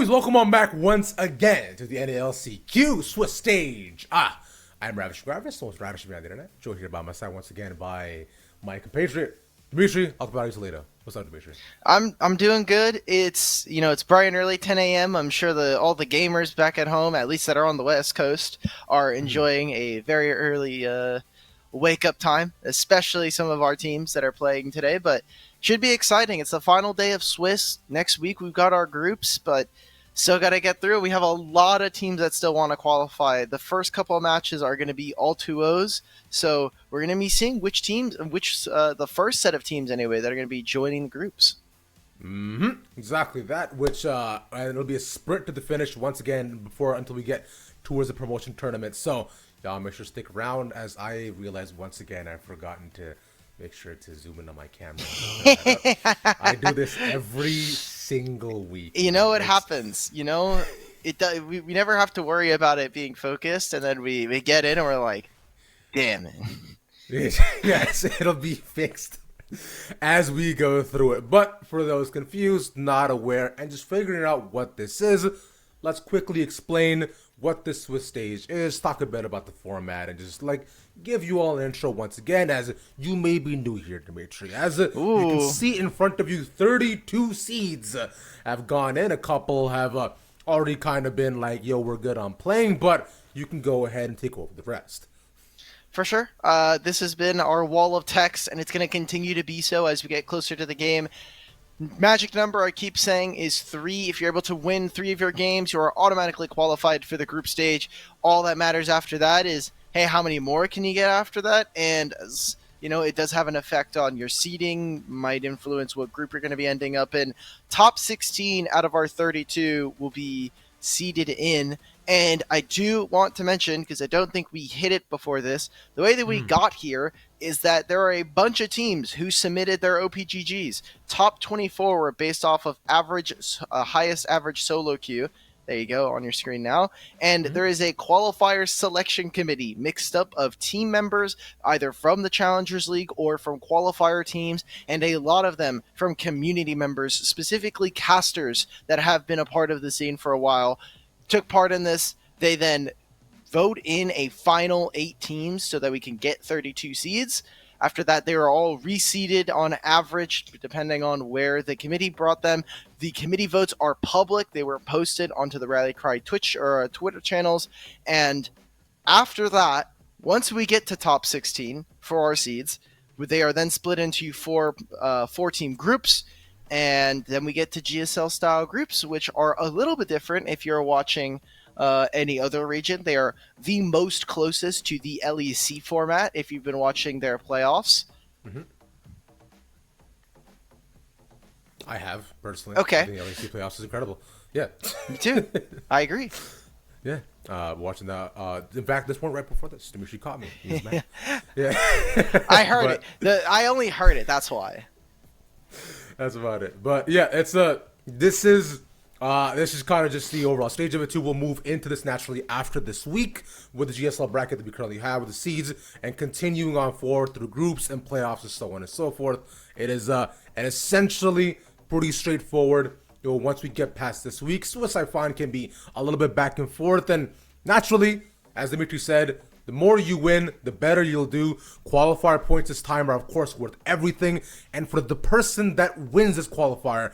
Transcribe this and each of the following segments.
always, welcome on back once again to the NALCQ Swiss stage. I'm Ravish Gravis, the most ravish man on the internet. Joined here by my side once again by my compatriot, Dimitri Alcabari. What's up, Dimitri? I'm doing good. It's bright and early, 10 a.m. I'm sure all the gamers back at home, at least that are on the West Coast, are enjoying a very early wake up time, especially some of our teams that are playing today. But should be exciting. It's the final day of Swiss. Next week we've got our groups, but still got to get through. We have a lot of teams that still want to qualify. The first couple of matches are going to be all 2-0s. So we're going to be seeing the first set of teams anyway, that are going to be joining the groups. Exactly that, which and it'll be a sprint to the finish once again until we get towards the promotion tournament. So y'all make sure to stick around, as I realized once again I've forgotten to make sure to zoom in on my camera. I do this every single week. You know, it happens. You know, we never have to worry about it being focused, and then we get in and we're like, damn it. Yes, it'll be fixed as we go through it. But for those confused, not aware, and just figuring out what this is, let's quickly explain what this Swiss stage is, talk a bit about the format, and just give you all an intro once again, as you may be new here, Dimitri. As you can see in front of you, 32 seeds have gone in. A couple have already kind of been like, yo, we're good on playing, but you can go ahead and take over the rest. For sure. This has been our wall of text, and it's going to continue to be so as we get closer to the game. Magic number, I keep saying, is 3. If you're able to win 3 of your games, you are automatically qualified for the group stage. All that matters after that is, hey, how many more can you get after that? And, as you know, it does have an effect on your seeding, might influence what group you're going to be ending up in. Top 16 out of our 32 will be seeded in. And I do want to mention, because I don't think we hit it before this, the way that we got here is that there are a bunch of teams who submitted their OPGGs. Top 24 were based off of highest average solo queue. There you go on your screen now. And there is a qualifier selection committee mixed up of team members, either from the Challengers League or from qualifier teams, and a lot of them from community members, specifically casters that have been a part of the scene for a while, took part in this. They then vote in a final 8 teams so that we can get 32 seeds. After that, they are all reseeded on average, depending on where the committee brought them. The committee votes are public. They were posted onto the Rally Cry Twitch or Twitter channels. And after that, once we get to top 16 for our seeds, they are then split into 4 team groups. And then we get to GSL style groups, which are a little bit different if you're watching any other region. They are the most closest to the LEC format if you've been watching their playoffs. I have, personally. Okay. I think the LEC playoffs is incredible. Yeah. Me too. I agree. Yeah. Watching that. In fact, this one right before this, Dimitri caught me. He was mad. Yeah. I heard it. I only heard it. That's why. That's about it. But yeah, this is kind of just the overall stage of it too. We'll move into this naturally after this week with the GSL bracket that we currently have with the seeds, and continuing on forward through groups and playoffs and so on and so forth. It is and essentially pretty straightforward. Once we get past this week, Swiss, I find, can be a little bit back and forth, and naturally, as Dimitri said, the more you win, the better you'll do. Qualifier points this time are, of course, worth everything. And for the person that wins this qualifier,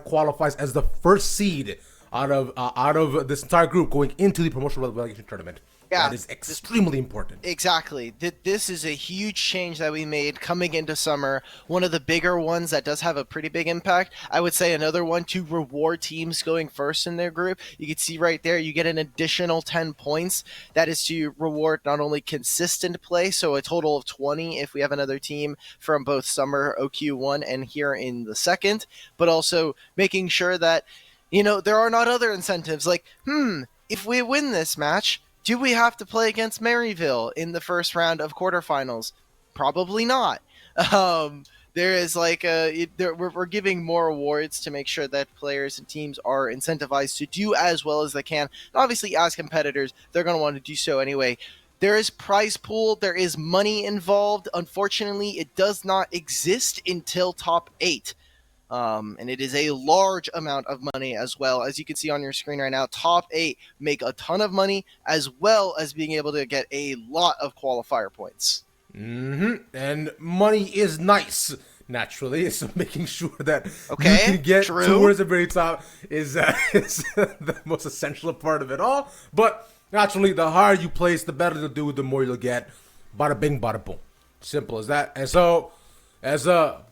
qualifies as the first seed out of this entire group going into the promotional relegation tournament. Yeah, that is extremely important. Exactly. This is a huge change that we made coming into summer. One of the bigger ones that does have a pretty big impact. I would say another one to reward teams going first in their group. You can see right there, you get an additional 10 points. That is to reward not only consistent play, so a total of 20 if we have another team from both summer OQ1 and here in the second, but also making sure that, there are not other incentives like, if we win this match, do we have to play against Maryville in the first round of quarterfinals? Probably not. There is we're giving more awards to make sure that players and teams are incentivized to do as well as they can. And obviously, as competitors, they're going to want to do so anyway. There is prize pool. There is money involved. Unfortunately, it does not exist until top 8. And it is a large amount of money as well. As you can see on your screen right now, top 8 make a ton of money, as well as being able to get a lot of qualifier points. And money is nice, naturally. So making sure that you Okay, can get true. towards the very top is the most essential part of it all. But naturally, the higher you place, the better you'll do, the more you'll get. Bada bing, bada boom. Simple as that. And so, as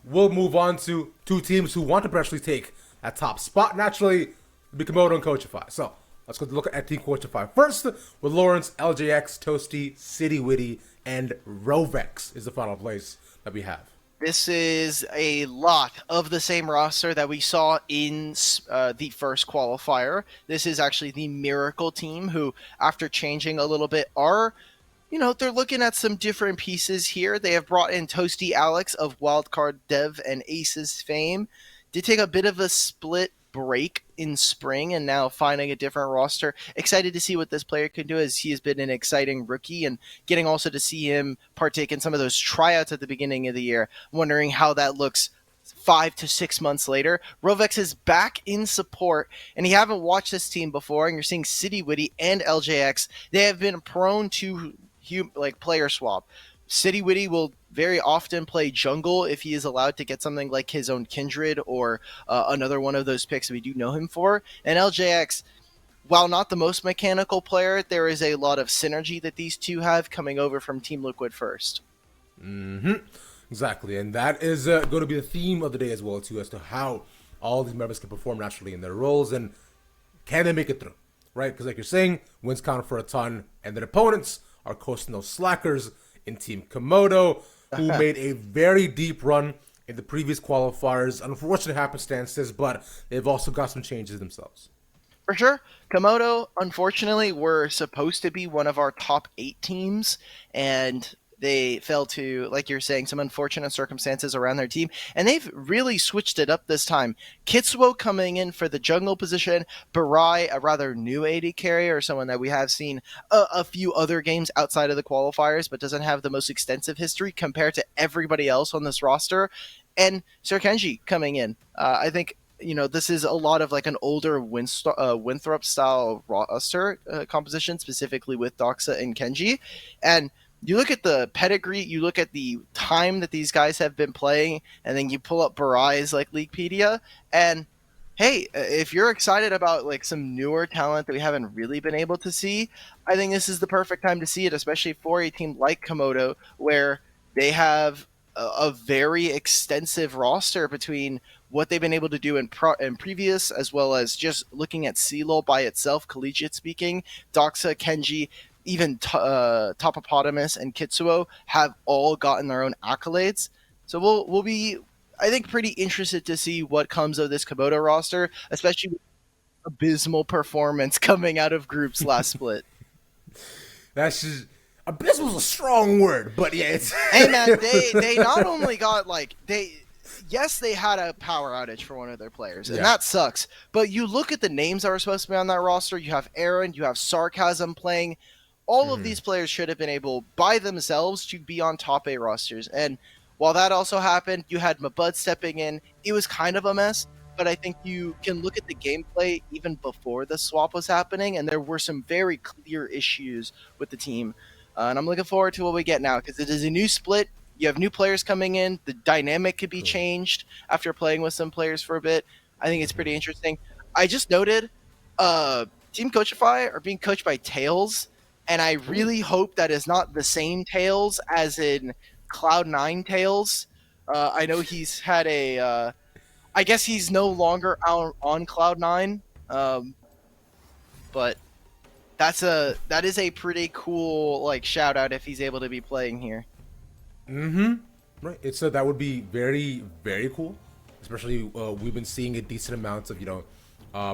we'll move on to two teams who want to potentially take a top spot, naturally, be Komodo and Coachify. So, let's go look at Team Coachify first, with Lawrence, LJX, Toasty, City Witty, and Rovex is the final place that we have. This is a lot of the same roster that we saw in the first qualifier. This is actually the Miracle team who, after changing a little bit, are, they're looking at some different pieces here. They have brought in Toasty Alex of Wildcard Dev and Aces fame. Did take a bit of a split break in spring and now finding a different roster. Excited to see what this player can do, as he has been an exciting rookie, and getting also to see him partake in some of those tryouts at the beginning of the year. Wondering how that looks 5 to 6 months later. Rovex is back in support, and you haven't watched this team before, and you're seeing City Witty and LJX. They have been prone to player swap. City Witty will very often play jungle if he is allowed to get something like his own Kindred or another one of those picks we do know him for. And LJX, while not the most mechanical player, there is a lot of synergy that these two have coming over from Team Liquid first. Exactly, and that is going to be the theme of the day as well, too, as to how all these members can perform naturally in their roles and can they make it through, right? Because like you're saying, wins count for a ton, and their opponents are coasting those slackers in Team Komodo, who made a very deep run in the previous qualifiers. Unfortunate happenstances, but they've also got some changes themselves. For sure. Komodo, unfortunately, were supposed to be one of our top 8 teams, and they fell to, like you're saying, some unfortunate circumstances around their team, and they've really switched it up this time. Kitsuo coming in for the jungle position, Barai, a rather new AD carrier, someone that we have seen a few other games outside of the qualifiers, but doesn't have the most extensive history compared to everybody else on this roster, and Sir Kenji coming in. I think this is a lot of like an older Winthrop style roster composition, specifically with Doxa and Kenji, and you look at the pedigree, you look at the time that these guys have been playing, and then you pull up Barai's like Leaguepedia, and hey, if you're excited about like some newer talent that we haven't really been able to see, I think this is the perfect time to see it, especially for a team like Komodo, where they have a very extensive roster between what they've been able to do in previous, as well as just looking at CELO by itself, collegiate speaking. Doxa, Kenji, even Topopotamus and Kitsuo have all gotten their own accolades. So we'll be, I think, pretty interested to see what comes of this Komodo roster, especially with abysmal performance coming out of groups last split. That's just, abysmal's a strong word, but yeah, it's Hey man, they not only got yes, they had a power outage for one of their players, and that sucks. But you look at the names that were supposed to be on that roster. You have Aaron, you have Sarcasm playing. All of these players should have been able, by themselves, to be on top 8 rosters. And while that also happened, you had Mabud stepping in. It was kind of a mess, but I think you can look at the gameplay even before the swap was happening, and there were some very clear issues with the team. And I'm looking forward to what we get now, because it is a new split. You have new players coming in. The dynamic could be changed after playing with some players for a bit. I think it's pretty interesting. I just noted Team Coachify are being coached by Tails, and I really hope that is not the same Tails as in Cloud9 Tails. I know he's had I guess he's no longer on Cloud9, but that is a pretty cool like shout out if he's able to be playing here. Right. It's that would be very, very cool. Especially we've been seeing a decent amount of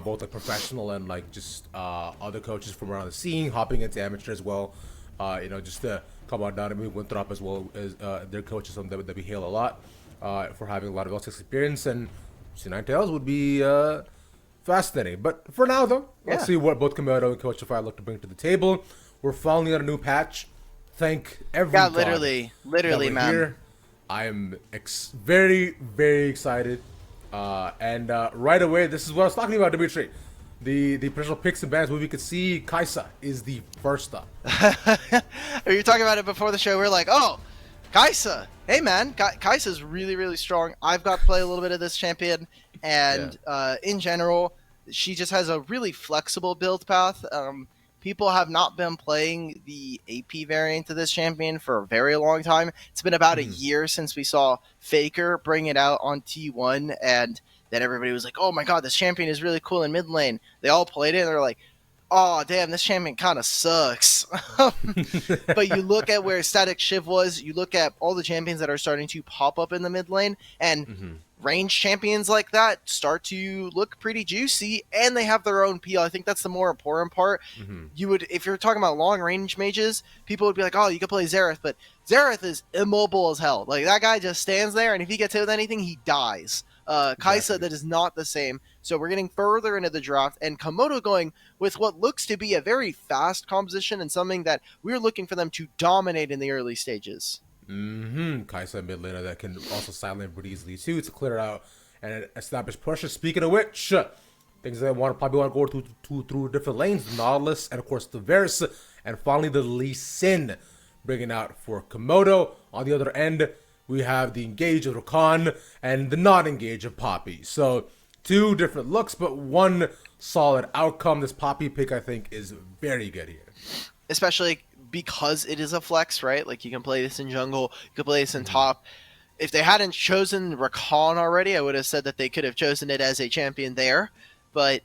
both like professional and like just other coaches from around the scene hopping into amateur as well. Just to come on down. I mean, Winthrop as well as their coaches that we hail a lot for having a lot of LCS experience, and C9 Tails would be fascinating. But for now, though, let's see what both Komodo and Coachify look to bring to the table. We're finally on a new patch. Thank every God literally, man. Here. I am very, very excited And right away, this is what I was talking about, Dimitri. The potential picks and bans where we could see Kaisa is the first up. We were talking about it before the show. We are like, oh, Kaisa. Hey, man, Kaisa's really, really strong. I've got to play a little bit of this champion. And in general, she just has a really flexible build path. People have not been playing the AP variant of this champion for a very long time. It's been about a year since we saw Faker bring it out on T1, and then everybody was like, oh my god, this champion is really cool in mid lane. They all played it, and they're like, oh, damn, this champion kind of sucks. But you look at where Static Shiv was, you look at all the champions that are starting to pop up in the mid lane, and range champions like that start to look pretty juicy, and they have their own peel. I think that's the more important part. You would, if you're talking about long range mages, people would be like, oh, you could play Xerath, but Xerath is immobile as hell. Like, that guy just stands there, and if he gets hit with anything, he dies. Kaisa, that is not the same. So we're getting further into the draft, and Komodo going with what looks to be a very fast composition and something that we're looking for them to dominate in the early stages. Kaisa mid laner that can also silent pretty easily too to clear out and establish pressure. Speaking of which, things that probably want to go through different lanes: the Nautilus and of course the Varus, and finally the Lee Sin bringing out for Komodo. On the other end, we have the engage of Rakan and the not engage of Poppy. So two different looks, but one solid outcome. This Poppy pick, I think, is very good here. Especially because it is a flex, right? Like, you can play this in jungle, you can play this in top. If they hadn't chosen Rakan already, I would have said that they could have chosen it as a champion there. But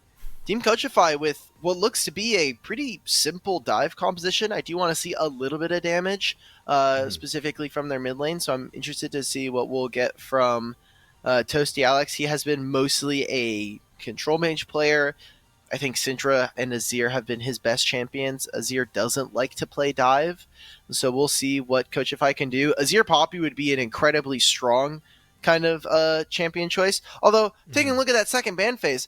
Team Coachify, with what looks to be a pretty simple dive composition, I do want to see a little bit of damage, specifically from their mid lane. So I'm interested to see what we'll get from Toasty Alex. He has been mostly a control mage player. I think Syndra and Azir have been his best champions. Azir doesn't like to play dive, so we'll see what Coachify can do. Azir Poppy would be an incredibly strong kind of champion choice. Although, taking a look at that second ban phase,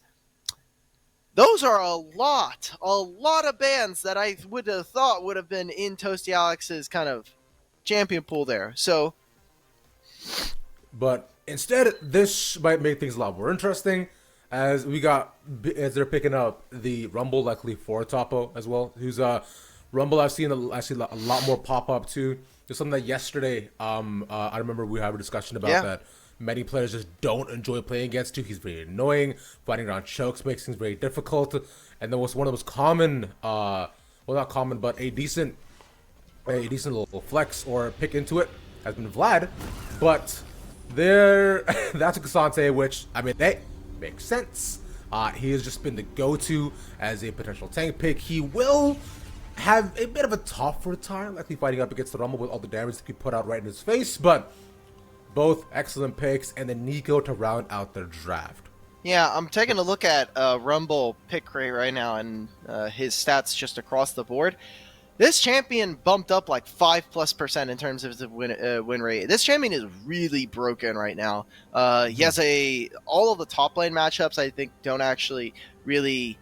those are a lot of bans that I would have thought would have been in Toasty Alex's kind of champion pool there. So, but instead, this might make things a lot more interesting, as they're picking up the Rumble, likely for Topo as well. Who's Rumble? I've seen a lot more pop up too. There's something that yesterday, I remember we had a discussion about that. Many players just don't enjoy playing against too. He's very annoying. Fighting around chokes makes things very difficult. And then was one of the most common, well, not common, but a decent little flex or pick into it has been Vlad. But that's a Cassante, which, I mean, they makes sense. He has just been the go-to as a potential tank pick. He will have a bit of a tougher time, likely fighting up against the Rumble with all the damage that could put out right in his face, but both excellent picks, and then Nico to round out their draft. Yeah, I'm taking a look at Rumble pick rate right now, and his stats just across the board. This champion bumped up like 5+% in terms of the win rate. This champion is really broken right now. He has all of the top lane matchups, I think, don't actually really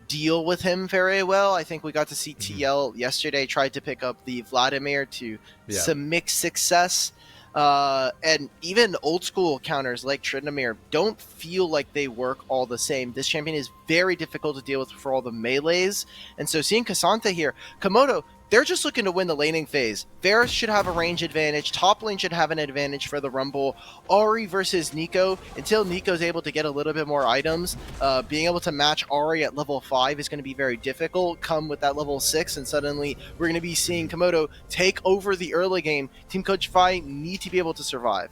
deal with him very well. I think we got to see TL yesterday tried to pick up the Vladimir to some mixed success. And even old school counters like Tryndamere don't feel like they work all the same. This champion is very difficult to deal with for all the melees. And so seeing Cassante here, Komodo, they're just looking to win the laning phase. Varus should have a range advantage. Top lane should have an advantage for the Rumble. Ahri versus Nico. Until Nico's able to get a little bit more items, being able to match Ahri at level 5 is going to be very difficult. Come with that level 6, and suddenly we're going to be seeing Komodo take over the early game. Team Coachify need to be able to survive.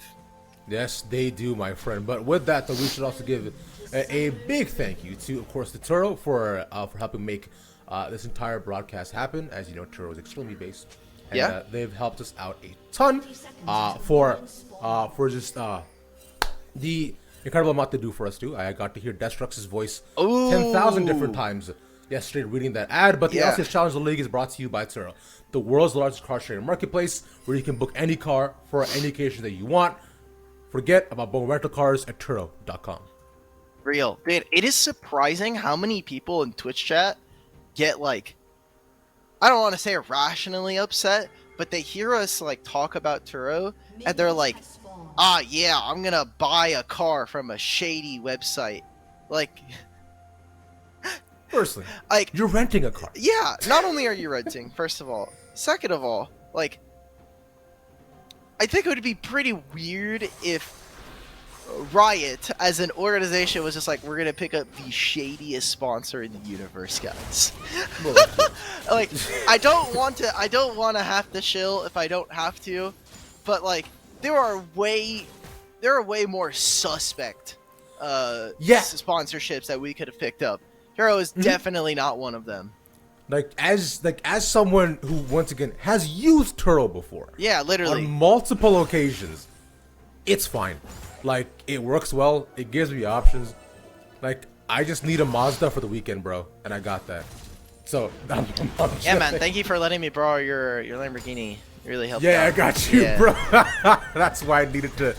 Yes, they do, my friend. But with that, though, we should also give a big thank you to, of course, the Turo for helping make this entire broadcast happen. As you know, Turo is extremely based, and they've helped us out a ton for just the incredible amount they do for us too. I got to hear Destrux's voice 10,000 different times yesterday reading that ad. But the LCS Challenge League is brought to you by Turo, the world's largest car sharing marketplace, where you can book any car for any occasion that you want. Forget about booking rental cars at Turo.com. Real, dude. It is surprising how many people in Twitch chat get, like, I don't want to say irrationally upset, but they hear us like talk about Turo and they're like, yeah, I'm gonna buy a car from a shady website. Like, Firstly, like, you're renting a car. yeah, not only are you renting, first of all, second of all, like, I think it would be pretty weird if Riot, as an organization, was just like, we're gonna pick up the shadiest sponsor in the universe, guys. Like, I don't want to have to shill if I don't have to, but like, there are way more suspect sponsorships that we could have picked up. Hero is definitely not one of them. As someone who once again has used Turo before. Yeah, literally. On multiple occasions. It's fine. Like, it works well. It gives me options. Like, I just need a Mazda for the weekend, bro. And I got that. So, yeah, man. Thank you for letting me borrow your Lamborghini. It really helped Yeah, out. I got you, bro. That's why I needed to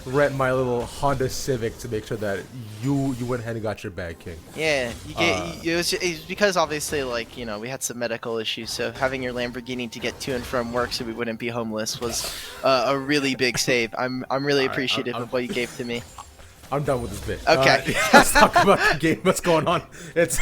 rent my little Honda Civic to make sure that you went ahead and got your bag, King. Yeah, it was because obviously, like, you know, we had some medical issues, so having your Lamborghini to get to and from work so we wouldn't be homeless was a really big save. I'm really appreciative of what you gave to me. I'm done with this bit. Okay. Let's talk about the game. What's going on? It's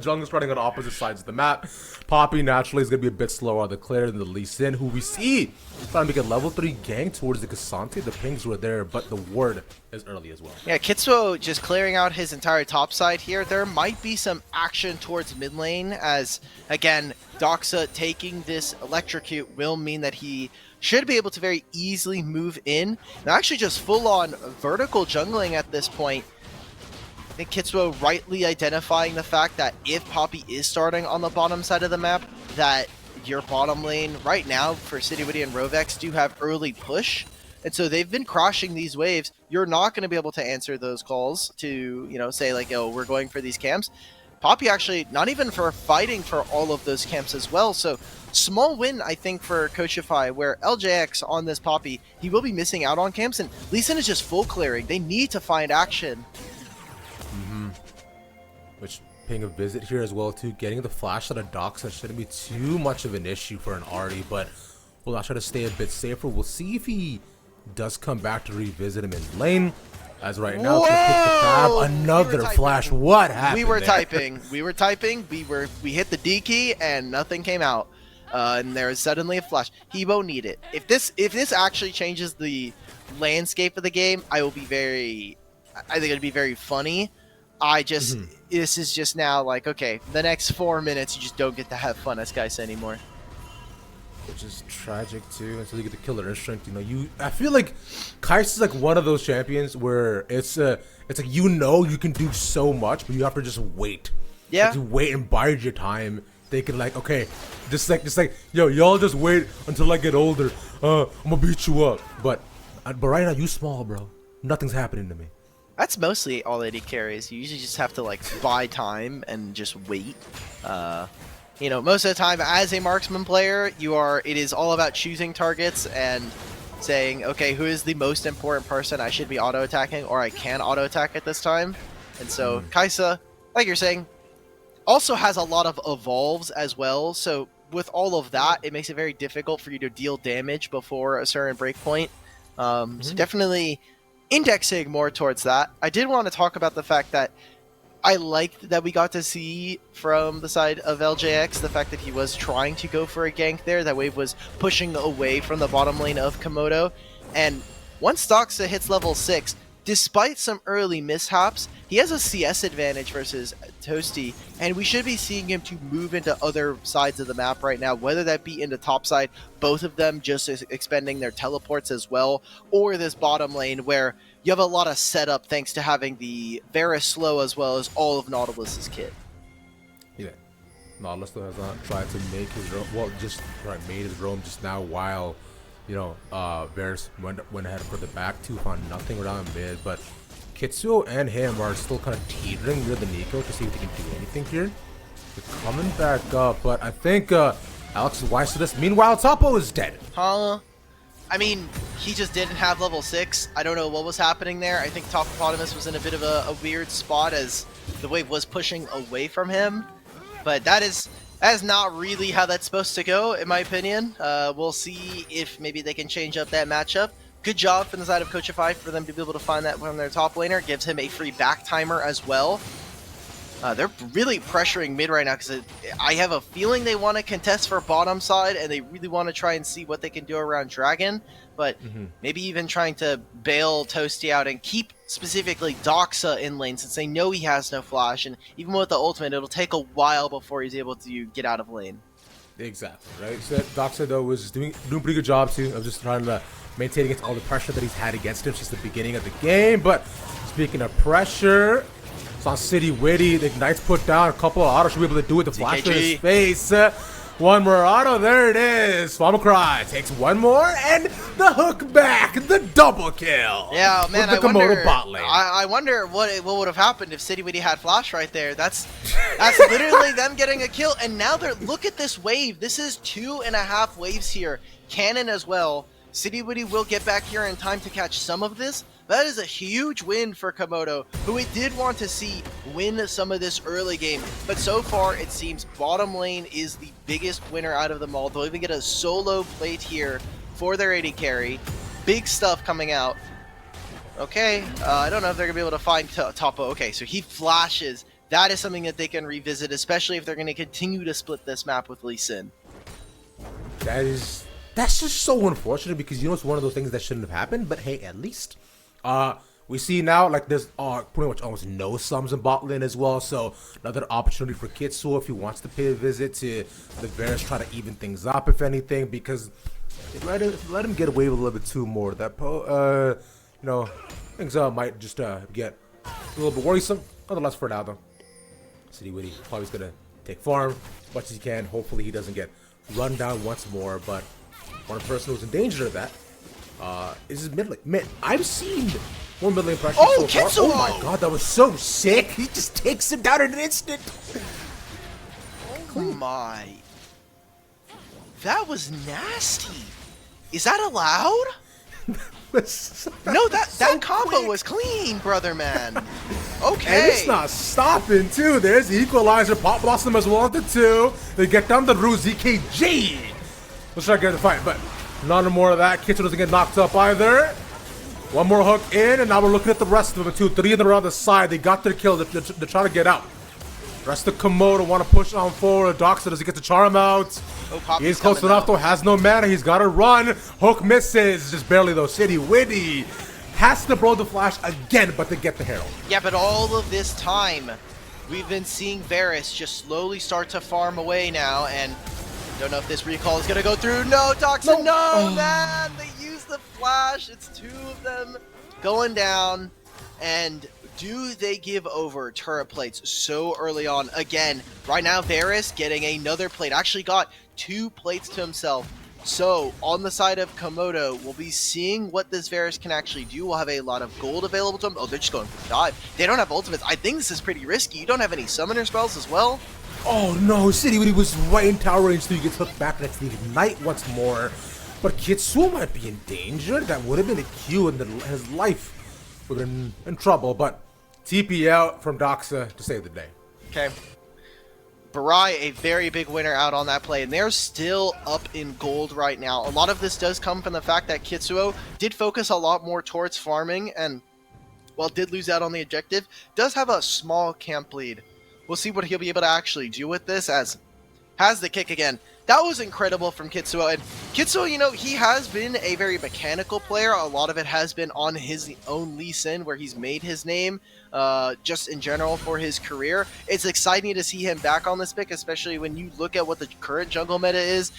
Jung's running on opposite sides of the map. Poppy naturally is going to be a bit slower on the clear than the Lee Sin, who we see trying to make a level 3 gang towards the Kasante. The pings were there, but the ward is early as well. Yeah, Kitsuo just clearing out his entire top side here. There might be some action towards mid lane as, again, Doxa taking this electrocute will mean that he should be able to very easily move in. Now, actually just full-on vertical jungling at this point. I think Kitsuo rightly identifying the fact that if Poppy is starting on the bottom side of the map, that your bottom lane right now for Citywitty and Rovex do have early push. And so they've been crashing these waves. You're not going to be able to answer those calls to, you know, say like, oh, we're going for these camps. Poppy actually not even for fighting for all of those camps as well. So small win, I think, for Coachify, where LJX on this Poppy, he will be missing out on camps, and Lee Sin is just full clearing. They need to find action. Which, paying a visit here as well, too. Getting the flash out of Doxa shouldn't be too much of an issue for an Artie, but we'll try to stay a bit safer. We'll see if he does come back to revisit him in lane. As right now, to pick the crab, another flash. What happened? We were there? typing. We hit the D key and nothing came out. And there is suddenly a flash. He won't need it. If this actually changes the landscape of the game, I think it'd be very funny. This is just now like, okay, the next 4 minutes you just don't get to have fun as guys anymore. Which is tragic too, until you get the killer instinct. You know, I feel like Kais is like one of those champions where it's like you can do so much, but you have to just wait. Yeah. Like, you wait and bide your time. They can like, okay, just like yo, y'all just wait until I get older. I'm gonna beat you up. But right now you small, bro. Nothing's happening to me. That's mostly all that he carries. You usually just have to like buy time and just wait. You know, most of the time as a marksman player, it is all about choosing targets and saying, okay, who is the most important person I should be auto-attacking or I can auto-attack at this time. And so Kaisa, like you're saying, also has a lot of evolves as well. So with all of that, it makes it very difficult for you to deal damage before a certain breakpoint. So definitely indexing more towards that. I did want to talk about the fact that I liked that we got to see from the side of LJX the fact that he was trying to go for a gank there. That wave was pushing away from the bottom lane of Komodo. And once Doxa hits level 6, despite some early mishaps, he has a CS advantage versus Toasty, and we should be seeing him to move into other sides of the map right now, whether that be into top side, both of them just expending their teleports as well, or this bottom lane where you have a lot of setup thanks to having the Varus slow as well as all of Nautilus's kit. Yeah. Nautilus still has not tried to make his roam, made his roam just now while, you know, Varus went ahead for the back two, found nothing around mid, but Kitsuo and him are still kind of teetering near the NACL to see if they can do anything here. They're coming back up, but I think Alex is wise to this. Meanwhile, Topo is dead. Huh? I mean, he just didn't have level 6. I don't know what was happening there. I think Topopotamus was in a bit of a weird spot as the wave was pushing away from him. But that is not really how that's supposed to go, in my opinion. We'll see if maybe they can change up that matchup. good job from the side of Coachify for them to be able to find that from their top laner. Gives him a free back timer as well. They're really pressuring mid right now because I have a feeling they want to contest for bottom side and they really want to try and see what they can do around Dragon, but maybe even trying to bail Toasty out and keep specifically Doxa in lane since they know he has no flash, and even with the ultimate, it'll take a while before he's able to get out of lane. Exactly, right? So Doxa, though, was doing a pretty good job, too, of just trying to maintain against all the pressure that he's had against him since the beginning of the game. But speaking of pressure, it's on City Witty. The Ignite's put down. A couple of autos should be able to do it. The flash in his face. One more auto. There it is. Cry takes one more, and the hook back. The double kill. Yeah, man, with the Komodo bot lane. I wonder what would have happened if City Witty had flash right there. That's literally them getting a kill, and now look at this wave. This is 2.5 waves here. Cannon as well. City Witty will get back here in time to catch some of this. That is a huge win for Komodo, who we did want to see win some of this early game. But so far, it seems bottom lane is the biggest winner out of them all. They'll even get a solo plate here for their AD carry. Big stuff coming out. Okay, I don't know if they're going to be able to find Topo. Okay, so he flashes. That is something that they can revisit, especially if they're going to continue to split this map with Lee Sin. That's just so unfortunate because, you know, it's one of those things that shouldn't have happened. But hey, at least we see now, like, there's pretty much almost no sums in bot lane as well. So another opportunity for Kitsuo if he wants to pay a visit to the Varus, try to even things up, if anything, because let him get away with a little bit too more. That you know, things might just get a little bit worrisome. Nonetheless, for now though, City Witty probably gonna take farm as much as he can. Hopefully he doesn't get run down once more. But one person who's in danger of that is his mid lane. I've seen more mid lane pressure so far. Oh my god, that was so sick! He just takes him down in an instant. Oh my, that was nasty. Is that allowed? No, that combo was clean, brother man. Okay. And it's not stopping, too. There's the equalizer. Pop Blossom as well at the 2. They get down the route. ZKG. Let's try to get the fight, but none more of that. Kitchen doesn't get knocked up either. One more hook in, and now we're looking at the rest of them, too. 3 of them are on the side. They got their kill. They're trying to get out. Rest of Komodo want to push on forward. Doxa does he get the charm out? Oh, he's close enough though. Has no mana. He's got to run. Hook misses. Just barely though. City Witty has to blow the flash again, but to get the Herald. Yeah, but all of this time, we've been seeing Varus just slowly start to farm away now, and don't know if this recall is going to go through. No, Doxa, no, man. They use the flash. It's 2 of them going down, and do they give over turret plates so early on? Again, right now, Varus getting another plate. Actually got 2 plates to himself. So, on the side of Komodo, we'll be seeing what this Varus can actually do. We'll have a lot of gold available to him. Oh, they're just going for the dive. They don't have ultimates. I think this is pretty risky. You don't have any summoner spells as well? Oh, no. City Witty was right in tower range, so he gets hooked back. That's the Ignite once more. But Kitsuo might be in danger. That would have been a Q, and his life would have been in trouble. But TP out from Doxa to save the day. Okay. Barai, a very big winner out on that play, and they're still up in gold right now. A lot of this does come from the fact that Kitsuo did focus a lot more towards farming, and while did lose out on the objective, does have a small camp lead. We'll see what he'll be able to actually do with this, as has the kick again. That was incredible from Kitsuo, and Kitsuo, you know, he has been a very mechanical player. A lot of it has been on his own Lee Sin, where he's made his name just in general for his career. It's exciting to see him back on this pick, especially when you look at what the current jungle meta is.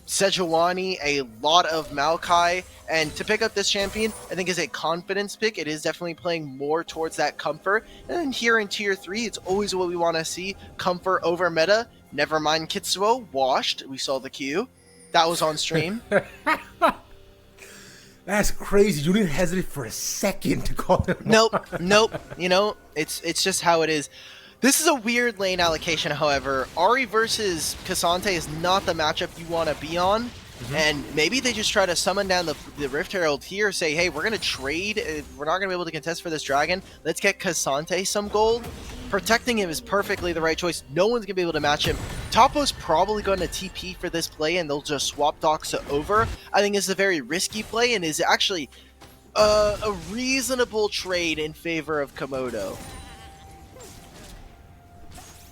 Sejuani, a lot of Maokai, and to pick up this champion, I think is a confidence pick. It is definitely playing more towards that comfort. And then here in tier 3, it's always what we want to see, comfort over meta. Never mind Kitsuo, washed. We saw the Q. That was on stream. That's crazy. You didn't hesitate for a second to call him. Nope. You know, it's just how it is. This is a weird lane allocation, however. Ahri versus Cassante is not the matchup you want to be on. And maybe they just try to summon down the Rift Herald here, say, hey, we're going to trade. We're not going to be able to contest for this dragon. Let's get Cassante some gold. Protecting him is perfectly the right choice. No one's going to be able to match him. Topo's probably going to TP for this play, and they'll just swap Doxa over. I think it's a very risky play, and is actually A reasonable trade in favor of Komodo.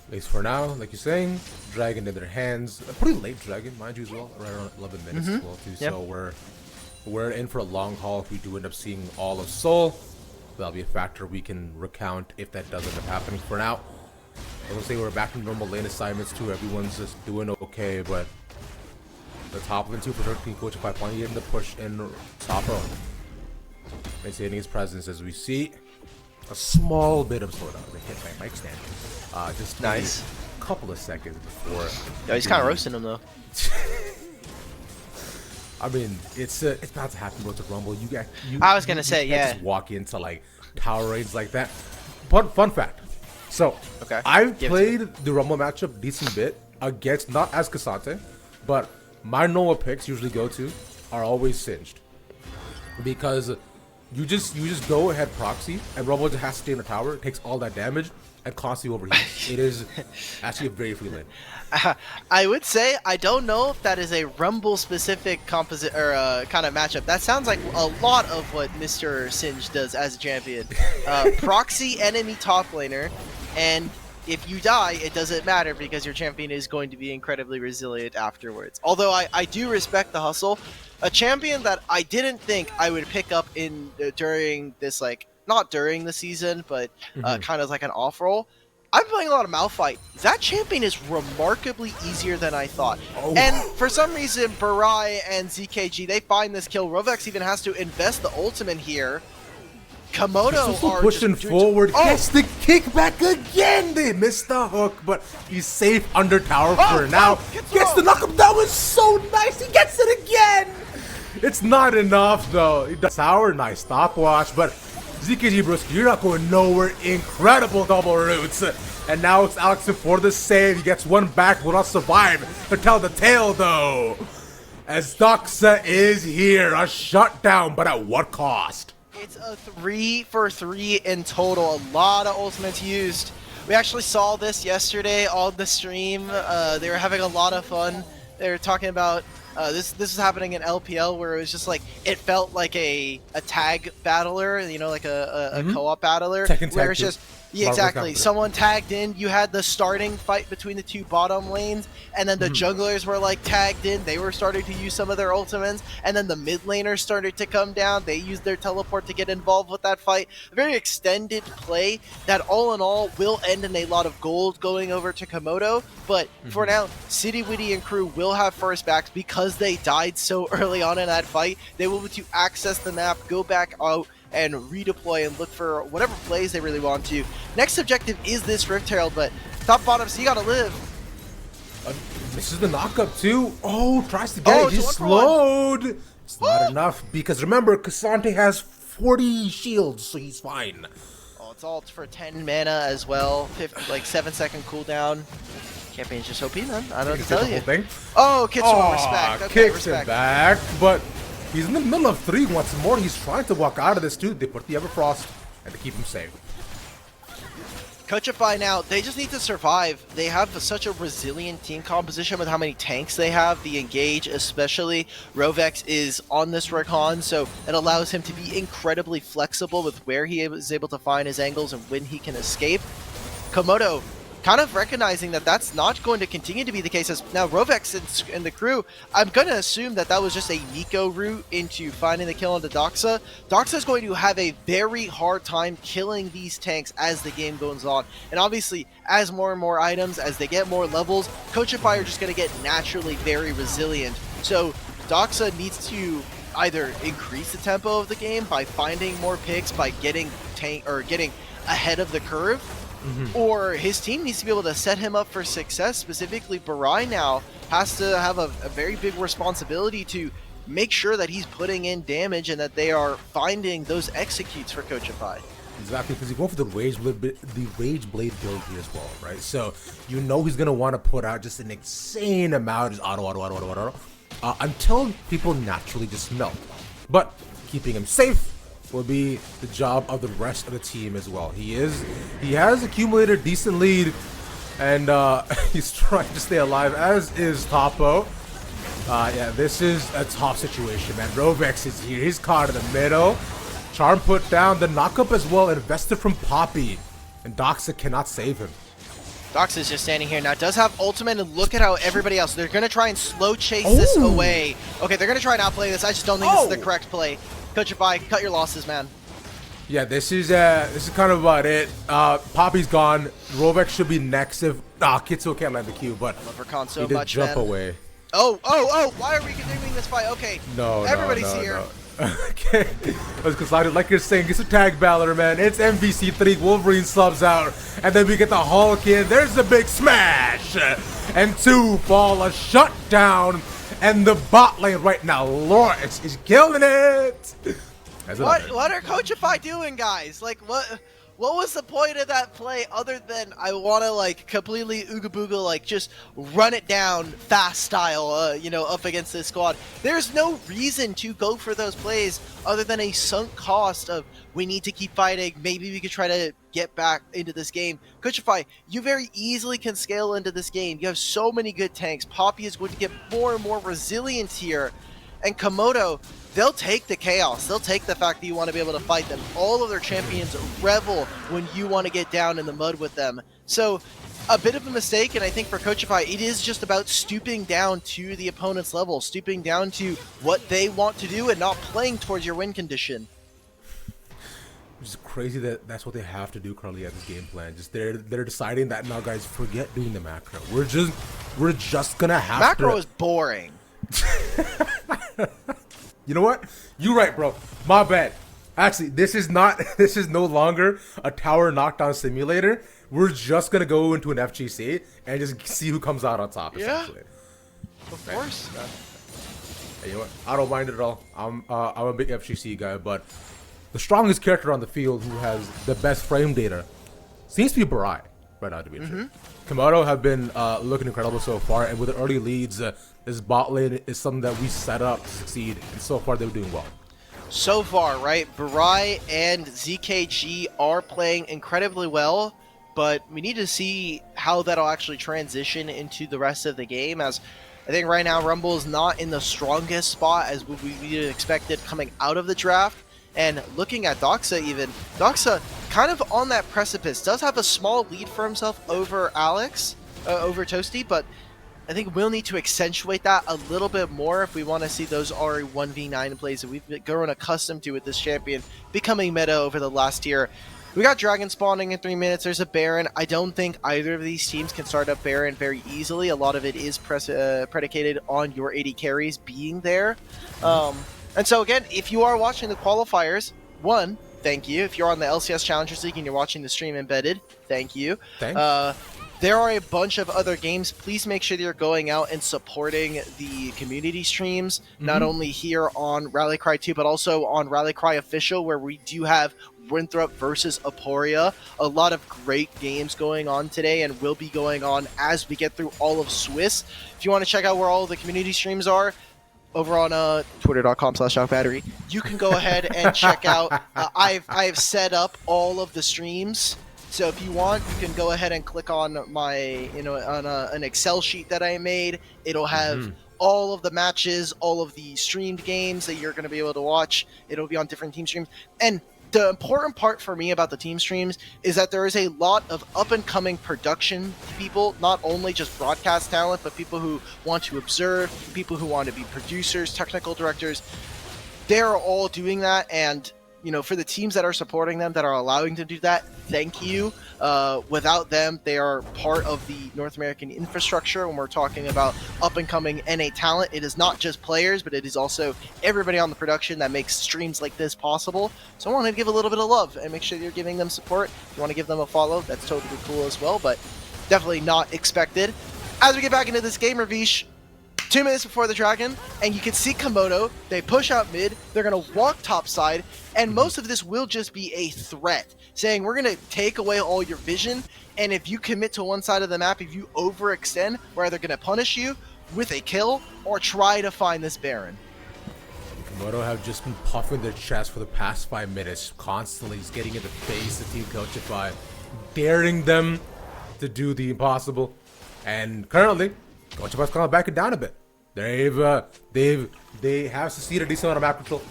At least for now, like you're saying, dragon in their hands. A pretty late dragon, mind you, as well. Right around 11 minutes as well, too. Yep. So we're in for a long haul if we do end up seeing all of Seoul. That'll be a factor we can recount if that does end up happening. For now, I will say we're back to normal lane assignments too. Everyone's just doing okay, but the top of it too for 13 coach 5 getting the push in top row. Maintaining his presence as we see a small bit of slowdown. They hit my mic stand. Just Nice. a couple of seconds before. Yeah, he's kind of roasting him though. I mean, it's about to happen, bro. To Rumble, you I was gonna say, can't yeah. just walk into like tower raids like that. Fun fact. So, Okay. I've Give it to played the Rumble matchup decent bit against not as Cassante, but my normal picks usually go to are always Singed because you just go ahead proxy and Rumble just has to stay in the tower. It takes all that damage and constantly overheats. It is actually a very free lane. I would say I don't know if that is a Rumble specific composite or kind of matchup. That sounds like a lot of what Mr. Singe does as a champion. Proxy enemy top laner, and if you die, it doesn't matter because your champion is going to be incredibly resilient afterwards. Although I do respect the hustle. A champion that I didn't think I would pick up in during this, like, not during the season, but kind of like an off roll. I'm playing a lot of Malphite. That champion is remarkably easier than I thought. Oh. And for some reason, Barai and ZKG, they find this kill. Rovex even has to invest the ultimate here. Komodo He's also are pushing just forward. Oh! Gets the kickback again. They missed the hook, but he's safe under tower Oh, for now. gets Gets the thrown. knock. That was so nice. He gets it again. It's not enough though. He does tower, nice stopwatch, but ZKG Brusky, you're not going nowhere. Incredible double roots. And now it's Alex for the save. He gets one back, will not survive to tell the tale though. As Doxa is here, a shutdown, but at what cost? It's a 3 for 3 in total. A lot of ultimates used. We actually saw this yesterday on the stream. They were having a lot of fun. They were talking about this was happening in LPL where it was just like it felt like a tag battler, you know, like a co-op battler, Tekken where tag it's too. just exactly. Someone tagged in. You had the starting fight between the two bottom lanes, and then the junglers were like tagged in. They were starting to use some of their ultimates, and then the mid laners started to come down. They used their teleport to get involved with that fight. A very extended play that, all in all, will end in a lot of gold going over to Komodo. But for now, City Witty and crew will have first backs because they died so early on in that fight. They will be able to access the map, go back out, and redeploy and look for whatever plays they really want to. Next objective is this Rift Herald, but top bottom, so you gotta live. This is the knockup too. Oh, tries to get it. He's it's a 1-for-1. slowed. It's not enough because remember, Cassante has 40 shields, so he's fine. Oh, it's ult for 10 mana as well. 7-second cooldown. Champion's just OP, man. I don't know what to tell you. Thing. Oh, Kitsuo, respect. Okay, kicks respect. it back, but he's in the middle of 3 once more. He's trying to walk out of this too. They put the Everfrost and to keep him safe. Coachify now, they just need to survive. They have such a resilient team composition with how many tanks they have. The Engage especially. Rovex is on this recon, so it allows him to be incredibly flexible with where he is able to find his angles and when he can escape. Komodo kind of recognizing that that's not going to continue to be the case. As now Rovex and the crew, I'm going to assume that that was just a Nico route into finding the kill onto Doxa. Doxa is going to have a very hard time killing these tanks as the game goes on. And obviously, as more and more items, as they get more levels, Coachify are just going to get naturally very resilient. So Doxa needs to either increase the tempo of the game by finding more picks, by getting ahead of the curve, or his team needs to be able to set him up for success. Specifically, Barai now has to have a very big responsibility to make sure that he's putting in damage and that they are finding those executes for Coachify. Exactly, because he's going for the Rage Blade build here as well, right? So you know he's gonna want to put out just an insane amount, just auto, until people naturally just melt. But keeping him safe will be the job of the rest of the team as well. He has accumulated a decent lead, and he's trying to stay alive, as is Topo. Yeah, this is a tough situation, man. Rovex is here. He's caught in the middle. Charm put down, the knockup as well, invested from Poppy. And Doxa cannot save him. Dox is just standing here now. Does have ultimate, and look at how everybody else. They're gonna try and slow chase this away. Okay, they're gonna try and outplay this. I just don't think this is the correct play. Coach your bye, cut your losses, man. Yeah, this is kind of about it. Poppy's gone. Rovek should be next if Kitsu can't land the Q, but I love Rakan so he did much, jump man. away. Oh! Why are we continuing this fight? Okay. No, everybody's here. No. Okay, because like you're saying, it's a tag battler, man. It's MVC3. Wolverine subs out, and then we get the Hulk in. There's the big smash, and 2 fall a shutdown, and the bot lane right now, Lawrence is killing it. What are Coachify doing, guys? Like, what was the point of that play other than I want to, like, completely ooga booga, like, just run it down fast style, you know, up against this squad? There's no reason to go for those plays other than a sunk cost of we need to keep fighting. Maybe we could try to get back into this game. Coachify, you very easily can scale into this game. You have so many good tanks. Poppy is going to get more and more resilient here. And Komodo, they'll take the chaos. They'll take the fact that you want to be able to fight them. All of their champions revel when you want to get down in the mud with them. So, a bit of a mistake, and I think for Coachify, it is just about stooping down to the opponent's level, stooping down to what they want to do and not playing towards your win condition. It's crazy that that's what they have to do currently at this game plan. Just they're deciding that now, guys, forget doing the macro. We're just gonna have macro is boring. You know what? You're right, bro. My bad. Actually, this is no longer a tower knockdown simulator. We're just gonna go into an FGC and just see who comes out on top. Essentially. Of course. Hey, you know what? I don't mind it at all. I'm a big FGC guy, but the strongest character on the field who has the best frame data seems to be Barai right now, to be true. Komodo have been looking incredible so far, and with the early leads, this bot lane is something that we set up to succeed, and so far they're doing well. So far, right? Barai and ZKG are playing incredibly well, but we need to see how that'll actually transition into the rest of the game, as I think right now Rumble is not in the strongest spot as we expected coming out of the draft. And looking at Doxa even, Doxa kind of on that precipice, does have a small lead for himself over over Toasty, but I think we'll need to accentuate that a little bit more if we want to see those RE 1v9 plays that we've grown accustomed to with this champion becoming meta over the last year. We got Dragon spawning in 3 minutes. There's a Baron. I don't think either of these teams can start up Baron very easily. A lot of it is predicated on your AD carries being there. And so again, if you are watching the qualifiers, one, thank you. If you're on the LCS Challengers League and you're watching the stream embedded, thank you. Thanks. There are a bunch of other games. Please make sure that you're going out and supporting the community streams, not only here on Rallycry 2, but also on Rallycry Official, where we do have Winthrop versus Aporia. A lot of great games going on today and will be going on as we get through all of Swiss. If you want to check out where all of the community streams are, over on twitter.com/shockbattery, you can go ahead and check out. I've set up all of the streams. So if you want, you can go ahead and click on my, on an Excel sheet that I made. It'll have all of the matches, all of the streamed games that you're going to be able to watch. It'll be on different team streams. And the important part for me about the team streams is that there is a lot of up-and-coming production people, not only just broadcast talent, but people who want to observe, people who want to be producers, technical directors. They're all doing that, and for the teams that are supporting them, that are allowing them to do that, thank you. Without them, they are part of the North American infrastructure. When we're talking about up-and-coming NA talent, it is not just players, but it is also everybody on the production that makes streams like this possible. So I wanted to give a little bit of love and make sure you're giving them support. If you want to give them a follow, that's totally cool as well, but definitely not expected. As we get back into this game, Ravish, 2 minutes before the Dragon, and you can see Komodo. They push out mid. They're going to walk topside, and most of this will just be a threat, saying we're going to take away all your vision, and if you commit to one side of the map, if you overextend, we're either going to punish you with a kill or try to find this Baron. Komodo have just been puffing their chest for the past 5 minutes, constantly just getting in the face of Team Coachify, daring them to do the impossible, and currently, Coachify's kind of backing down a bit. They have succeeded a decent amount of map control.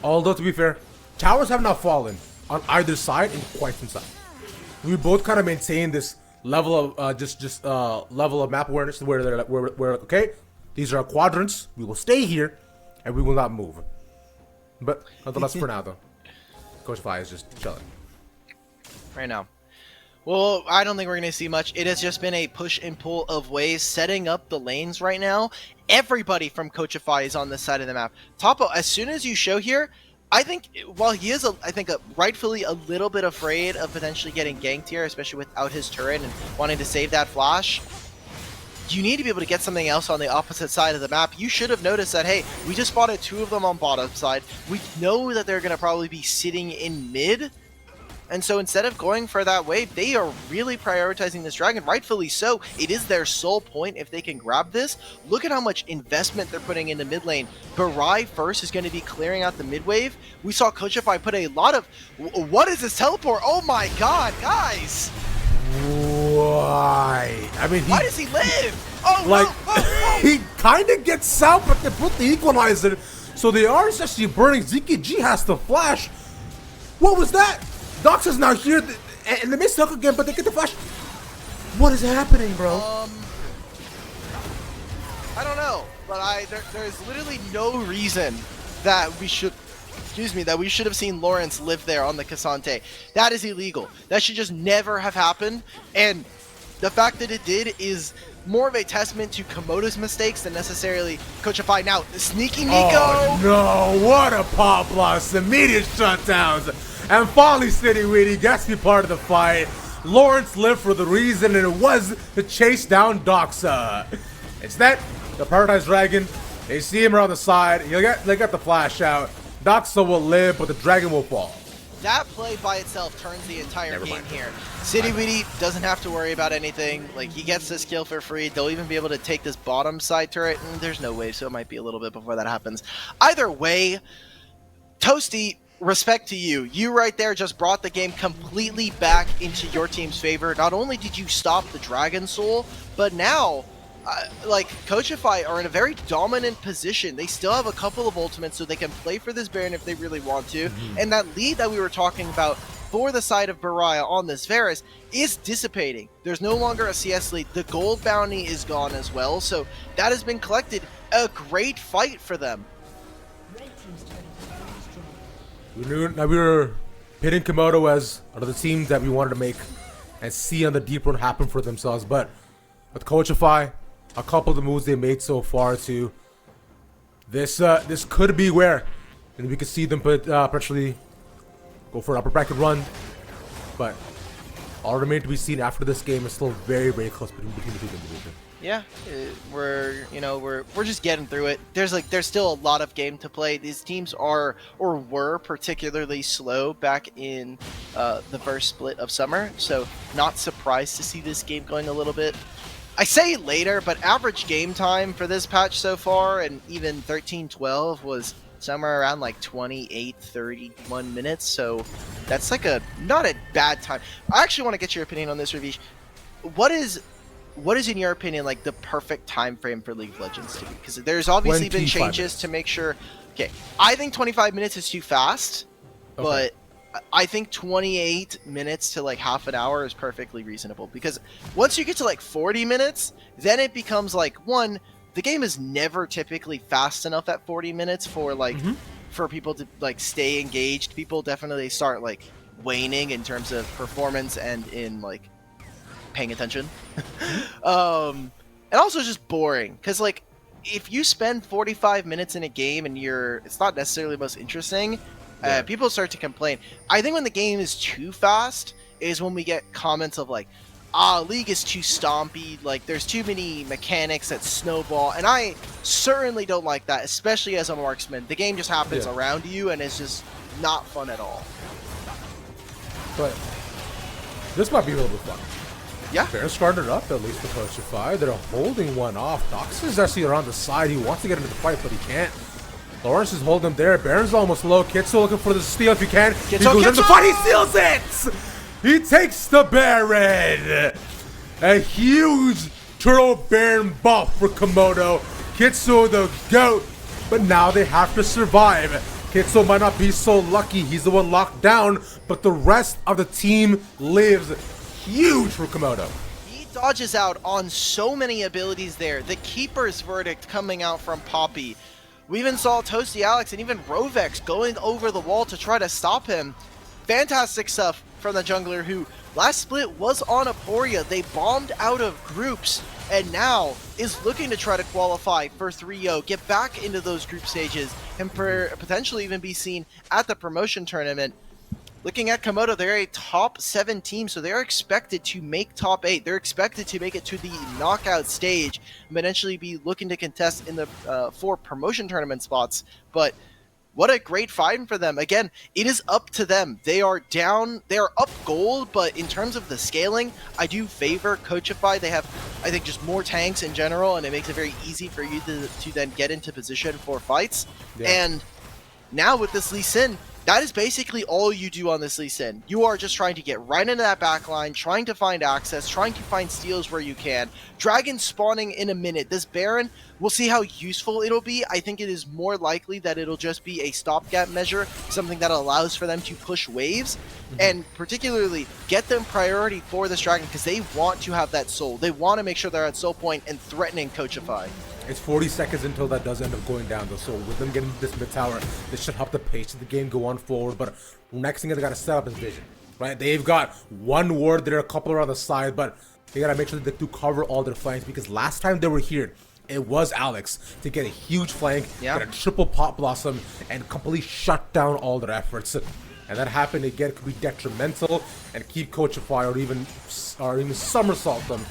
Although to be fair, towers have not fallen on either side in quite some time. We both kind of maintain this level of level of map awareness where they're like, we're like, okay, these are our quadrants. We will stay here, and we will not move. But nonetheless, for now though, Coach Fi is just chilling right now. Well, I don't think we're going to see much. It has just been a push and pull of ways setting up the lanes right now. Everybody from Coachify is on this side of the map. Topo, as soon as you show here, I think while he is, rightfully a little bit afraid of potentially getting ganked here, especially without his turret and wanting to save that flash, you need to be able to get something else on the opposite side of the map. You should have noticed that, hey, we just spotted 2 of them on bottom side. We know that they're going to probably be sitting in mid. And so instead of going for that wave, they are really prioritizing this dragon, rightfully so. It is their sole point if they can grab this. Look at how much investment they're putting into mid lane. Barai first is going to be clearing out the mid wave. We saw Coachify put a lot of... What is this teleport? Oh my god, guys! Why? I mean, why does he live? Oh, like, no! He kind of gets out, but they put the equalizer. So they are essentially burning. ZKG has to flash. What was that? Dox is now here, and they miss Hook again, but they get the flash. What is happening, bro? I don't know, but there's literally no reason that we should, that we should have seen Lawrence live there on the Cassante. That is illegal. That should just never have happened, and the fact that it did is more of a testament to Komodo's mistakes than necessarily Coachify. Now, sneaky Nico! Oh no, what a pop blast, immediate shutdowns. And finally, City Weedy gets to be part of the fight. Lawrence lived for the reason, and it was to chase down Doxa. Instead, the Paradise Dragon, they see him around the side. They got the flash out. Doxa will live, but the dragon will fall. That play by itself turns the entire game here. City Weedy doesn't have to worry about anything. Like, he gets this kill for free. They'll even be able to take this bottom side turret, and there's no wave, so it might be a little bit before that happens. Either way, Toasty, respect to you. You right there just brought the game completely back into your team's favor. Not only did you stop the Dragon Soul, but now, Coachify are in a very dominant position. They still have a couple of ultimates, so they can play for this Baron if they really want to. And that lead that we were talking about for the side of Baraya on this Varus is dissipating. There's no longer a CS lead. The gold bounty is gone as well, so that has been collected. A great fight for them. We knew that we were pitting Komodo as one of the teams that we wanted to make and see on the deep run happen for themselves. But with Coachify, a couple of the moves they made so far too, this could be where, and we could see them potentially go for an upper bracket run. But all remains to be seen after this game is still very, very close between the two divisions. Yeah, we're just getting through it. There's still a lot of game to play. These teams are or were particularly slow back in the first split of summer, so not surprised to see this game going a little bit. I say later, but average game time for this patch so far, and even 13-12 was somewhere around like 28-31 minutes. So that's like not a bad time. I actually want to get your opinion on this, Ravish. What is in your opinion like the perfect time frame for League of Legends to be? Because there's obviously been changes to make sure. Okay, I think 25 minutes is too fast, but I think 28 minutes to like half an hour is perfectly reasonable. Because once you get to like 40 minutes, then it becomes like, one, the game is never typically fast enough at 40 minutes for like for people to like stay engaged. People definitely start like waning in terms of performance and in like paying attention. And also just boring, because like if you spend 45 minutes in a game and it's not necessarily the most interesting, people start to complain. I think when the game is too fast is when we get comments of like, League is too stompy, like there's too many mechanics that snowball, and I certainly don't like that, especially as a marksman. The game just happens around you and it's just not fun at all. But this might be a little bit fun. Yeah. Baron started up at least for Coachify. They're holding one off. Dox is actually around the side. He wants to get into the fight, but he can't. Lawrence is holding him there. Baron's almost low. Kitsu looking for the steal if he can. He goes into the fight. He steals it! He takes the Baron. A huge Turtle Baron buff for Komodo. Kitsu the GOAT. But now they have to survive. Kitsu might not be so lucky. He's the one locked down, but the rest of the team lives. Huge for Komodo. He dodges out on so many abilities there. The Keeper's Verdict coming out from Poppy. We even saw Toasty Alex and even Rovex going over the wall to try to stop him. Fantastic stuff from the jungler who last split was on Aporia. They bombed out of groups and now is looking to try to qualify for 3-0, get back into those group stages, and potentially even be seen at the promotion tournament. Looking at Komodo, they're a top 7 team, so they're expected to make top 8. They're expected to make it to the knockout stage and potentially be looking to contest in the 4 promotion tournament spots. But what a great fight for them. Again, it is up to them. They are down, they are up gold, but in terms of the scaling, I do favor Coachify. They have, I think, just more tanks in general, and it makes it very easy for you to then get into position for fights. Yeah. And now with this Lee Sin, that is basically all you do on this Lee Sin. You are just trying to get right into that backline, trying to find access, trying to find steals where you can. Dragon spawning in a minute. This Baron, we'll see how useful it'll be. I think it is more likely that it'll just be a stopgap measure, something that allows for them to push waves, and particularly get them priority for this Dragon because they want to have that soul. They want to make sure they're at soul point and threatening Coachify. It's 40 seconds until that does end up going down, though. So with them getting this mid tower, this should help the pace of the game go on forward. But next thing they got to set up is vision, right? They've got one ward, there are a couple around the side, but they got to make sure that they do cover all their flanks because last time they were here, it was Alex to get a huge flank, get a triple pot blossom, and completely shut down all their efforts. And that happened again, could be detrimental and keep Coachify or even somersault them.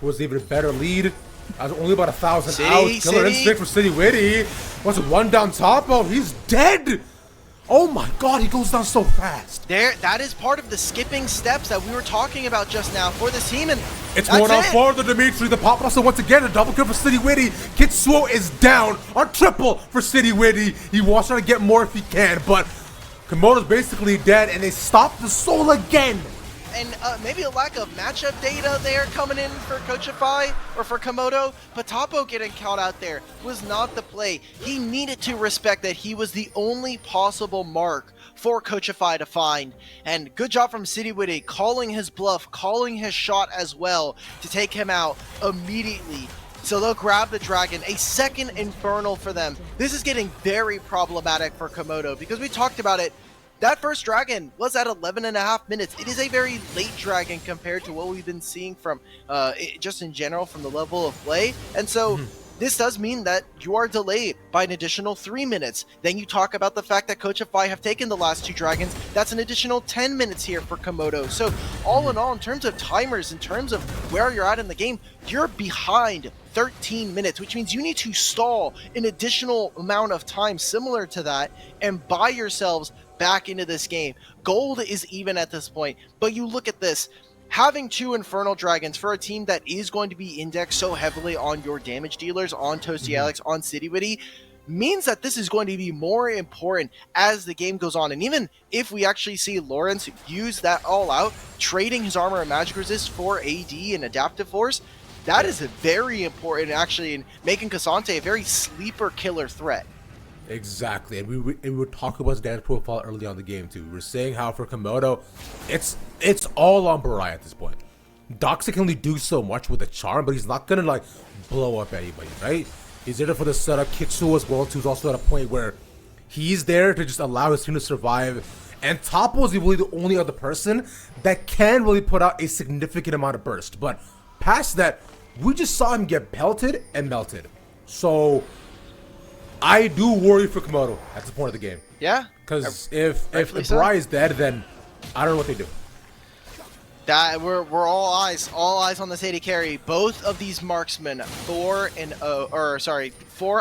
Was even a better lead. I was only about 1,000 out. Killer instinct for City Witty. What's it, one down top? Oh, he's dead. Oh my god, he goes down so fast. That is part of the skipping steps that we were talking about just now for this team, and it's going on for the Dimitri, the pop also once again a double kill for City Witty. Kitsuo is down on triple for City Witty. He wants to get more if he can, but Komodo's basically dead, and they stop the soul again. And maybe a lack of matchup data there coming in for Coachify or for Komodo. Patapo getting caught out there was not the play. He needed to respect that he was the only possible mark for Coachify to find. And good job from City Witty calling his bluff, calling his shot as well to take him out immediately. So they'll grab the Dragon, a second Infernal for them. This is getting very problematic for Komodo because we talked about it. That first Dragon was at 11.5 minutes. It is a very late Dragon compared to what we've been seeing from just in general from the level of play. And so this does mean that you are delayed by an additional 3 minutes. Then you talk about the fact that Coachify have taken the last 2 Dragons. That's an additional 10 minutes here for Komodo. So all in all, in terms of timers, in terms of where you're at in the game, you're behind 13 minutes, which means you need to stall an additional amount of time similar to that and buy yourselves back into this game. Gold is even at this point, but you look at this, having 2 Infernal Dragons for a team that is going to be indexed so heavily on your damage dealers, on Toasty Alex, on City Witty, means that this is going to be more important as the game goes on. And even if we actually see Lawrence use that all out, trading his armor and magic resist for AD and adaptive force, that is very important actually in making Cassante a very sleeper killer threat. Exactly, and we were talking about his damage profile early on in the game too. We were saying how for Komodo, it's all on Barai at this point. Doxa can only do so much with the charm, but he's not gonna like blow up anybody, right? He's there for the setup. Kitsu as well too is also at a point where he's there to just allow his team to survive. And Topo is really the only other person that can really put out a significant amount of burst. But past that, we just saw him get pelted and melted. So I do worry for Komodo at this point of the game. Yeah. Because if Barai is dead, then I don't know what they do. That we're all eyes on this AD carry. Both of these marksmen, 4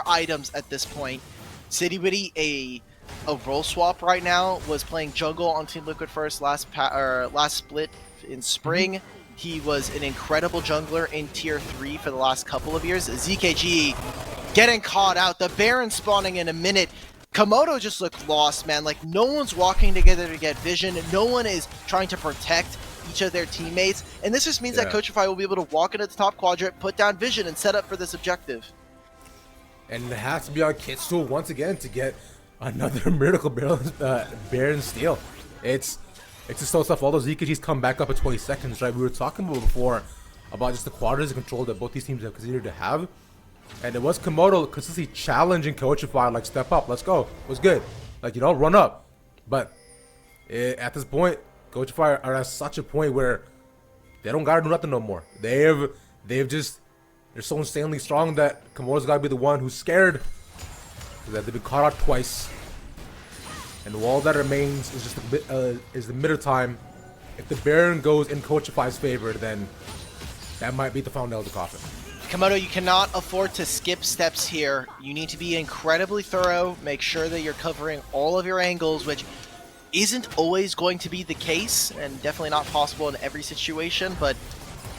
items at this point. City Witty a role swap right now, was playing jungle on Team Liquid first last split in spring. He was an incredible jungler in tier 3 for the last couple of years. ZKG getting caught out. The Baron spawning in a minute. Komodo just looked lost, man. Like, no one's walking together to get vision. No one is trying to protect each of their teammates. And this just means that Coachify will be able to walk into the top quadrant, put down vision, and set up for this objective. And it has to be on Kitsu once again to get Another miracle Baron steal. It's just so stuff. All those EKGs come back up in 20 seconds, right? We were talking about before about just the quadrants of control that both these teams have considered to have. And it was Komodo consistently challenging Qualifiers, like, step up, let's go. What's good? Like, run up. But at this point, Qualifiers are at such a point where they don't gotta do nothing no more. They're so insanely strong that Komodo's gotta be the one who's scared. That they've been caught out twice. And all that remains is just the middle time. If the Baron goes in Qualifiers' favor, then that might be the final nail of the coffin. Komodo, you cannot afford to skip steps here. You need to be incredibly thorough, make sure that you're covering all of your angles, which isn't always going to be the case, and definitely not possible in every situation, but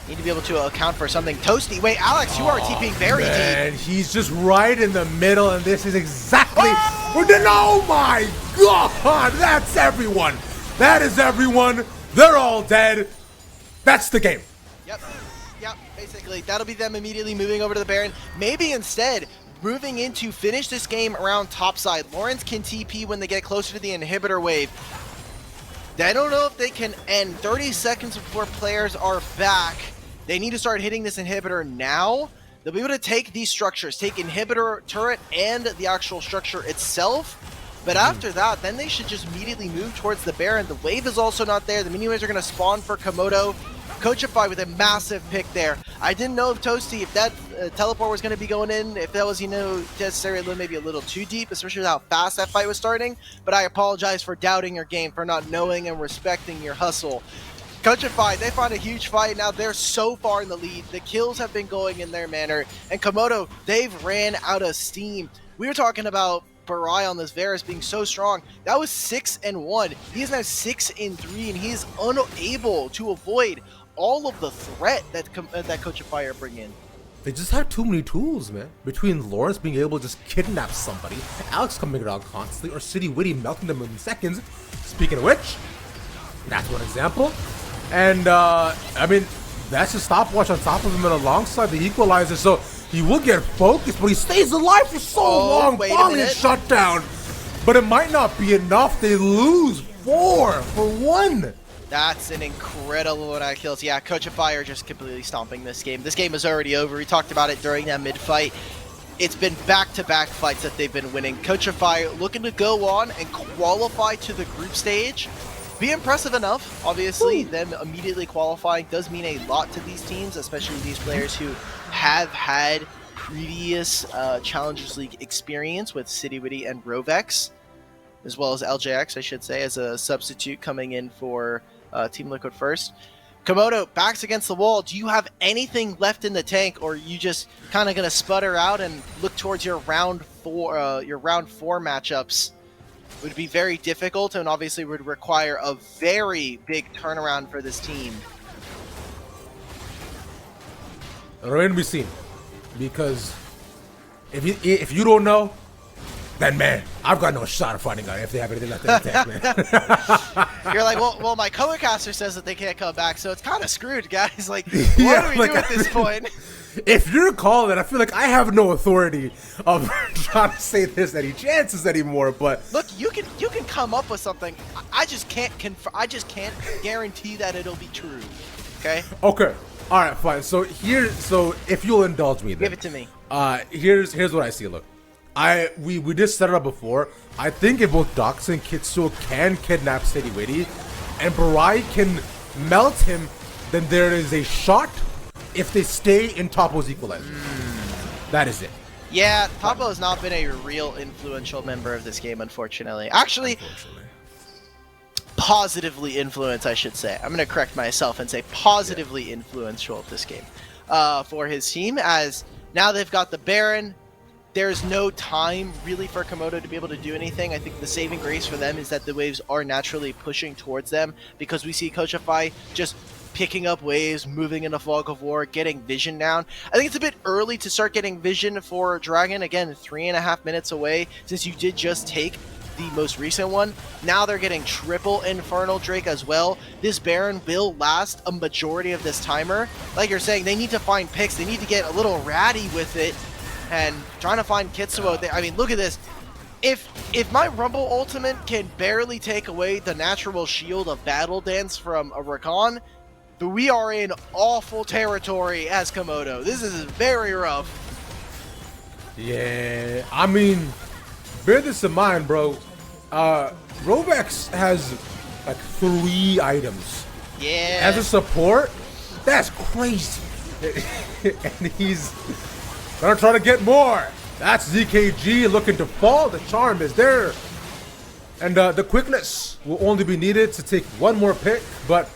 you need to be able to account for something. Toasty, wait, Alex, you are TPing very deep. And he's just right in the middle, and this is exactly... Oh my god, that's everyone. That is everyone. They're all dead. That's the game. Yep, basically. That'll be them immediately moving over to the Baron. Maybe instead, moving in to finish this game around topside. Lawrence can TP when they get closer to the inhibitor wave. I don't know if they can end 30 seconds before players are back. They need to start hitting this inhibitor now. They'll be able to take these structures, take inhibitor, turret, and the actual structure itself. But after that, then they should just immediately move towards the Baron. The wave is also not there. The mini waves are going to spawn for Komodo. Coachify with a massive pick there. I didn't know if Toasty, if that teleport was going to be going in, if that was, necessarily maybe a little too deep, especially with how fast that fight was starting. But I apologize for doubting your game, for not knowing and respecting your hustle. Coachify, they find a huge fight. Now they're so far in the lead. The kills have been going in their manner. And Komodo, they've ran out of steam. We were talking about Barai on this Varus being so strong. That was 6-1. He is now 6-3, and he is unable to avoid all of the threat that Coachify are bringing in. They just have too many tools, man. Between Lawrence being able to just kidnap somebody, Alex coming around constantly, or City Witty melting them in seconds. Speaking of which, that's one example. And, that's a stopwatch on top of him and alongside the equalizer, so he will get focused, but he stays alive for so long. Finally shut down. But it might not be enough. They lose 4-1. That's an incredible amount of kills. Yeah, Coachify are just completely stomping this game. This game is already over. We talked about it during that mid-fight. It's been back-to-back fights that they've been winning. Coachify looking to go on and qualify to the group stage. Be impressive enough. Obviously, them immediately qualifying does mean a lot to these teams, especially these players who have had previous Challengers League experience with City Witty and Rovex, as well as LJX, I should say, as a substitute coming in for Team Liquid first. Komodo, backs against the wall. Do you have anything left in the tank, or are you just kind of going to sputter out and look towards your round four matchups? Would be very difficult and obviously would require a very big turnaround for this team. Remain to be seen, because if you don't know, then man, I've got no shot of finding out if they have anything left in the tank, man. You're like, well, my co-caster says that they can't come back, so it's kind of screwed, guys. Like, what do we do at this point? If you're calling it, I feel like I have no authority of trying to say there's any chances anymore. But look, you can come up with something. I just can't guarantee that it'll be true. Okay. Okay. All right. Fine. So if you'll indulge me, then give it to me. Here's what I see. Look, we just set it up before. I think if both Dox and Kitsuo can kidnap City Witty, and Barai can melt him, then there is a shot. If they stay in Topo's equalizer. That is it. Yeah, Topo has not been a real influential member of this game, unfortunately. Actually, positively influenced, I should say. I'm going to correct myself and say positively influential of this game for his team, as now they've got the Baron. There's no time really for Komodo to be able to do anything. I think the saving grace for them is that the waves are naturally pushing towards them, because we see Coachify just picking up waves, moving in a fog of war, getting vision down. I think it's a bit early to start getting vision for Dragon. Again, 3.5 minutes away since you did just take the most recent one. Now they're getting triple Infernal Drake as well. This Baron will last a majority of this timer. Like you're saying, they need to find picks. They need to get a little ratty with it and trying to find Kitsuo. I mean, look at this. if my Rumble ultimate can barely take away the natural shield of Battle Dance from a Rakan, we are in awful territory as Komodo. This is very rough. Yeah, I mean, bear this in mind, bro. Rovex has like 3 items. Yeah. As a support, that's crazy. And he's gonna try to get more. That's ZKG looking to fall. The charm is there. And the quickness will only be needed to take one more pick, but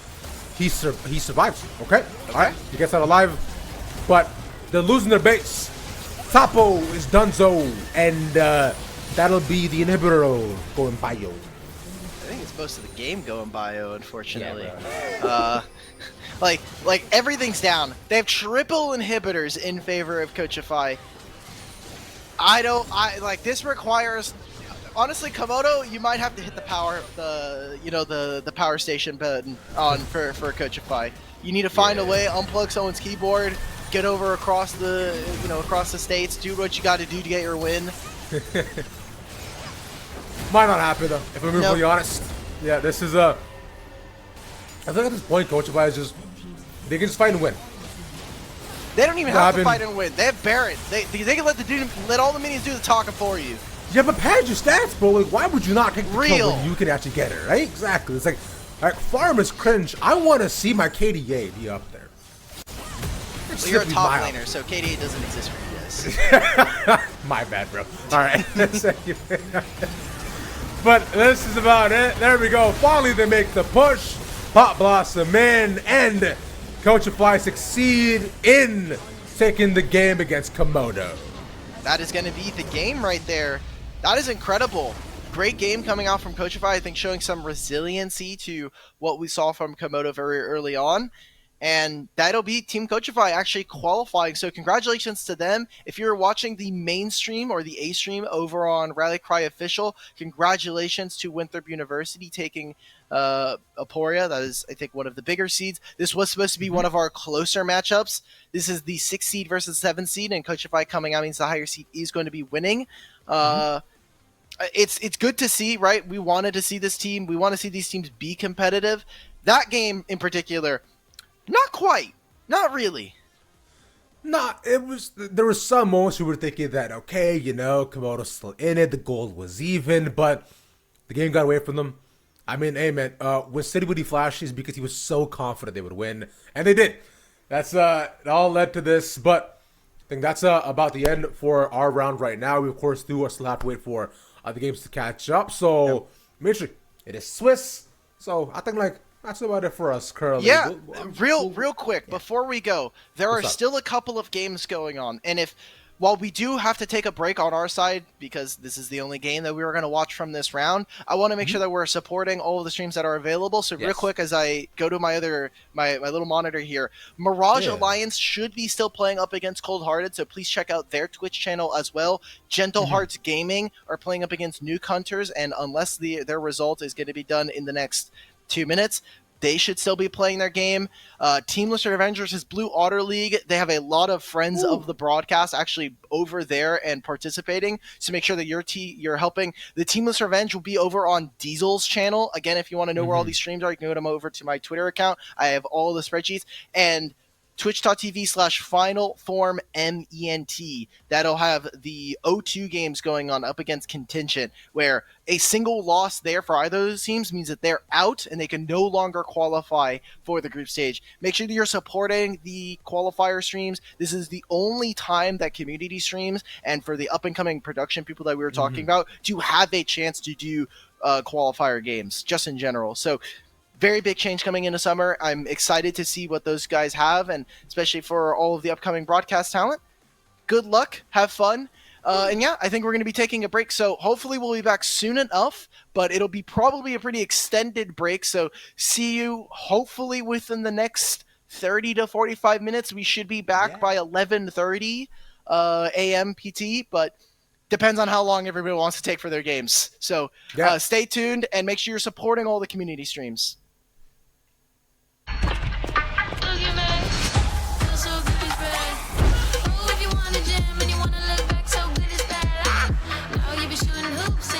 he survives. Okay? Alright, he gets out alive. But they're losing their base. Tapo is donezo, and that'll be the inhibitor going bio. I think it's most of the game going bio, unfortunately. Yeah, like everything's down. They have triple inhibitors in favor of Kochify. This requires, honestly, Komodo, you might have to hit the power station button on for Kochify. You need to find a way, unplug someone's keyboard, get over across the states, do what you got to do to get your win. Might not happen though, if I'm really honest. Yeah, this is I think at this point, Kochify is just, they can just fight and win. They don't even have to fight and win. They have Baron. They can let all the minions do the talking for you. Yeah, but pad your stats, bro. Like, why would you not take the kill when you can actually get it, right? Exactly. It's like farm is cringe. I want to see my KDA be up there. Well, you're a top laner, so KDA doesn't exist for you guys. My bad, bro. All right. But this is about it. There we go. Finally, they make the push. Pop Blossom in, and Kochify succeed in taking the game against Komodo. That is going to be the game right there. That is incredible. Great game coming out from Kochify, I think showing some resiliency to what we saw from Komodo very early on. And that'll be Team Kochify actually qualifying. So congratulations to them. If you're watching the main stream or the A stream over on Rally Cry Official, congratulations to Winthrop University taking Aporia. That is, I think, one of the bigger seeds. This was supposed to be one of our closer matchups. This is the 6th seed versus 7th seed, and Kochify coming out means the higher seed is going to be winning. It's good to see, right? We wanted to see this team. We want to see these teams be competitive. That game in particular, not quite. Not really. There was some moments we were thinking that, okay, Komodo's still in it, the gold was even, but the game got away from them. I mean, hey, man, when City would flash is because he was so confident they would win, and they did. That's it all led to this, but I think that's about the end for our round right now. We, of course, still have to wait for the games to catch up, so Mitch, it is Swiss, so I think, that's about it for us currently. Yeah, real quick, before we go, there are still a couple of games going on, and while we do have to take a break on our side, because this is the only game that we were going to watch from this round, I want to make sure that we're supporting all of the streams that are available. So real quick, as I go to my little monitor here, Mirage Alliance should be still playing up against Cold Hearted, so please check out their Twitch channel as well. Gentle Hearts Gaming are playing up against Nuke Hunters, and unless their result is going to be done in the next 2 minutes, they should still be playing their game. Team Lister Avengers is Blue Otter League. They have a lot of friends of the broadcast actually over there and participating. So make sure that you're helping. The Team Lister Revenge will be over on Diesel's channel. Again, if you want to know where all these streams are, you can go over to my Twitter account. I have all the spreadsheets. And twitch.tv/FinalFormMENT. That'll have the O2 games going on up against Contingent, where a single loss there for either of those teams means that they're out and they can no longer qualify for the group stage. Make sure that you're supporting the qualifier streams. This is the only time that community streams, and for the up-and-coming production people that we were talking about, to have a chance to do qualifier games, just in general. So very big change coming into summer. I'm excited to see what those guys have, and especially for all of the upcoming broadcast talent. Good luck. Have fun. And yeah, I think we're going to be taking a break. So hopefully we'll be back soon enough, but it'll be probably a pretty extended break. So see you hopefully within the next 30 to 45 minutes. We should be back by 11:30 a.m. PT, but depends on how long everybody wants to take for their games. So stay tuned and make sure you're supporting all the community streams. If you wanna jam and you wanna look back so good it's bad. Now you be shooting hoops.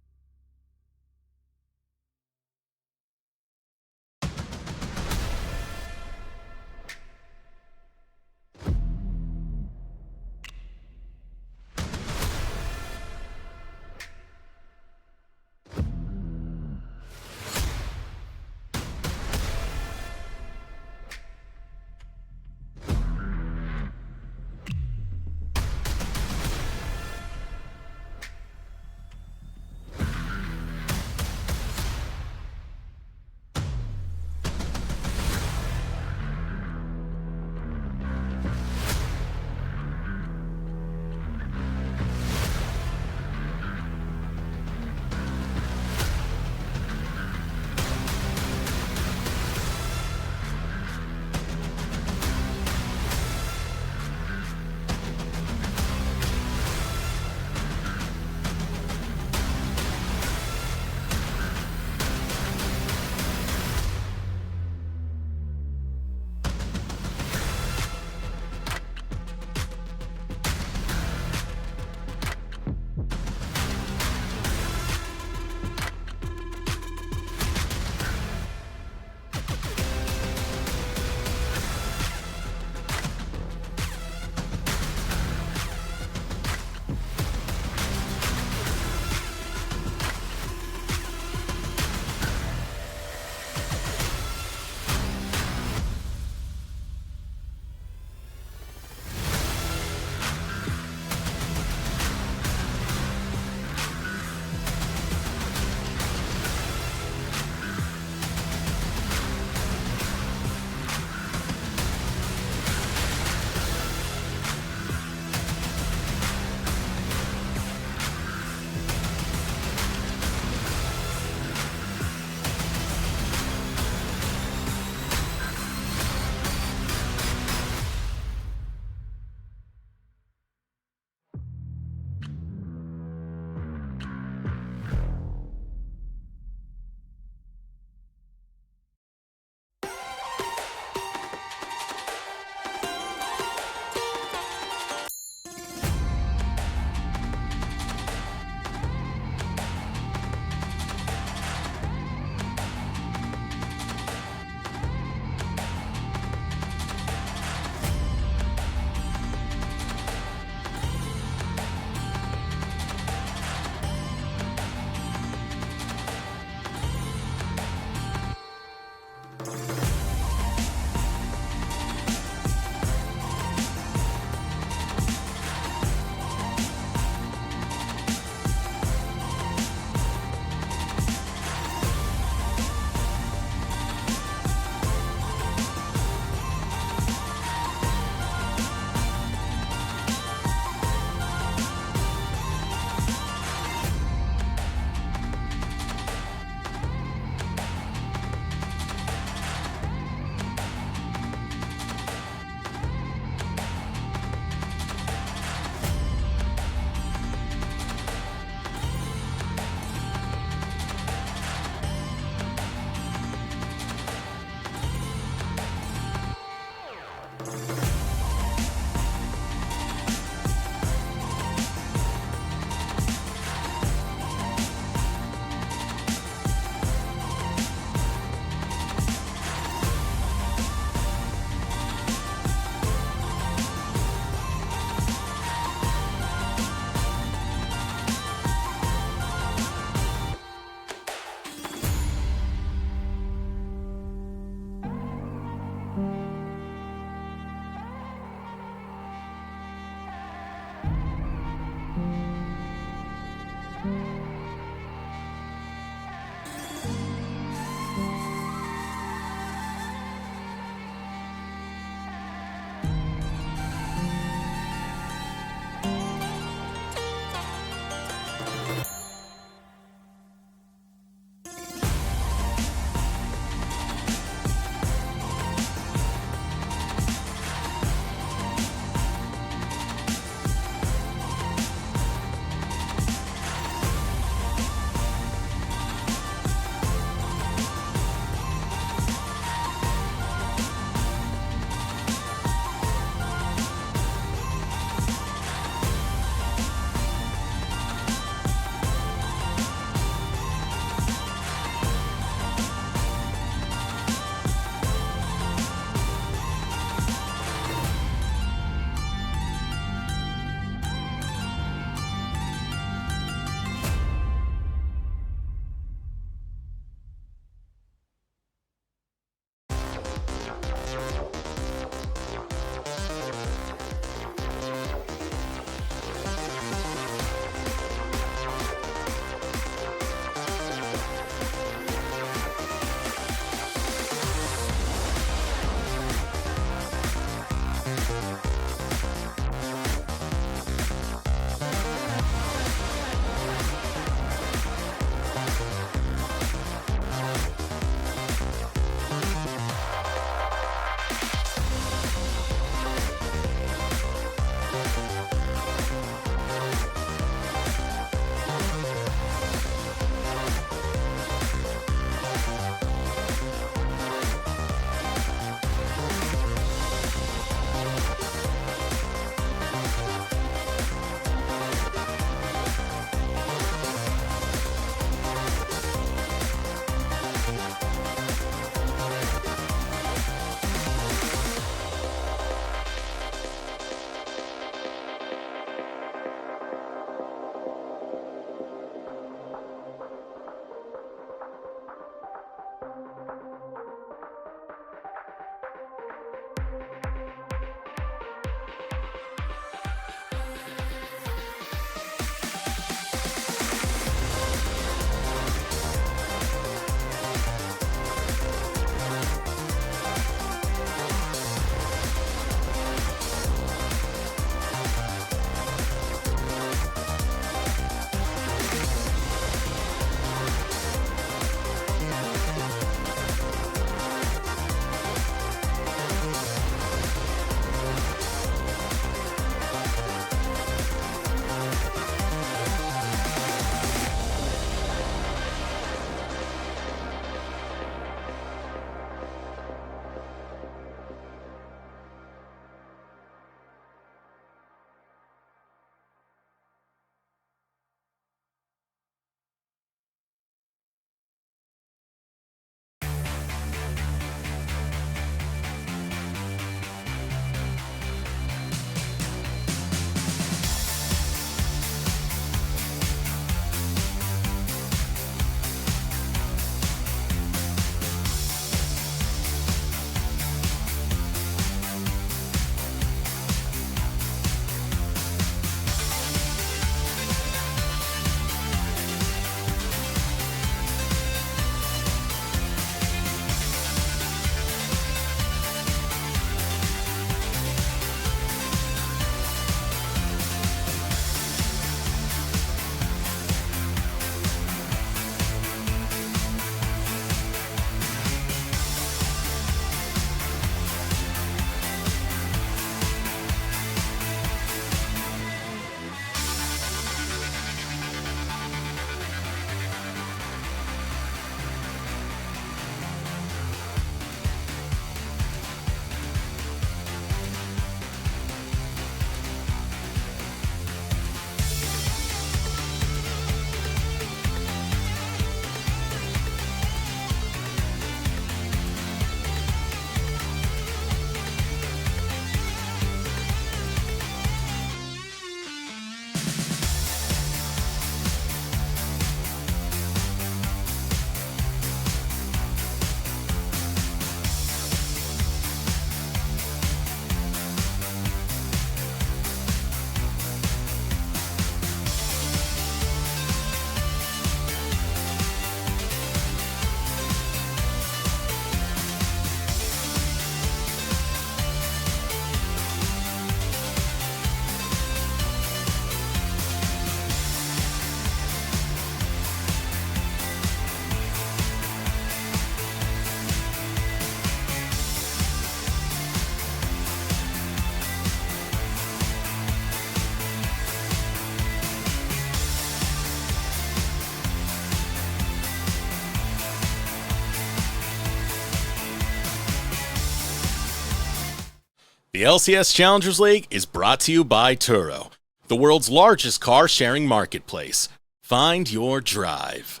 The LCS Challengers League is brought to you by Turo, the world's largest car sharing marketplace. Find your drive.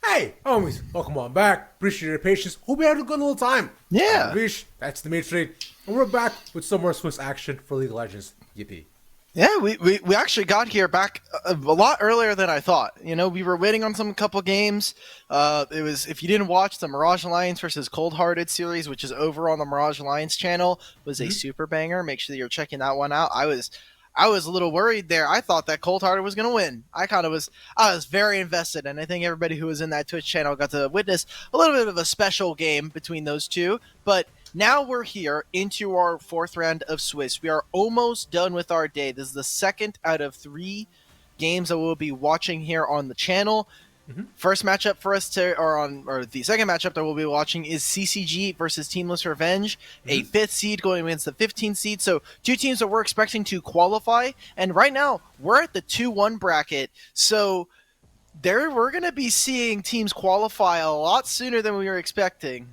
Hey, homies, welcome on back. Appreciate your patience. Hope you had a good little time. Yeah. I'm Vish, that's Dimitri, and we're back with some more Swiss action for League of Legends. Yippee. Yeah, we actually got here back a lot earlier than I thought. You know, we were waiting on some couple games. It was, if you didn't watch the Mirage Alliance versus Cold Hearted series, which is over on the Mirage Alliance channel, was a super banger. Make sure that you're checking that one out. I was a little worried there. I thought that Cold Hearted was going to win. I was very invested, and I think everybody who was in that Twitch channel got to witness a little bit of a special game between those two. But now we're here into our fourth round of Swiss. We are almost done with our day. This is the second out of 3 games that we'll be watching here on the channel. First matchup for us or the second matchup that we'll be watching is CCG versus Teamless Revenge, a 5th seed going against the 15th seed. So 2 teams that we're expecting to qualify, and right now we're at the 2-1 bracket. So we're going to be seeing teams qualify a lot sooner than we were expecting.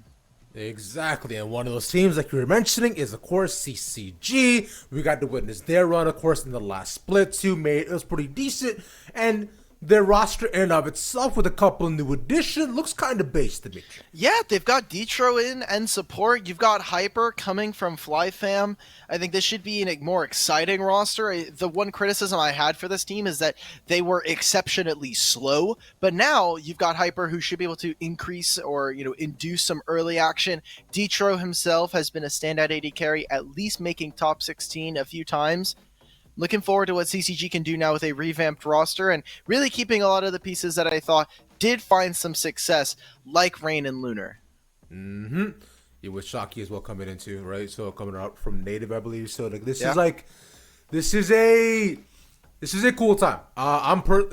Exactly, and one of those teams like you were mentioning is, of course, CCG. We got to witness their run, of course, in the last split too. It was pretty decent, and their roster in and of itself with a couple of new additions looks kind of base to me. Yeah, they've got Detro in and support. You've got Hyper coming from FlyFam. I think this should be a more exciting roster. The one criticism I had for this team is that they were exceptionally slow, but now you've got Hyper who should be able to increase or, induce some early action. Detro himself has been a standout AD carry, at least making top 16 a few times. Looking forward to what CCG can do now with a revamped roster and really keeping a lot of the pieces that I thought did find some success, like Rain and Lunar. Yeah, with Shocky as well coming into, right? So coming out from Native, I believe. So this is a cool time.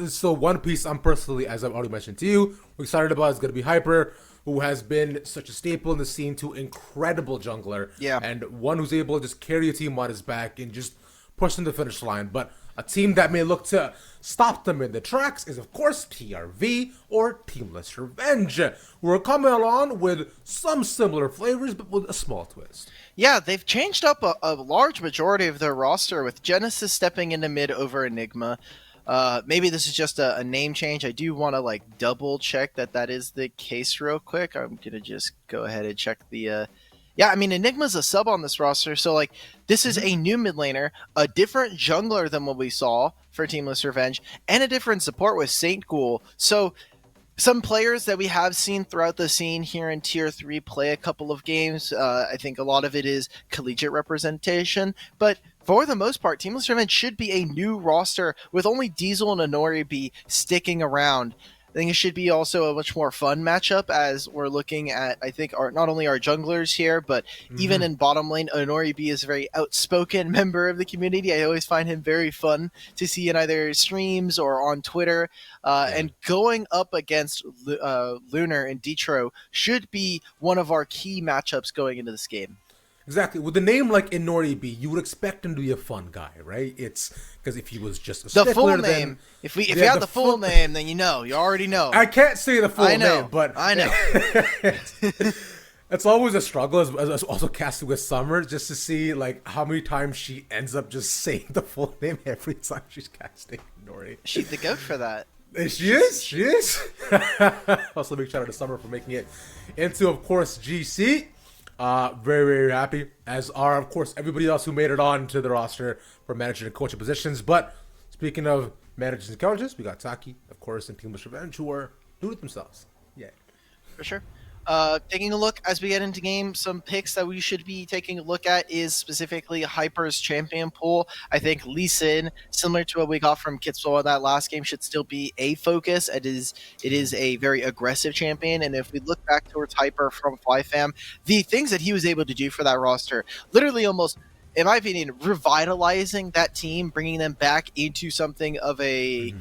So one piece I'm personally, as I've already mentioned to you, we're excited about is going to be Hyper, who has been such a staple in the scene, to incredible jungler, and one who's able to just carry a team on his back and just push them to the finish line. But a team that may look to stop them in the tracks is, of course, TRV, or Teamless Revenge. We're coming along with some similar flavors, but with a small twist. Yeah, they've changed up a large majority of their roster, with Genesis stepping into mid over Enigma. Maybe this is just a name change. I do want to double check that is the case real quick. I'm gonna just go ahead and check the yeah, I mean, Enigma's a sub on this roster, so this is a new mid laner, a different jungler than what we saw for Teamless Revenge, and a different support with Saint Ghoul. So some players that we have seen throughout the scene here in Tier 3 play a couple of games. I think a lot of it is collegiate representation, but for the most part, Teamless Revenge should be a new roster with only Diesel and Honoribi sticking around. I think it should be also a much more fun matchup, as we're looking at, I think, not only our junglers here, but even in bottom lane, Honoribi is a very outspoken member of the community. I always find him very fun to see in either streams or on Twitter. And going up against Lunar and Detro should be one of our key matchups going into this game. Exactly. With a name like Inori, you would expect him to be a fun guy, right? It's because if he was just a the full name, then, if you had the full name, then you already know. I can't say the full name, but I know. It's always a struggle, as also casting with Summer, just to see how many times she ends up just saying the full name every time she's casting Inori. She's the goat for that. She is. Also, big shout out to Summer for making it into, of course, GC. Very, very happy, as are, of course, everybody else who made it on to the roster for manager and coaching positions. But speaking of managers and coaches, we got Taki, of course, and Teamless Revenge, who are doing it themselves. Yeah. For sure. Taking a look as we get into game, some picks that we should be taking a look at is specifically Hyper's champion pool. I think Lee Sin, similar to what we got from Kitsuo in that last game, should still be a focus. It is a very aggressive champion, and if we look back towards Hyper from FlyFam, the things that he was able to do for that roster, literally almost in my opinion, revitalizing that team, bringing them back into something of a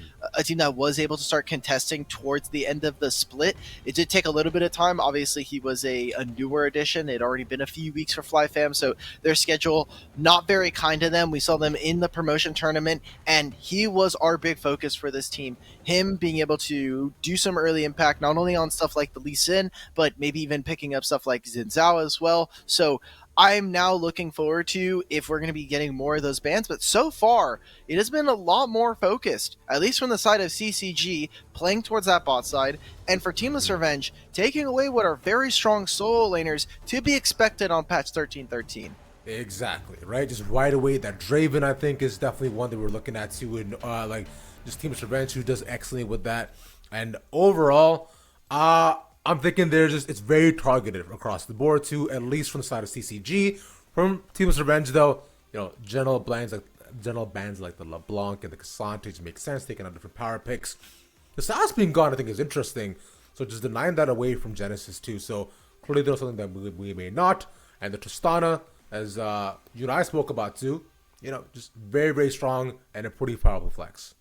team that was able to start contesting towards the end of the split. It did take a little bit of time. Obviously, he was a newer addition. It had already been a few weeks for FlyFam, so their schedule not very kind to them. We saw them in the promotion tournament, and he was our big focus for this team. Him being able to do some early impact, not only on stuff like the Lee Sin, but maybe even picking up stuff like Xin Zhao as well. So I'm now looking forward to if we're going to be getting more of those bans, but so far it has been a lot more focused, at least from the side of CCG, playing towards that bot side, and for Teamless Revenge, taking away what are very strong solo laners to be expected on patch 13.13. Exactly, right? Just right away, that Draven, I think, is definitely one that we're looking at too, and like just Teamless Revenge, who does excellently with that. And overall, I'm thinking it's very targeted across the board too, at least from the side of CCG. From Teamless Revenge, though, general bans like the LeBlanc and the Cassandra make sense, taking on different power picks. The Sass being gone, I think, is interesting. So just denying that away from Genesis too. So clearly there's something that we may not. And the Tristana, as you and I spoke about too, just very, very strong and a pretty powerful flex.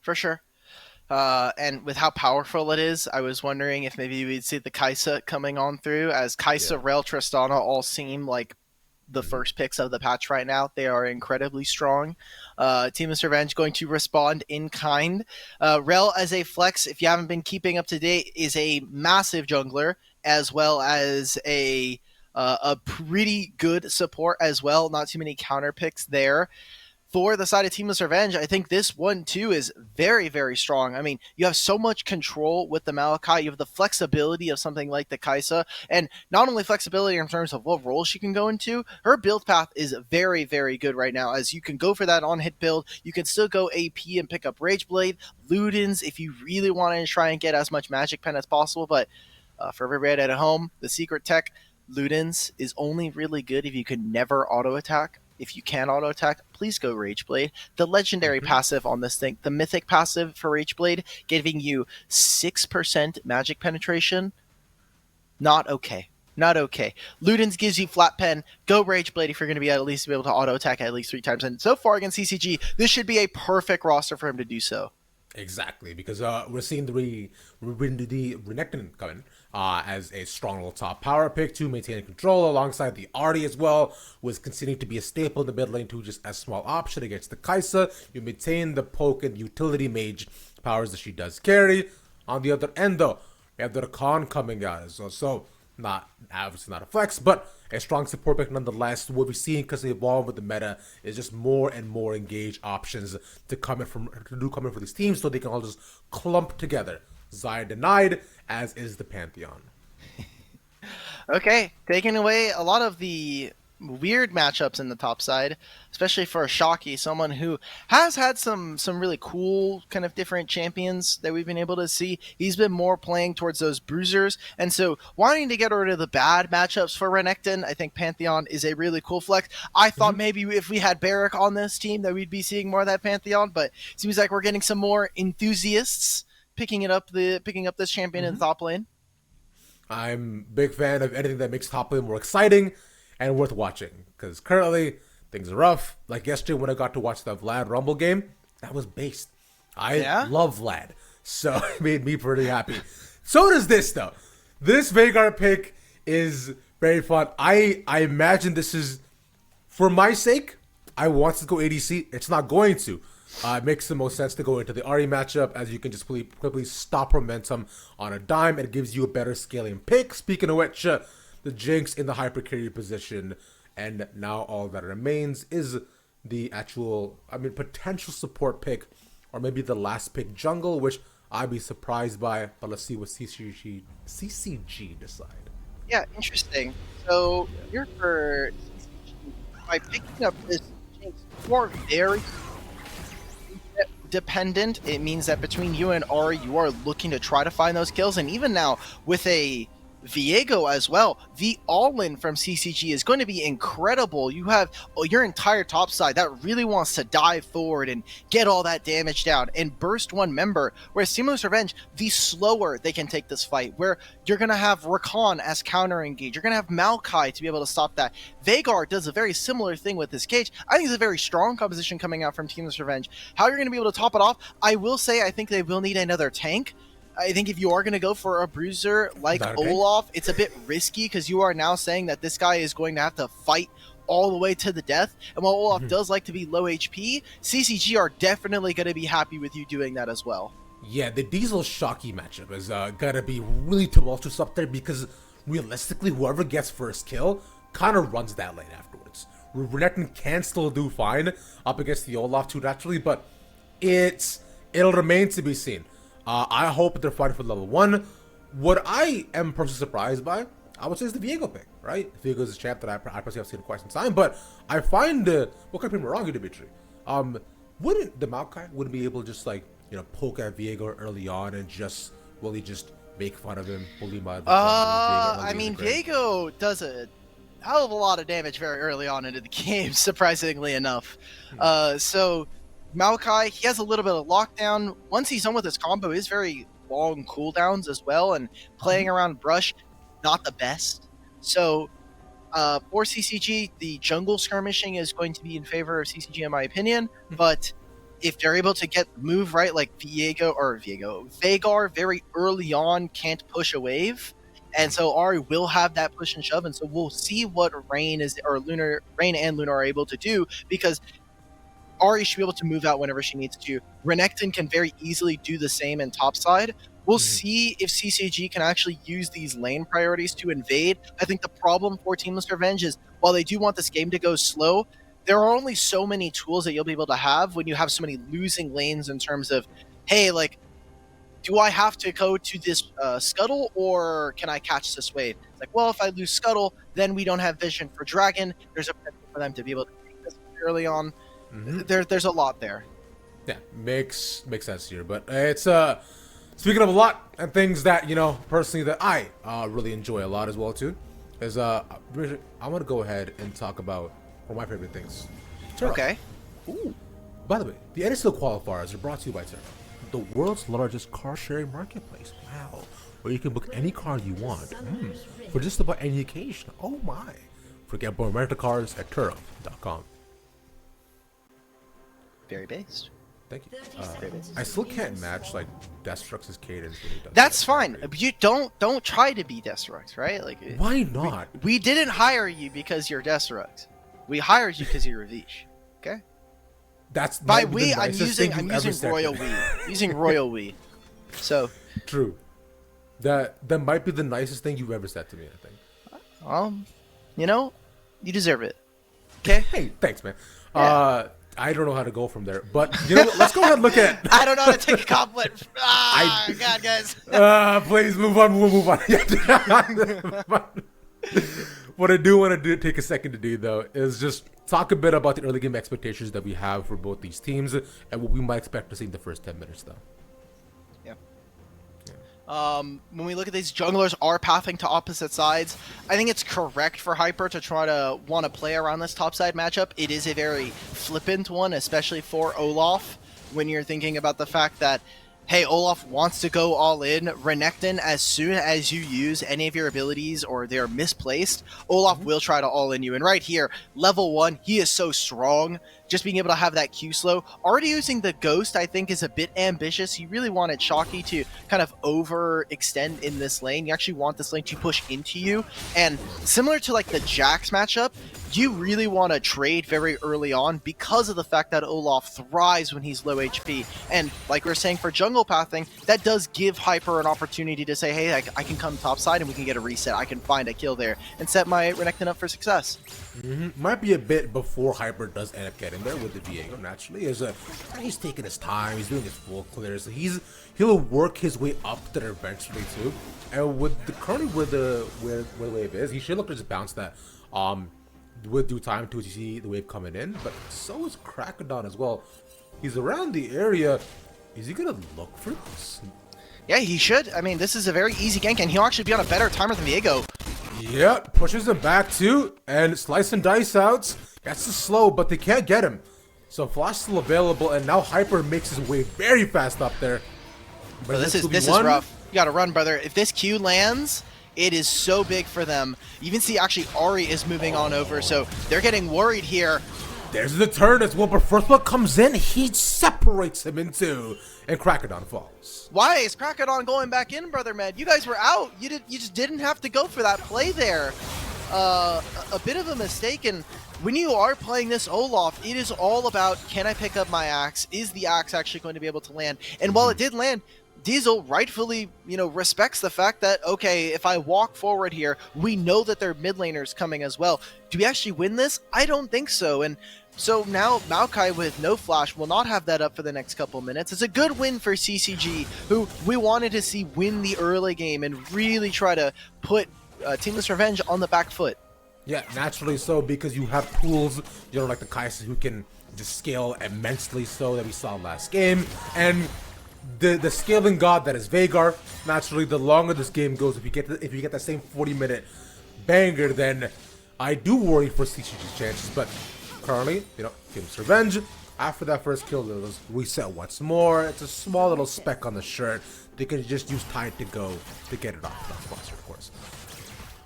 For sure. And with how powerful it is, I was wondering if maybe we'd see the Kai'Sa coming on through, as Kai'Sa, Rel, Tristana all seem like the first picks of the patch right now. They are incredibly strong. Teamless Revenge going to respond in kind. Rel as a flex, if you haven't been keeping up to date, is a massive jungler, as well as a pretty good support as well. Not too many counter picks there. For the side of Teamless Revenge, I think this one too is very, very strong. I mean, you have so much control with the Maokai. You have the flexibility of something like the Kai'Sa, and not only flexibility in terms of what role she can go into, her build path is very, very good right now, as you can go for that on-hit build. You can still go AP and pick up Rageblade, Ludens, if you really want to try and get as much magic pen as possible, but for everybody at home, the secret tech, Ludens is only really good if you can never auto-attack. If you can auto-attack, please go Rageblade. The legendary passive on this thing, the mythic passive for Rageblade, giving you 6% magic penetration, not okay. Not okay. Ludens gives you flat pen. Go Rageblade if you're going to be at least able to auto-attack at least 3 times. And so far against CCG, this should be a perfect roster for him to do so. Exactly, because we're seeing the Renekton coming as a strong little top power pick to maintain control alongside the Artie as well, was continuing to be a staple in the mid lane too, just as a small option against the Kai'Sa. You maintain the poke and utility mage powers that she does carry. On the other end though, we have the Rakan coming out as well, so obviously not a flex, but a strong support pick nonetheless. What we're seeing, because they evolve with the meta, is just more and more engaged options to come in for these teams, so they can all just clump together. Xayah denied, as is the Pantheon. Okay, taking away a lot of the weird matchups in the top side, especially for Shocky, someone who has had some really cool kind of different champions that we've been able to see. He's been more playing towards those bruisers, and so wanting to get rid of the bad matchups for Renekton, I think Pantheon is a really cool flex. I thought maybe if we had Barrack on this team that we'd be seeing more of that Pantheon, but it seems like we're getting some more enthusiasts picking up this champion in the top lane. I'm a big fan of anything that makes top lane more exciting and worth watching, because currently things are rough. Like yesterday when I got to watch the Vlad Rumble game, that was based. I love Vlad, so it made me pretty happy. So does this though. This Vanguard pick is very fun. I imagine this is, for my sake, I want to go ADC. It's not going to. It makes the most sense to go into the Ahri matchup, as you can just quickly stop momentum on a dime, and it gives you a better scaling pick. Speaking of which, the Jinx in the hyper carry position, and now all that remains is the actual, potential support pick, or maybe the last pick jungle, which I'd be surprised by, but let's see what CCG decide. Yeah, interesting. So here for CCG, by picking up this Jinx, you are very dependent. It means that between you and Ahri, you are looking to try to find those kills, and even now with a Viego as well. The all-in from CCG is going to be incredible. You have your entire top side that really wants to dive forward and get all that damage down and burst one member, whereas Seamless Revenge, the slower they can take this fight, where you're going to have Rakan as counter engage. You're going to have Maokai to be able to stop that. Veigar does a very similar thing with his cage. I think it's a very strong composition coming out from Seamless Revenge. How you're going to be able to top it off, I will say I think they will need another tank. I think if you are going to go for a bruiser like Olaf, it's a bit risky because you are now saying that this guy is going to have to fight all the way to the death. And while Olaf does like to be low HP, CCG are definitely going to be happy with you doing that as well. Yeah, the Diesel Shocky matchup is going to be really tumultuous up there because realistically, whoever gets first kill kind of runs that lane afterwards. Renekton can still do fine up against the Olaf too naturally, but it'll remain to be seen. I hope they're fighting for level 1. What I am personally surprised by, I would say, is the Viego pick, right? Viego is a champ that I personally have seen in quite some time, but I find, what could be wrong here, Dimitri? Wouldn't the Maokai wouldn't be able to just, like, you know, poke at Viego early on and just, really just make fun of him, bully him by the I mean, Viego does a hell of a lot of damage very early on into the game, surprisingly enough. So Maokai, he has a little bit of lockdown. Once he's done with his combo, his very long cooldowns as well, and playing around brush, not the best. So for CCG, the jungle skirmishing is going to be in favor of CCG in my opinion, but if they're able to get the move right, like Veigar very early on can't push a wave, and so Ahri will have that push and shove, and so we'll see what Rain and Luna are able to do, because Ahri should be able to move out whenever she needs to. Renekton can very easily do the same in topside. We'll see if CCG can actually use these lane priorities to invade. I think the problem for Teamless Revenge is, while they do want this game to go slow, there are only so many tools that you'll be able to have when you have so many losing lanes in terms of, hey, like, do I have to go to this Scuttle, or can I catch this wave? It's like, well, if I lose Scuttle, then we don't have vision for Dragon. There's a potential for them to be able to take this early on. There's a lot there. Yeah, makes sense here. But it's speaking of a lot and things that, you know, personally that I really enjoy a lot as well too, is I'm gonna go ahead and talk about one of my favorite things. Turo. Okay. Ooh. By the way, the NACL Qualifiers are brought to you by Turo, the world's largest car sharing marketplace. Wow, where you can book any car you want for just about any occasion. Oh my! Forget about rental cars at Turo.com. Very based. Thank you. I still can't match like Destrux's cadence. When he does That's that, fine. right? You don't try to be Destrux, right? Like, Why not? we didn't hire you because you're Destrux. We hired you because you're Ravish. Okay. That's By might be the we, I'm nicest thing using you've ever said Royal to me. We. Using Royal We. So, True. That might be the nicest thing you've ever said to me. I think. you know, you deserve it. Okay. Hey, thanks, man. Yeah. I don't know how to go from there, but you know what? Let's go ahead and look at. I don't know how to take a compliment. God, guys. Please move on. What I do want to take a second to do, though, is just talk a bit about the early game expectations that we have for both these teams and what we might expect to see in the first 10 minutes, though. When we look at these, junglers are pathing to opposite sides. I think it's correct for Hyper to try to want to play around this topside matchup. It is a very flippant one, especially for Olaf, when you're thinking about the fact that, hey, Olaf wants to go all in. Renekton, as soon as you use any of your abilities or they're misplaced, Olaf will try to all in you. And right here, level 1, he is so strong. Just being able to have that Q slow. Already using the Ghost, I think, is a bit ambitious. You really wanted Shocky to kind of overextend in this lane. You actually want this lane to push into you. And similar to like the Jax matchup, you really want to trade very early on because of the fact that Olaf thrives when he's low HP. And like we were saying for jungle pathing, that does give Hyper an opportunity to say, hey, I can come topside and we can get a reset. I can find a kill there and set my Renekton up for success. Might be a bit before Hyper does end up getting there with the Viego, naturally. He's taking his time, he's doing his full clears. He'll work his way up there eventually too. And with the wave is, he should look to just bounce that with due time to see the wave coming in. But so is Krakodon as well. He's around the area. Is he gonna look for this? Yeah, he should. I mean, this is a very easy gank, and he'll actually be on a better timer than Viego. Yep, pushes him back too, and slice and dice out. Gets the slow, but they can't get him. So Flash still available, and now Hyper makes his way very fast up there. But this is rough. You gotta run, brother. If this Q lands, it is so big for them. You even see actually Ari is moving on over, so they're getting worried here. There's the turn as well, but First Blood comes in, he separates him in two, and Crackodon falls. Why is Crackodon going back in, brother man? You guys were out. You just didn't have to go for that play there. A bit of a mistake, and when you are playing this Olaf, it is all about, can I pick up my axe? Is the axe actually going to be able to land? And while it did land, Diesel rightfully, respects the fact that, okay, if I walk forward here, we know that their mid laner's coming as well. Do we actually win this? I don't think so. And so now Maokai with no flash will not have that up for the next couple minutes. It's a good win for CCG, who we wanted to see win the early game and really try to put Teamless Revenge on the back foot. Yeah, naturally so, because you have tools, like the Kai'Sa who can just scale immensely so that we saw last game, and the scaling god that is Veigar. Naturally, the longer this game goes, if you get that same 40-minute banger, then I do worry for CCG's chances. But currently, Teamless Revenge, after that first kill, they'll reset once more. It's a small little speck on the shirt. They can just use Tide to go to get it off that sponsor, of course.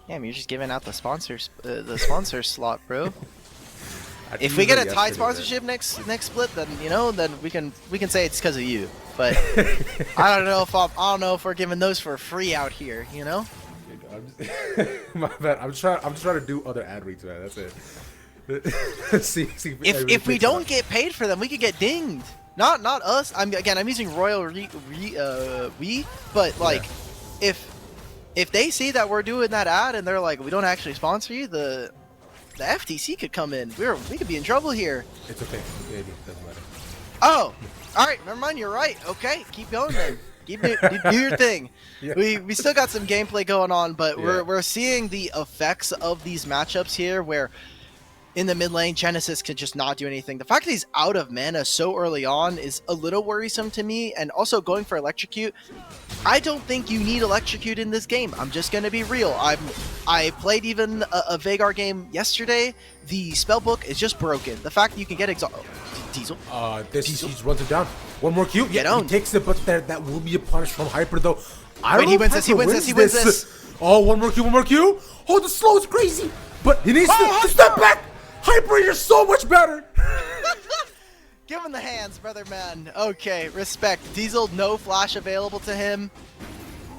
Yeah, I mean, you're just giving out the sponsor slot, bro. If we get a Tide sponsorship next split, then then we can say it's because of you. But I don't know if we're giving those for free out here, My bad. I'm just trying to do other ad reads, man. That's it. see if we don't get paid for them, we could get dinged. Not us. I'm using Royal we, but like if they see that we're doing that ad and they're like, we don't actually sponsor you, the FTC could come in. We could be in trouble here. It's okay. It doesn't matter. Oh, all right. Never mind. You're right. Okay, keep going then. Do your thing. Yeah. We still got some gameplay going on, but we're seeing the effects of these matchups here, where in the mid lane, Genesis could just not do anything. The fact that he's out of mana so early on is a little worrisome to me, and also going for Electrocute. I don't think you need Electrocute in this game. I'm just gonna be real. I played even a Veigar game yesterday. The spellbook is just broken. The fact that you can get Diesel. Diesel runs it down. One more Q. Yeah, he takes it, but that will be a punish from Hyper though. He wins this. Oh, one more Q. Oh, the slow is crazy, but he needs to step back. Hyper, you're so much better. Give him the hands, brother man. Okay, respect. Diesel, no flash available to him.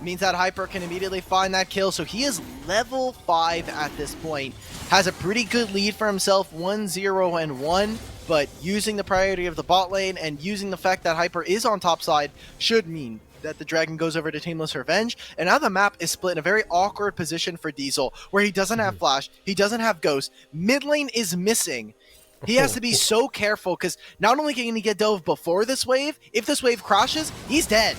Means that Hyper can immediately find that kill. So he is level 5 at this point. Has a pretty good lead for himself, 1-0-1. But using the priority of the bot lane and using the fact that Hyper is on top side should mean that the Dragon goes over to Teamless Revenge. And now the map is split in a very awkward position for Diesel, where he doesn't have flash, he doesn't have ghost. Mid lane is missing. He has to be so careful, because not only can he get dove before this wave, if this wave crashes, he's dead.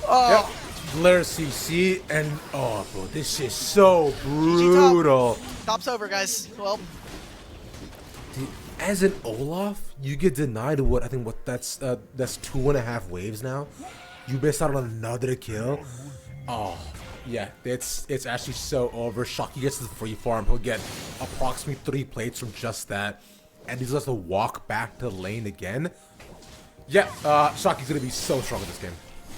Oh. Yep. Blur CC, and bro, this is so brutal. Top's over, guys. Well, as an Olaf, you get denied that's 2.5 waves now. You missed out on another kill. Oh, yeah, it's actually so over. Shocky gets the free farm. He'll get approximately 3 plates from just that. And he's has to walk back to the lane again. Yeah, Shocky's going to be so strong in this game.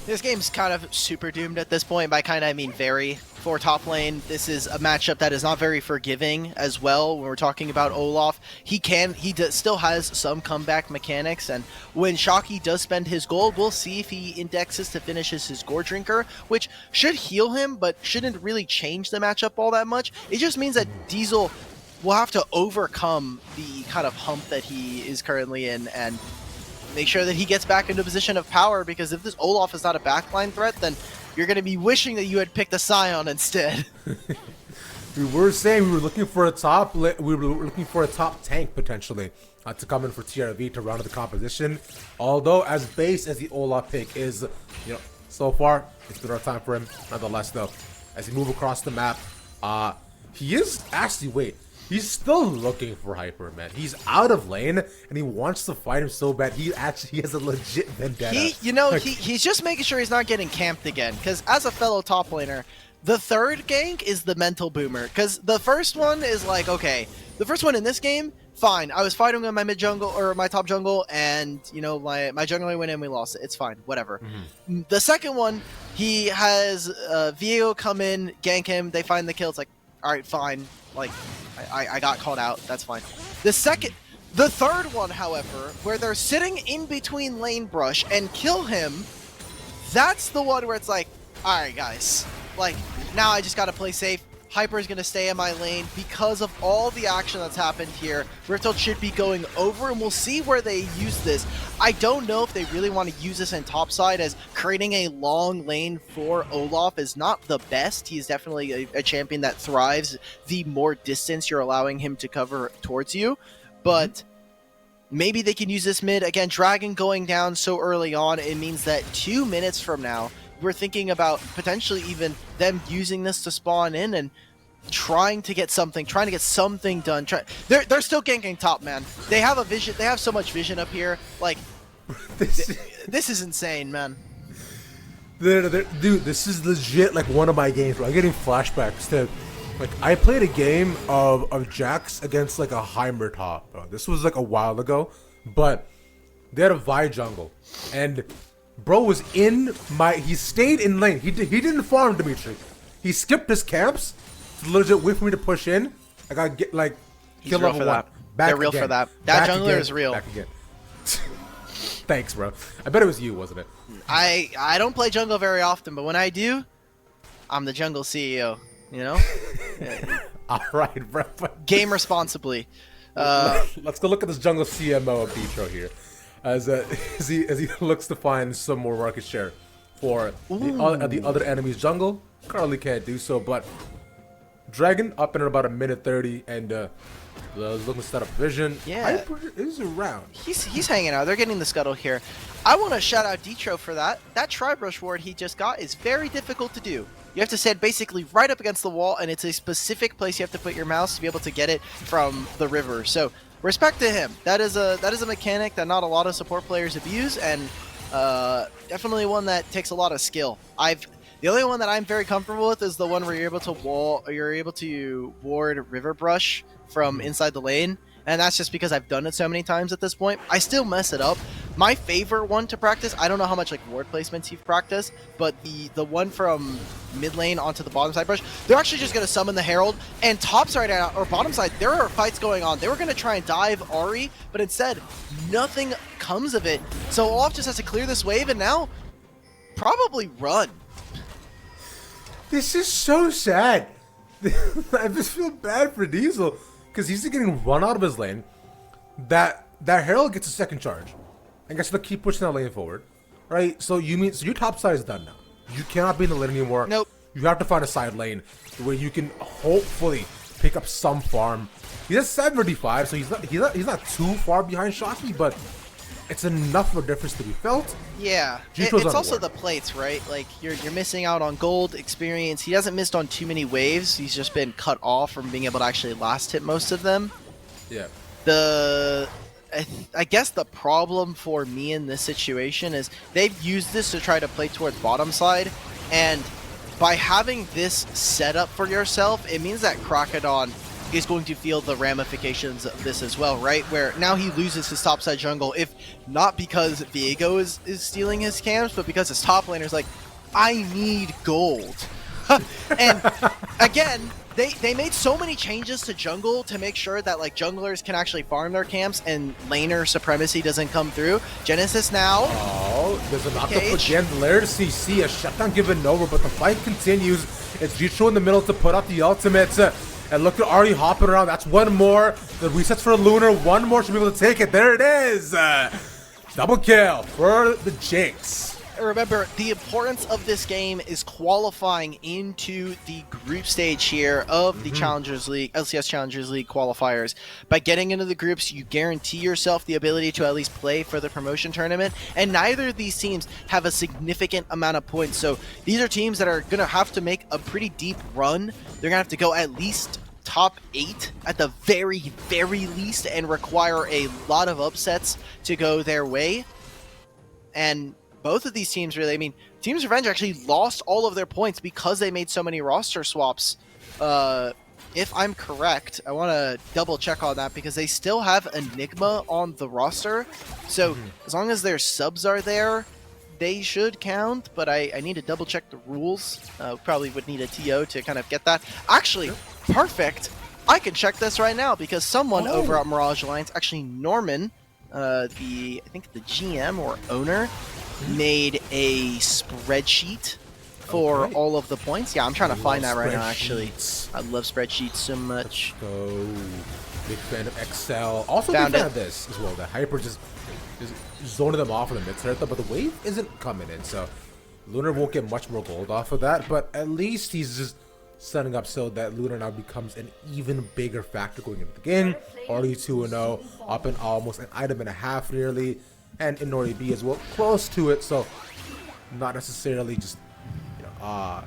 This game's kind of super doomed at this point. By kind of, I mean very. For top lane, this is a matchup that is not very forgiving as well. When we're talking about Olaf, he still has some comeback mechanics, and when Shocky does spend his gold, we'll see if he indexes to finish his Gore Drinker, which should heal him, but shouldn't really change the matchup all that much. It just means that Diesel will have to overcome the kind of hump that he is currently in, and make sure that he gets back into a position of power, because if this Olaf is not a backline threat, then you're going to be wishing that you had picked a Scion instead. We were saying we were looking for a top tank potentially to come in for TRV to round out the composition. Although as base as the Olaf pick is, so far it's been our time for him. Nonetheless, though, as he move across the map, he is actually He's still looking for Hyper, man. He's out of lane, and he wants to fight him so bad. He has a legit vendetta. He's just making sure he's not getting camped again. Because as a fellow top laner, the third gank is the mental boomer. Because the first one is like, okay, the first one in this game, fine. I was fighting on my mid jungle or my top jungle, and my jungle went in, we lost it. It's fine, whatever. The second one, he has Viego come in, gank him. They find the kill. It's like, all right, fine. Like, I got called out. That's fine. The third one, however, where they're sitting in between lane brush and kill him, that's the one where it's like, all right, guys. Like, now I just got to play safe. Hyper's going to stay in my lane because of all the action that's happened here. Rifthold should be going over, and we'll see where they use this. I don't know if they really want to use this in topside, as creating a long lane for Olaf is not the best. He's definitely a champion that thrives the more distance you're allowing him to cover towards you. But maybe they can use this mid. Again, Dragon going down so early on, it means that 2 minutes from now, we're thinking about potentially even them using this to spawn in and trying to get something done. They're still ganking top, man. They have a vision. They have so much vision up here. Like, this is insane, man. Dude, this is legit like one of my games, bro. I'm getting flashbacks to, like, I played a game of Jax against like a Heimer top. Bro. This was like a while ago, but they had a Vi jungle, and bro was he stayed in lane. He didn't farm, Dimitri. He skipped his camps to legit wait for me to push in. I gotta get like kill level 1. Back They're real again. For that. That jungler again. is real. Back again. Thanks, bro. I bet it was you, wasn't it? I don't play jungle very often, but when I do, I'm the jungle CEO. You know. All right, bro. Game responsibly. Let's go look at this jungle CMO of Detro here, as he looks to find some more market share for the other enemy's jungle. Currently can't do so, but Dragon up in about a minute 30, and looking to set up vision. Yeah, Hyper is around. He's hanging out. They're getting the scuttle here. I want to shout out Detro for that. That Tri-Brush ward he just got is very difficult to do. You have to stand basically right up against the wall, and it's a specific place you have to put your mouse to be able to get it from the river. So respect to him. That is a mechanic that not a lot of support players abuse, and definitely one that takes a lot of skill. The only one that I'm very comfortable with is the one where you're able to ward River Brush from inside the lane, and that's just because I've done it so many times at this point. I still mess it up. My favorite one to practice, I don't know how much like ward placements you've practiced, but the one from mid lane onto the bottom side brush, they're actually just going to summon the Herald, and top side or bottom side, there are fights going on. They were going to try and dive Ahri, but instead, nothing comes of it. So Olaf just has to clear this wave, and now probably run. This is so sad. I just feel bad for Diesel because he's getting run out of his lane. That Herald gets a second charge. I guess they'll keep pushing that lane forward, right? So your top side is done now. You cannot be in the lane anymore. Nope. You have to find a side lane where you can hopefully pick up some farm. He's at 75, so he's not too far behind Shocky, but it's enough of a difference to be felt. Yeah, it's also the plates, right? Like you're missing out on gold experience. He hasn't missed on too many waves. He's just been cut off from being able to actually last hit most of them. Yeah. I guess the problem for me in this situation is they've used this to try to play towards bottom side, and by having this set up for yourself, it means that Crocodon is going to feel the ramifications of this as well, right? Where now he loses his topside jungle, if not because Viego is stealing his camps, but because his top laner is like, I need gold. And again, they made so many changes to jungle to make sure that like junglers can actually farm their camps and laner supremacy doesn't come through. Genesis now. Oh, there's an octopus again. Lair to CC, a shutdown given over, but the fight continues. It's Jutro in the middle to put out the ultimate. And look at Ahri hopping around. That's one more. The resets for Lunar. One more should be able to take it. There it is. Double kill for the Jinx. Remember, the importance of this game is qualifying into the group stage here of the Challengers League, LCS Challengers League qualifiers. By getting into the groups, you guarantee yourself the ability to at least play for the promotion tournament, and neither of these teams have a significant amount of points. So these are teams that are going to have to make a pretty deep run. They're going to have to go at least top 8 at the very, very least and require a lot of upsets to go their way. And both of these teams really, I mean, Team's Revenge actually lost all of their points because they made so many roster swaps. If I'm correct, I want to double check on that because they still have Enigma on the roster. So as long as their subs are there, they should count, but I need to double check the rules. Probably would need a TO to kind of get that. Actually, perfect. I can check this right now because someone over at Mirage Alliance, actually Norman, I think the GM or owner, made a spreadsheet for all of the points. Yeah, I'm trying to find that right now, actually. I love spreadsheets so much. Let's go. Big fan of Excel. Also big fan of this as well. The Hyper just zoning them off in the mid-threat, but the wave isn't coming in, so Lunar won't get much more gold off of that, but at least he's just setting up so that Lunar now becomes an even bigger factor going into the game. Already 2-0, up in almost an item and a half nearly, and in Nori B as well, close to it, so not necessarily just, not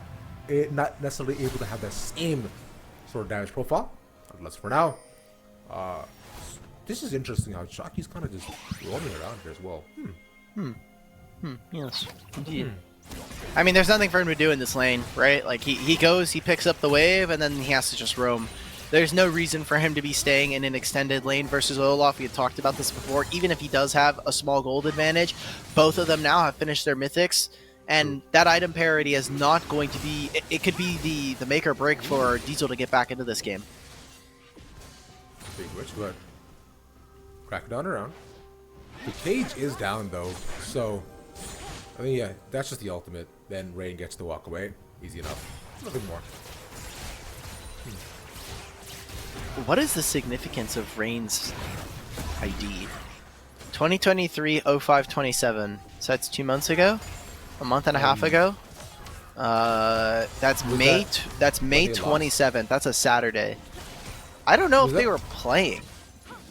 necessarily able to have that same sort of damage profile, unless for now. This is interesting how Shockey's kind of just roaming around here as well. Yes, indeed. I mean, there's nothing for him to do in this lane, right? Like, he goes, he picks up the wave, and then he has to just roam. There's no reason for him to be staying in an extended lane versus Olaf. We had talked about this before. Even if he does have a small gold advantage, both of them now have finished their mythics, and that item parity is not going to be... It could be the make or break for Diesel to get back into this game. Big witch, but crack down around. The cage is down though, so I mean, yeah, that's just the ultimate. Then Rain gets to walk away. Easy enough. Nothing more. What is the significance of Rain's ID? 2023-05-27. So that's 2 months ago? A month and a half ago? That's May 27th. That's a Saturday. I don't know if they were playing.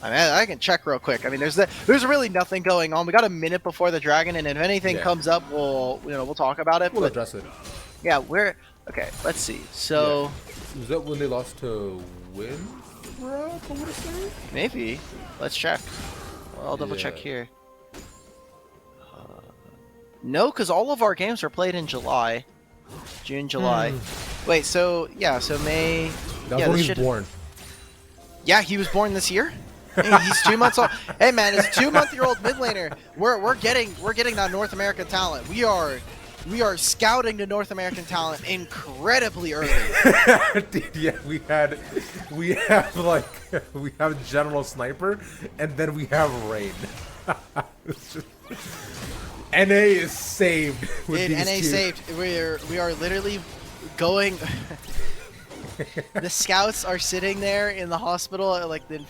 I mean, I can check real quick. I mean, there's really nothing going on. We got a minute before the dragon, and if anything comes up, we'll talk about it. We'll address it. Yeah, okay. Let's see. So, was that when they lost to Win? Maybe. Let's check. Well, I'll double check here. No, because all of our games were played in July, June, July. Wait, so yeah, so May. That was when he was born. Yeah, he was born this year. Hey, he's 2 months old. Hey man, as a 2-month-old mid laner, we're getting that North American talent. We are scouting the North American talent incredibly early. Dude, yeah, we have General Sniper, and then we have Rain. NA is saved. With Dude, these NA two. saved. We are literally going. The scouts are sitting there in the hospital, like the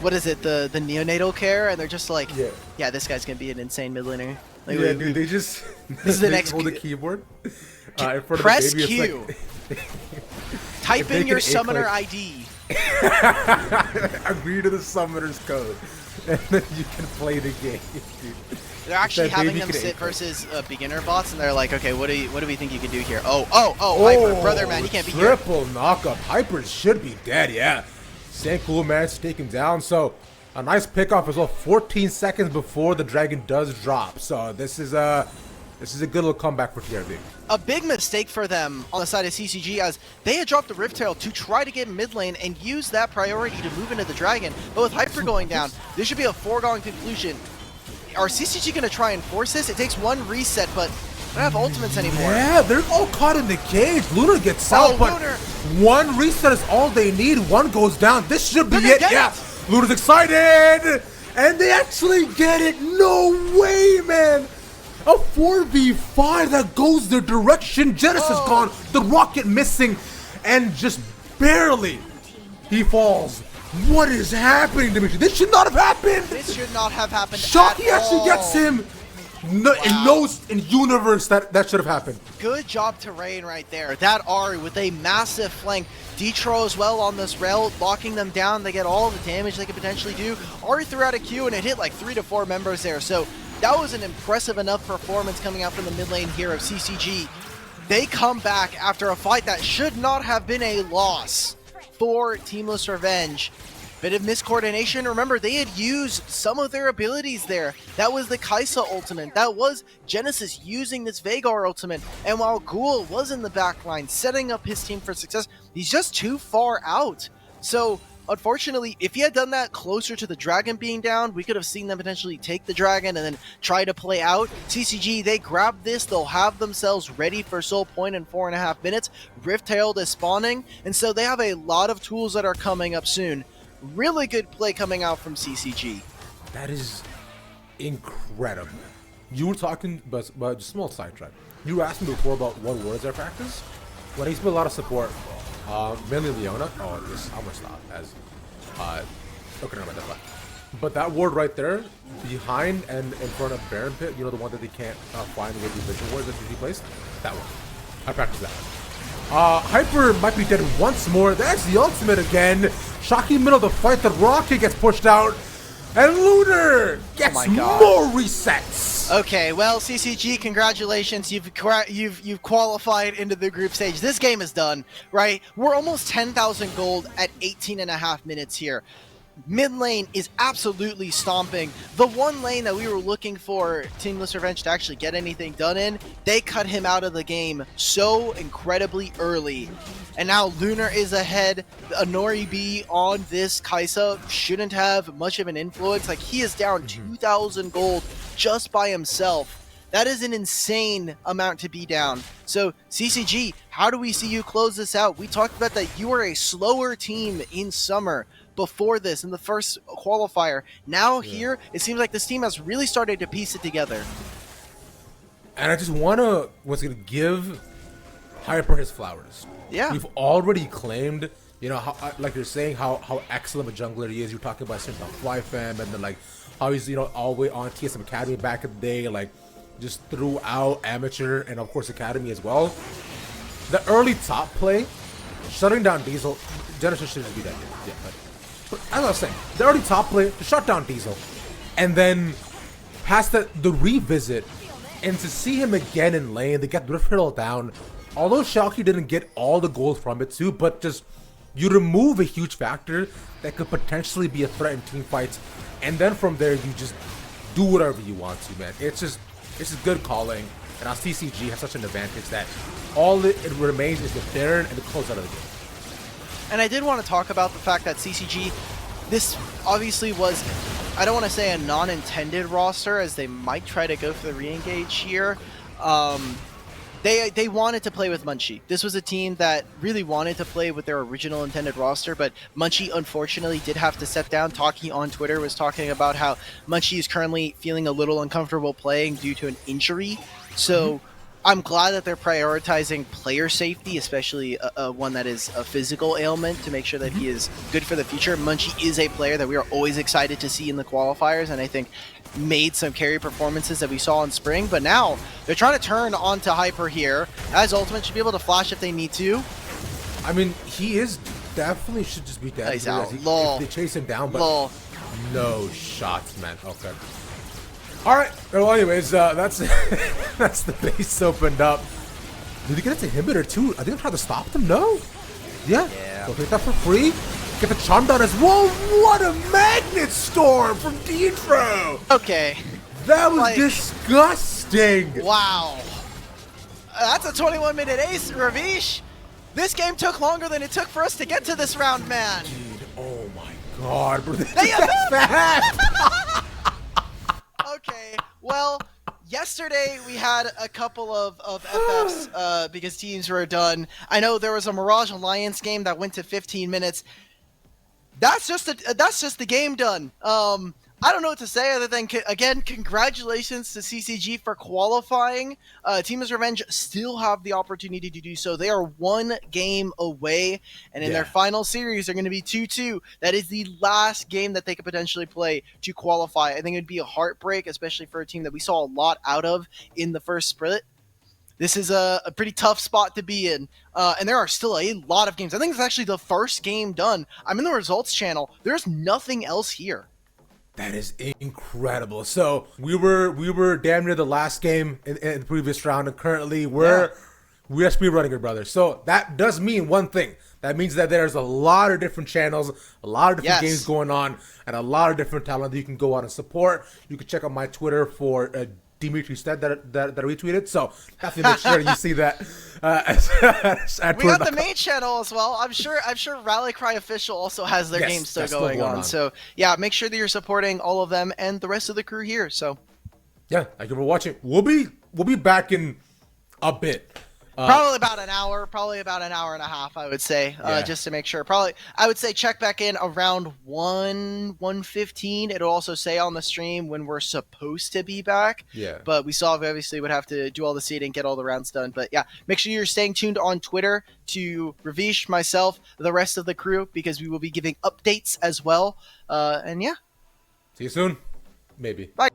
what is it, the neonatal care, and they're just like, yeah, this guy's gonna be an insane mid laner. Like, yeah, dude, they just this is the next hold the keyboard in front press of the baby. Q. Type in your summoner ID. Agree to the summoner's code, and then you can play the game. Dude. They're actually having them sit versus beginner bots, and they're like, okay, what do we think you can do here? Oh, Hyper, brother, man, you can't be here. Triple knockup. Hyper should be dead, yeah. Sancool managed to take him down, so a nice pickoff as well. 14 seconds before the dragon does drop, so this is a good little comeback for TRB. A big mistake for them on the side of CCG, as they had dropped the Riptail to try to get mid lane and use that priority to move into the dragon. But with Hyper going down, this should be a foregone conclusion. Are CCG going to try and force this? It takes one reset, but they don't have ultimates anymore. Yeah, they're all caught in the cage. Lunar gets out, but one reset is all they need. One goes down. This should be it. Yeah, Lunar's excited, and they actually get it. No way, man. A 4v5 that goes their direction. Genesis is gone. The rocket missing, and just barely he falls. What is happening, Dimitri? This should not have happened. This should not have happened. Shockey actually gets him. No, wow. In universe that should have happened. Good job to Rain right there. That Ari with a massive flank. Detro as well on this rail, locking them down. They get all the damage they could potentially do. Ari threw out a Q and it hit like 3 to 4 members there. So that was an impressive enough performance coming out from the mid lane here of CCG. They come back after a fight that should not have been a loss for Teamless Revenge. Bit of miscoordination. Remember, they had used some of their abilities there. That was the Kaisa ultimate. That was Genesis using this Veigar ultimate. And while Ghoul was in the backline setting up his team for success, he's just too far out. So, unfortunately, if he had done that closer to the dragon being down, we could have seen them potentially take the dragon and then try to play out. CCG, they grab this. They'll have themselves ready for Soul Point in 4.5 minutes. Rift Herald is spawning. And so they have a lot of tools that are coming up soon. Really good play coming out from CCG. That is incredible. You were talking, but just small sidetrack. You were asking before about what words are practice. When he's been a lot of support, mainly Leona. Oh, this I'm gonna stop as. Okay, never mind that. But that ward right there, behind and in front of Baron Pit, you know the one that they can't find with the vision ward that he placed. That one. I practiced that one. Hyper might be dead once more. That's the ultimate again. Shocking middle of the fight. The Rocket gets pushed out. And Lunar gets more resets. Okay, well, CCG, congratulations. You've qualified into the group stage. This game is done, right? We're almost 10,000 gold at 18.5 minutes here. Mid lane is absolutely stomping. The one lane that we were looking for Teamless Revenge to actually get anything done in, they cut him out of the game so incredibly early. And now Lunar is ahead. Anori B on this Kaisa shouldn't have much of an influence. Like, he is down 2,000 gold just by himself. That is an insane amount to be down. So, CCG, how do we see you close this out? We talked about that you were a slower team in summer before this in the first qualifier. Now here, it seems like this team has really started to piece it together. And I just want to give Hyper his flowers. Yeah. We've already claimed, you know, how, like you're saying, how excellent a jungler he is. You're talking about Simple Flyfam, and then like how he's, you know, all the way on TSM Academy back in the day, like just throughout amateur and of course Academy as well. The early top play, shutting down Diesel, Genesis should just be that good. Yeah, but as I was saying, the early top play to shut down Diesel, and then past the revisit, and to see him again in lane, they get Rift Herald down. Although Shalky didn't get all the gold from it too, but just you remove a huge factor that could potentially be a threat in team fights, and then from there you just do whatever you want to, man. It's just good calling, and our CCG has such an advantage that all it remains is the Baron and the close out of the game. And I did want to talk about the fact that CCG, this obviously was, I don't want to say a non-intended roster, as they might try to go for the re-engage here. They wanted to play with Munchie. This was a team that really wanted to play with their original intended roster, but Munchie unfortunately did have to step down. Taki on Twitter was talking about how Munchie is currently feeling a little uncomfortable playing due to an injury. So I'm glad that they're prioritizing player safety, especially one that is a physical ailment, to make sure that he is good for the future. Munchie is a player that we are always excited to see in the qualifiers, and I think made some carry performances that we saw in spring, but now they're trying to turn onto Hyper here, as Ultimate should be able to flash if they need to. I mean, he is definitely should just be dead. He's out. If they chase him down, but no shots, man. Okay. All right. Well, anyways, that's that's the base opened up. Did he get its inhibitor too? I think I tried to stop them. No. Yeah. Go take that for free. Get the charm down as well. What a magnet storm from Deidro. Okay. That was disgusting. Wow. That's a 21-minute ace, Ravish. This game took longer than it took for us to get to this round, man. Dude, oh my god, bro. Okay, well, yesterday we had a couple of FFs because teams were done. I know there was a Mirage Alliance game that went to 15 minutes. That's just the game done. I don't know what to say other than, again, congratulations to CCG for qualifying. Teamless Revenge still have the opportunity to do so. They are one game away, and in their final series, they're going to be 2-2. That is the last game that they could potentially play to qualify. I think it would be a heartbreak, especially for a team that we saw a lot out of in the first split. This is a pretty tough spot to be in, and there are still a lot of games. I think it's actually the first game done. I'm in the results channel. There's nothing else here. That is incredible. So we were damn near the last game in the previous round, and currently we're We are speedrunning it, brother. So that does mean one thing. That means that there's a lot of different channels, a lot of different games going on, and a lot of different talent that you can go out and support. You can check out my Twitter for Dimitri Stead that retweeted. So definitely make sure you see that. We got the main channel as well. I'm sure Rally Cry Official also has their game still going on. So yeah, make sure that you're supporting all of them and the rest of the crew here. So yeah, thank you for watching. We'll be back in a bit. Probably about an hour and a half, I would say, just to make sure. Probably, I would say check back in around 1:15. It'll also say on the stream when we're supposed to be back. Yeah. But we still obviously would have to do all the seeding, get all the rounds done. But yeah, make sure you're staying tuned on Twitter to Ravish, myself, the rest of the crew, because we will be giving updates as well. And yeah. See you soon. Maybe. Bye.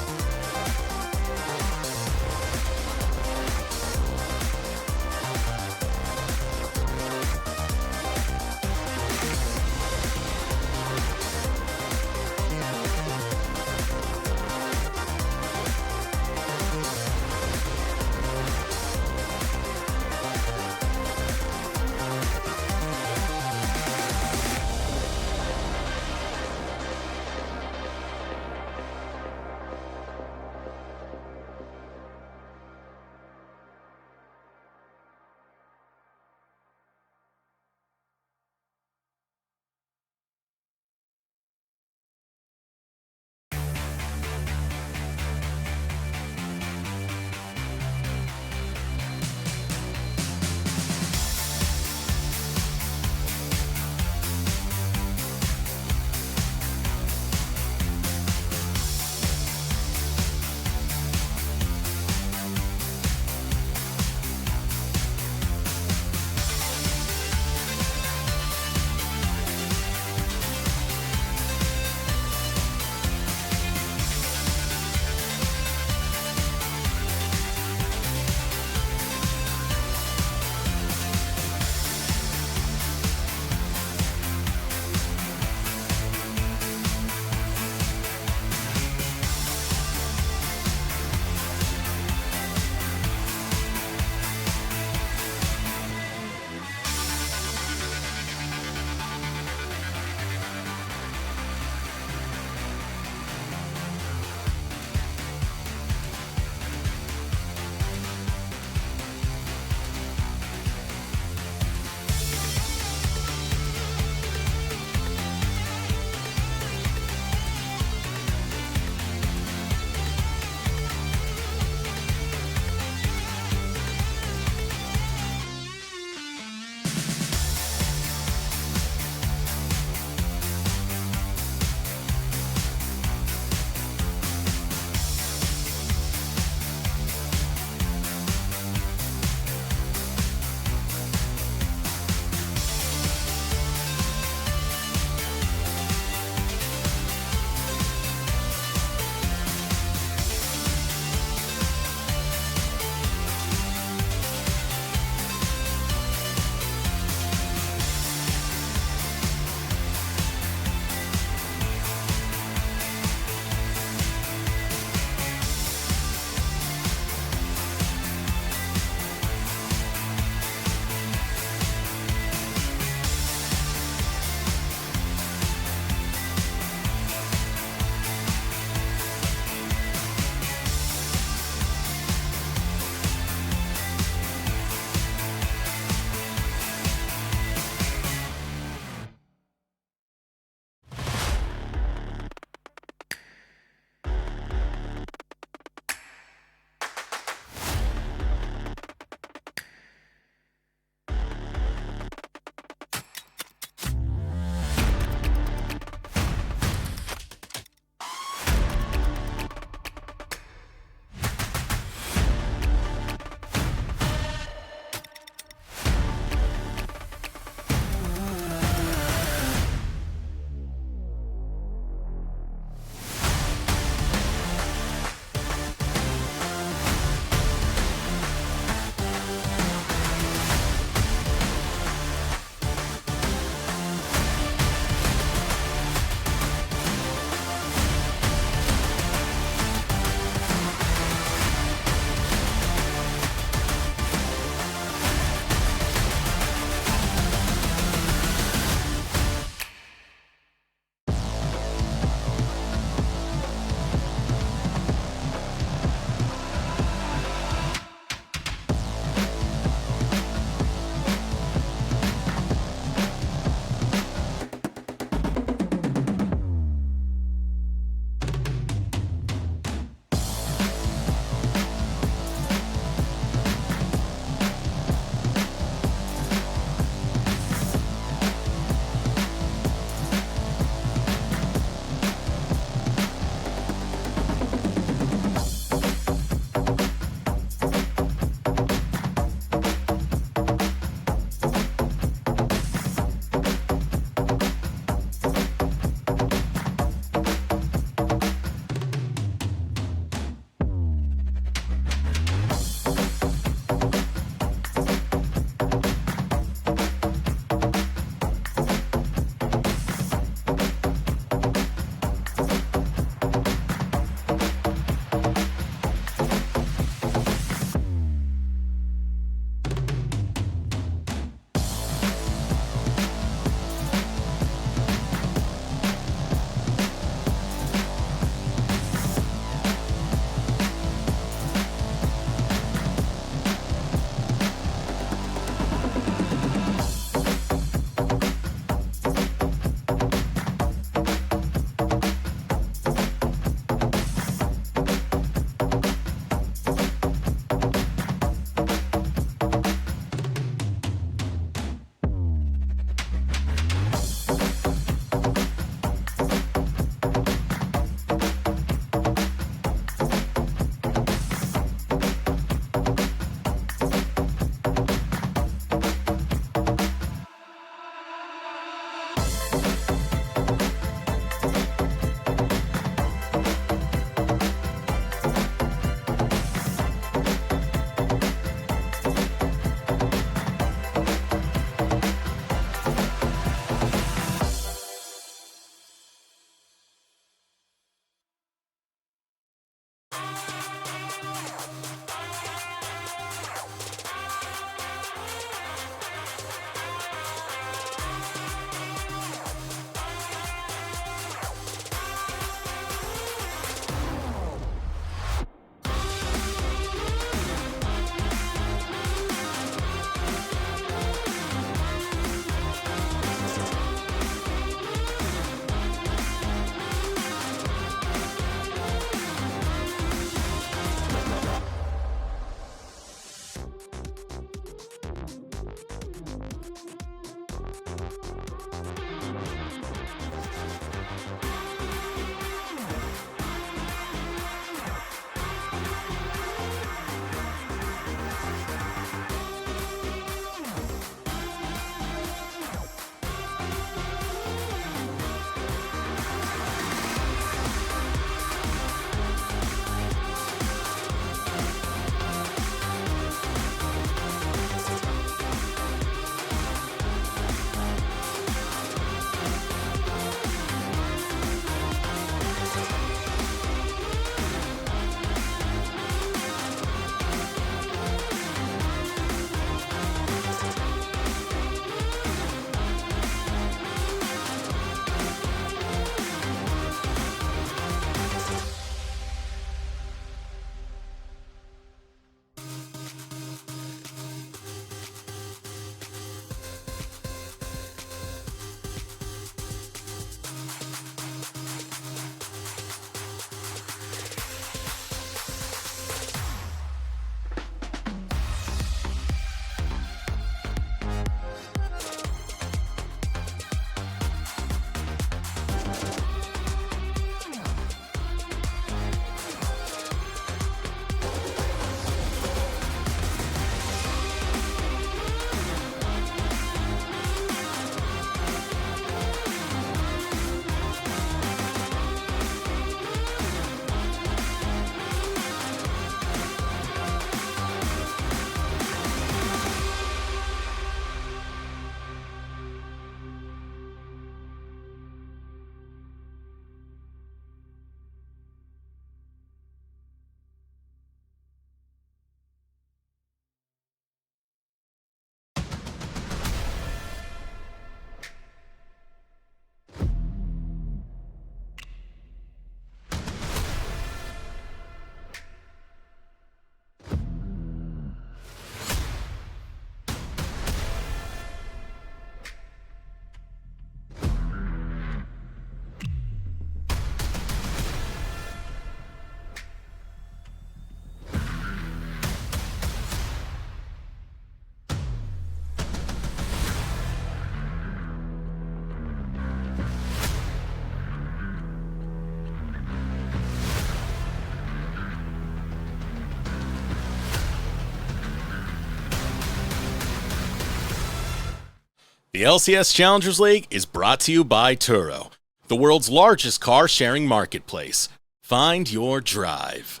The LCS Challengers League is brought to you by Turo, the world's largest car sharing marketplace. Find your drive.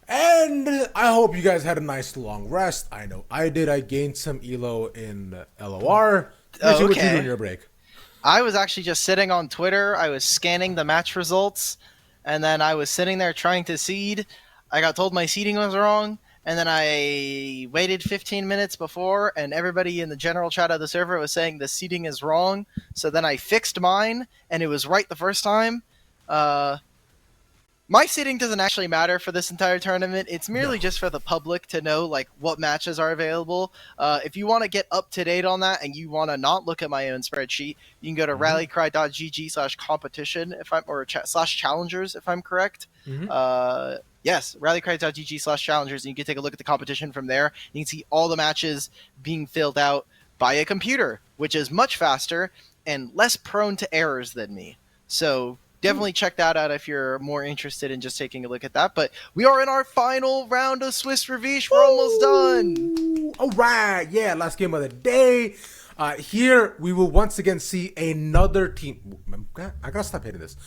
And I hope you guys had a nice long rest. I know I did. I gained some elo in LOR. Oh, What you okay. do in your break? I was actually just sitting on Twitter. I was scanning the match results, and then I was sitting there trying to seed. I got told my seeding was wrong, and then I waited 15 minutes before, and everybody in the general chat of the server was saying the seeding is wrong. So then I fixed mine, and it was right the first time. My seeding doesn't actually matter for this entire tournament. It's merely just for the public to know like what matches are available. If you want to get up to date on that and you want to not look at my own spreadsheet, you can go to rallycry.gg/competition slash challengers if I'm correct. Yes, rallycry.gg/challengers, and you can take a look at the competition from there. You can see all the matches being filled out by a computer, which is much faster and less prone to errors than me. So definitely check that out if you're more interested in just taking a look at that. But we are in our final round of Swiss Reviche. We're almost done. All right, yeah, last game of the day. Here we will once again see another team. I gotta stop hitting this.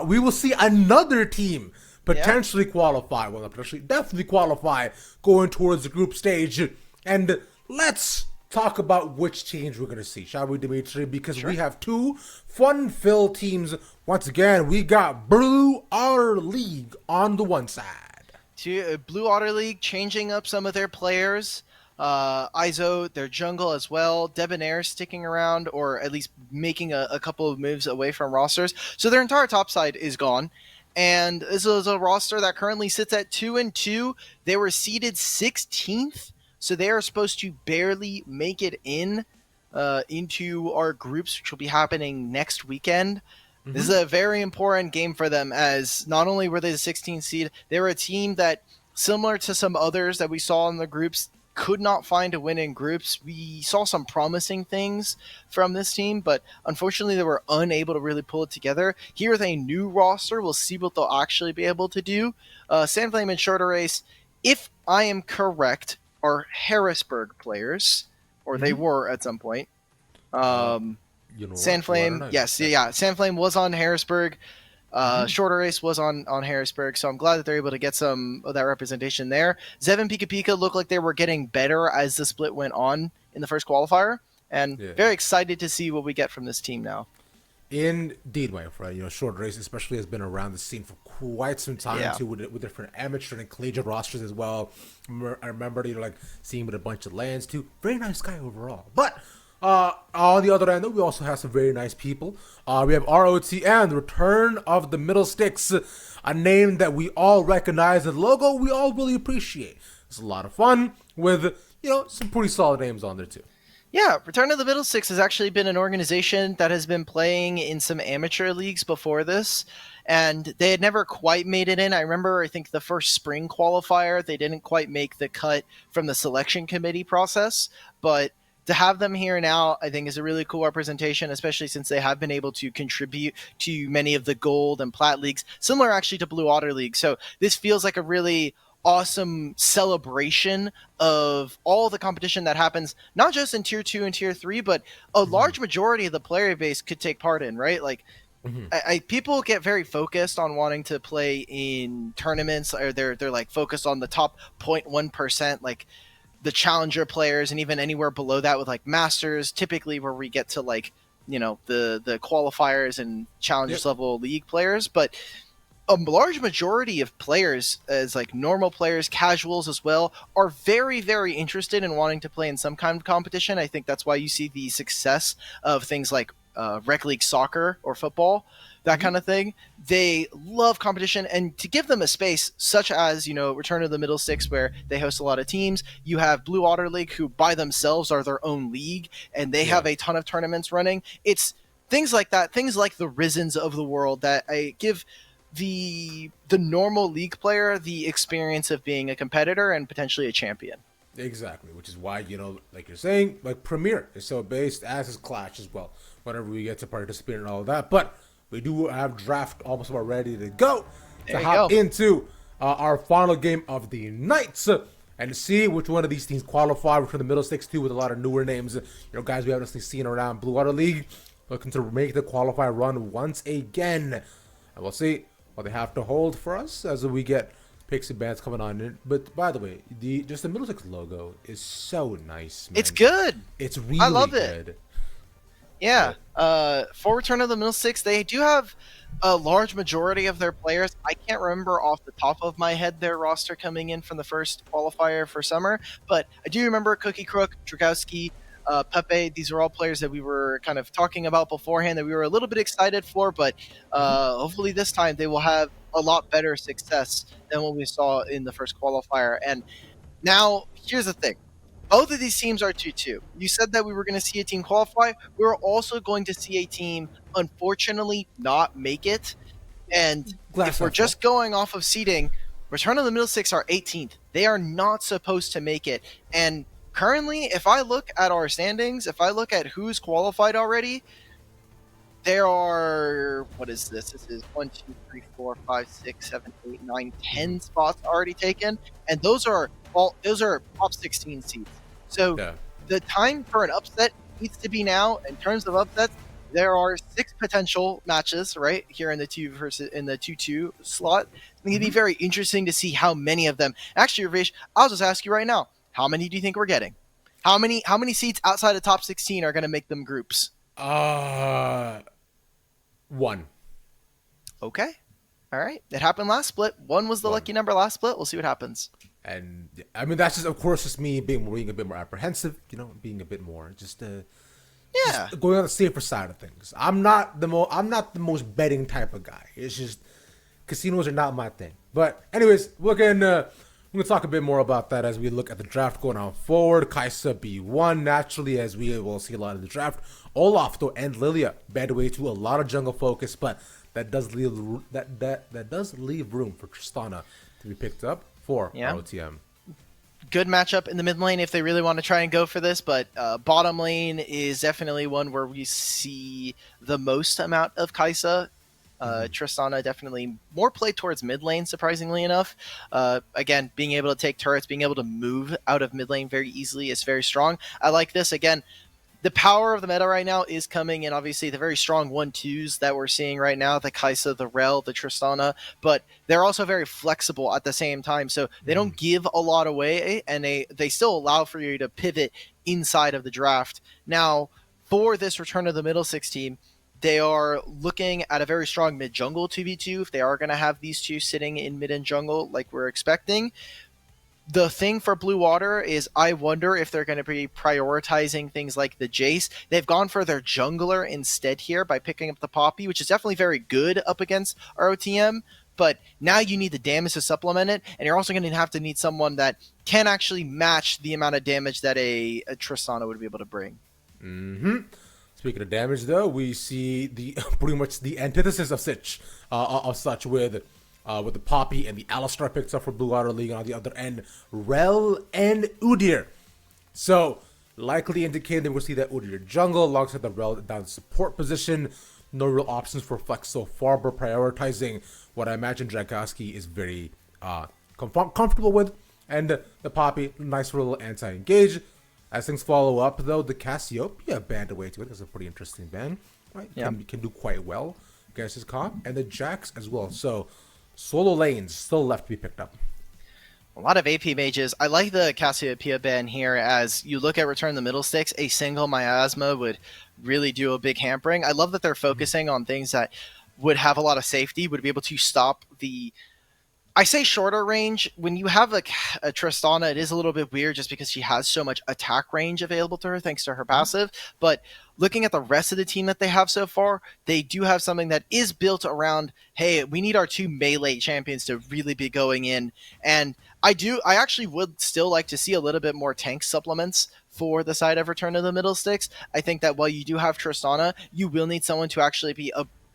We will see another team potentially qualify. Well, not potentially, definitely qualify going towards the group stage. And let's talk about which teams we're going to see, shall we, Dimitri? Because we have two fun-filled teams. Once again, we got Blue Otter League on the one side. Blue Otter League changing up some of their players. Izo, their jungle as well. Debonair sticking around, or at least making a couple of moves away from rosters. So their entire top side is gone. And this is a roster that currently sits at 2-2. They were seeded 16th. So they are supposed to barely make it into our groups, which will be happening next weekend. This is a very important game for them, as not only were they the 16th seed, they were a team that, similar to some others that we saw in the groups, could not find a win in groups. We saw some promising things from this team, but unfortunately they were unable to really pull it together. Here with a new roster, we'll see what they'll actually be able to do. Sandflame and Shorter Race, if I am correct, are Harrisburg players, or they were at some point. Sandflame, Sandflame was on Harrisburg. Shorter Race was on Harrisburg, so I'm glad that they're able to get some of that representation there. Zev and Pika Pika looked like they were getting better as the split went on in the first qualifier, and very excited to see what we get from this team now. Indeed, my friend. Short Race especially has been around the scene for quite some time too, with different amateur and collegiate rosters as well. I remember, seeing with a bunch of lands too. Very nice guy overall. But on the other end, though, we also have some very nice people. We have ROT and the Return of the Middle Sticks, a name that we all recognize, and logo we all really appreciate. It's a lot of fun with some pretty solid names on there too. Yeah, Return of the Middle Six has actually been an organization that has been playing in some amateur leagues before this, and they had never quite made it in. I think the first spring qualifier, they didn't quite make the cut from the selection committee process, but to have them here now, I think, is a really cool representation, especially since they have been able to contribute to many of the gold and plat leagues, similar actually to Blue Otter League. So this feels like a really awesome celebration of all the competition that happens, not just in tier 2 and tier 3, but a large majority of the player base could take part in, right? Like, people get very focused on wanting to play in tournaments, or they're like focused on the top 0.1%, like the challenger players, and even anywhere below that with like masters, typically where we get to like, the qualifiers and challengers level league players. But a large majority of players, as like normal players, casuals as well, are very, very interested in wanting to play in some kind of competition. I think that's why you see the success of things like rec league soccer or football, that kind of thing. They love competition, and to give them a space such as, Return of the Middle Six, where they host a lot of teams. You have Blue Otter League, who by themselves are their own league, and they have a ton of tournaments running. It's things like that, things like the Risens of the world that I give the normal league player the experience of being a competitor and potentially a champion. Exactly, which is why, like you're saying, like Premier is so based, as is Clash as well, whenever we get to participate in all of that. But we do have draft almost about ready to go to hop into our final game of the night. and see which one of these teams qualify. We're from the middle six too, with a lot of newer names, guys we haven't necessarily seen around Blue Water League, looking to make the qualifier run once again. And we'll see what they have to hold for us as we get picks and bans coming on in. But by the way, the middle six logo is so nice, man. It's good. It's really I love good. it. Yeah. For Return of the Middle Six, they do have a large majority of their players. I can't remember off the top of my head their roster coming in from the first qualifier for summer, but I do remember Cookie Crook, Dragowski, Pepe. These are all players that we were kind of talking about beforehand that we were a little bit excited for, but hopefully this time they will have a lot better success than what we saw in the first qualifier. And now, here's the thing. Both of these teams are 2-2. You said that we were going to see a team qualify. We're also going to see a team, unfortunately, not make it. And if we're just going off of seeding, Return of the Middle Six are 18th. They are not supposed to make it. And currently, if I look at our standings, if I look at who's qualified already, there are, what is this? This is 1, 2, 3, 4, 5, 6, 7, 8, 9, 10 spots already taken. And those are top 16 seeds. So the time for an upset needs to be now. In terms of upsets, there are 6 potential matches right here in the 2-2 slot. It's going to be very interesting to see how many of them. Actually, Ravesh, I'll just ask you right now: how many do you think we're getting? How many seeds outside of top 16 are going to make them groups? 1. Okay. All right. It happened last split. 1 was the lucky number last split. We'll see what happens. And I mean, that's just, of course, just me being a bit more apprehensive, being a bit more just going on the safer side of things. I'm not the most betting type of guy. It's just casinos are not my thing. But anyways, we're gonna talk a bit more about that as we look at the draft going on forward. Kaisa B1 naturally, as we will see a lot of the draft. Olaf though and Lilia bad way to a lot of jungle focus, but that does leave room for Tristana to be picked up for OTM. Good matchup in the mid lane if they really want to try and go for this, but bottom lane is definitely one where we see the most amount of Kaisa. Tristana definitely more played towards mid lane, surprisingly enough. Again, being able to take turrets, being able to move out of mid lane very easily is very strong. I like this. Again, the power of the meta right now is coming in, obviously, the very strong 1-2s that we're seeing right now, the Kaisa, the Rel, the Tristana, but they're also very flexible at the same time, so they don't give a lot away, and they still allow for you to pivot inside of the draft. Now, for this Return of the Middle Six team, they are looking at a very strong mid-jungle 2v2, if they are going to have these two sitting in mid and jungle like we're expecting. The thing for Blue Water is I wonder if they're going to be prioritizing things like the Jace. They've gone for their jungler instead here by picking up the Poppy, which is definitely very good up against ROTM, but now you need the damage to supplement it, and you're also going to need someone that can actually match the amount of damage that a Tristana would be able to bring. Speaking of damage, though, we see the pretty much the antithesis of such with the Poppy and the Alistar picks up for Blue Water League, and on the other end, Rel and Udyr. So, likely indicating we'll see that Udyr jungle alongside the Rel down support position. No real options for flex so far, but prioritizing what I imagine Dragowski is very comfortable with. And the Poppy, nice little anti-engage. As things follow up, though, the Cassiopeia band away to it. That's a pretty interesting band. Right? Can do quite well against his comp. And the Jax as well. So, solo lanes still left to be picked up. A lot of AP mages. I like the Cassiopeia ban here. As you look at Return the Middle Sticks, a single miasma would really do a big hampering. I love that they're focusing on things that would have a lot of safety, would be able to stop the... I say shorter range. When you have a Tristana, it is a little bit weird just because she has so much attack range available to her thanks to her passive. But looking at the rest of the team that they have so far, they do have something that is built around, hey, we need our 2 melee champions to really be going in. And I actually would still like to see a little bit more tank supplements for the side of Return of the Middle Sticks. I think that while you do have Tristana, you will need someone to actually be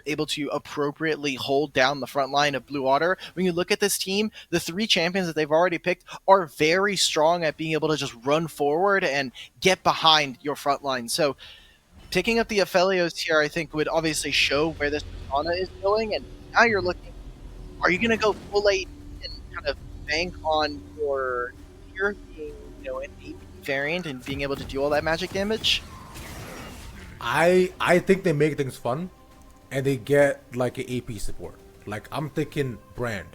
able to appropriately hold down the front line of Blue Water. When you look at this team, the 3 champions that they've already picked are very strong at being able to just run forward and get behind your front line. So picking up the Aphelios here, I think, would obviously show where this Tristana is going. And now you're looking, are you going to go full 8 and kind of bank on your here being, an AP variant and being able to do all that magic damage? I think they make things fun, and they get like an AP support. Like I'm thinking Brand,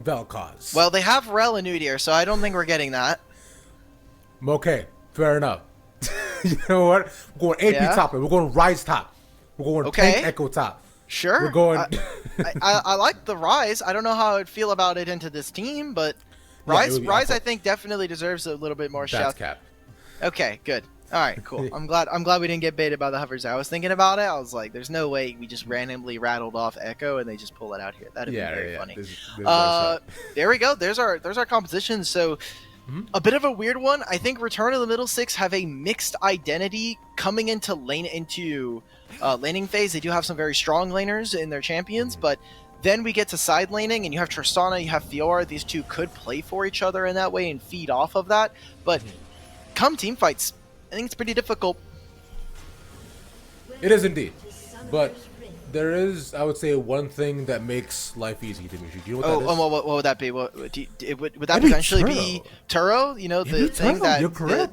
Vel'Koz. Well, they have Rel and Udyr, so I don't think we're getting that. Okay, fair enough. You know what? We're going AP top. We're going Rise top. We're going Tank Echo top. Sure. We're going. I like the Rise. I don't know how I'd feel about it into this team, but Rise, I think definitely deserves a little bit more shout. Cap. Okay, good. All right, cool. I'm glad we didn't get baited by the hovers. I was thinking about it. I was like, there's no way we just randomly rattled off Echo and they just pull it out here. That'd be very funny. There we go. There's our composition. So a bit of a weird one. I think Return of the Middle Six have a mixed identity coming into laning phase. They do have some very strong laners in their champions, but then we get to side laning, and you have Tristana, you have Fiora. These two could play for each other in that way and feed off of that. But come team fights, I think it's pretty difficult. It is indeed. But there is, I would say, one thing that makes life easy to me. Do you know what that is? What would that be? Would that potentially be Turo? The thing that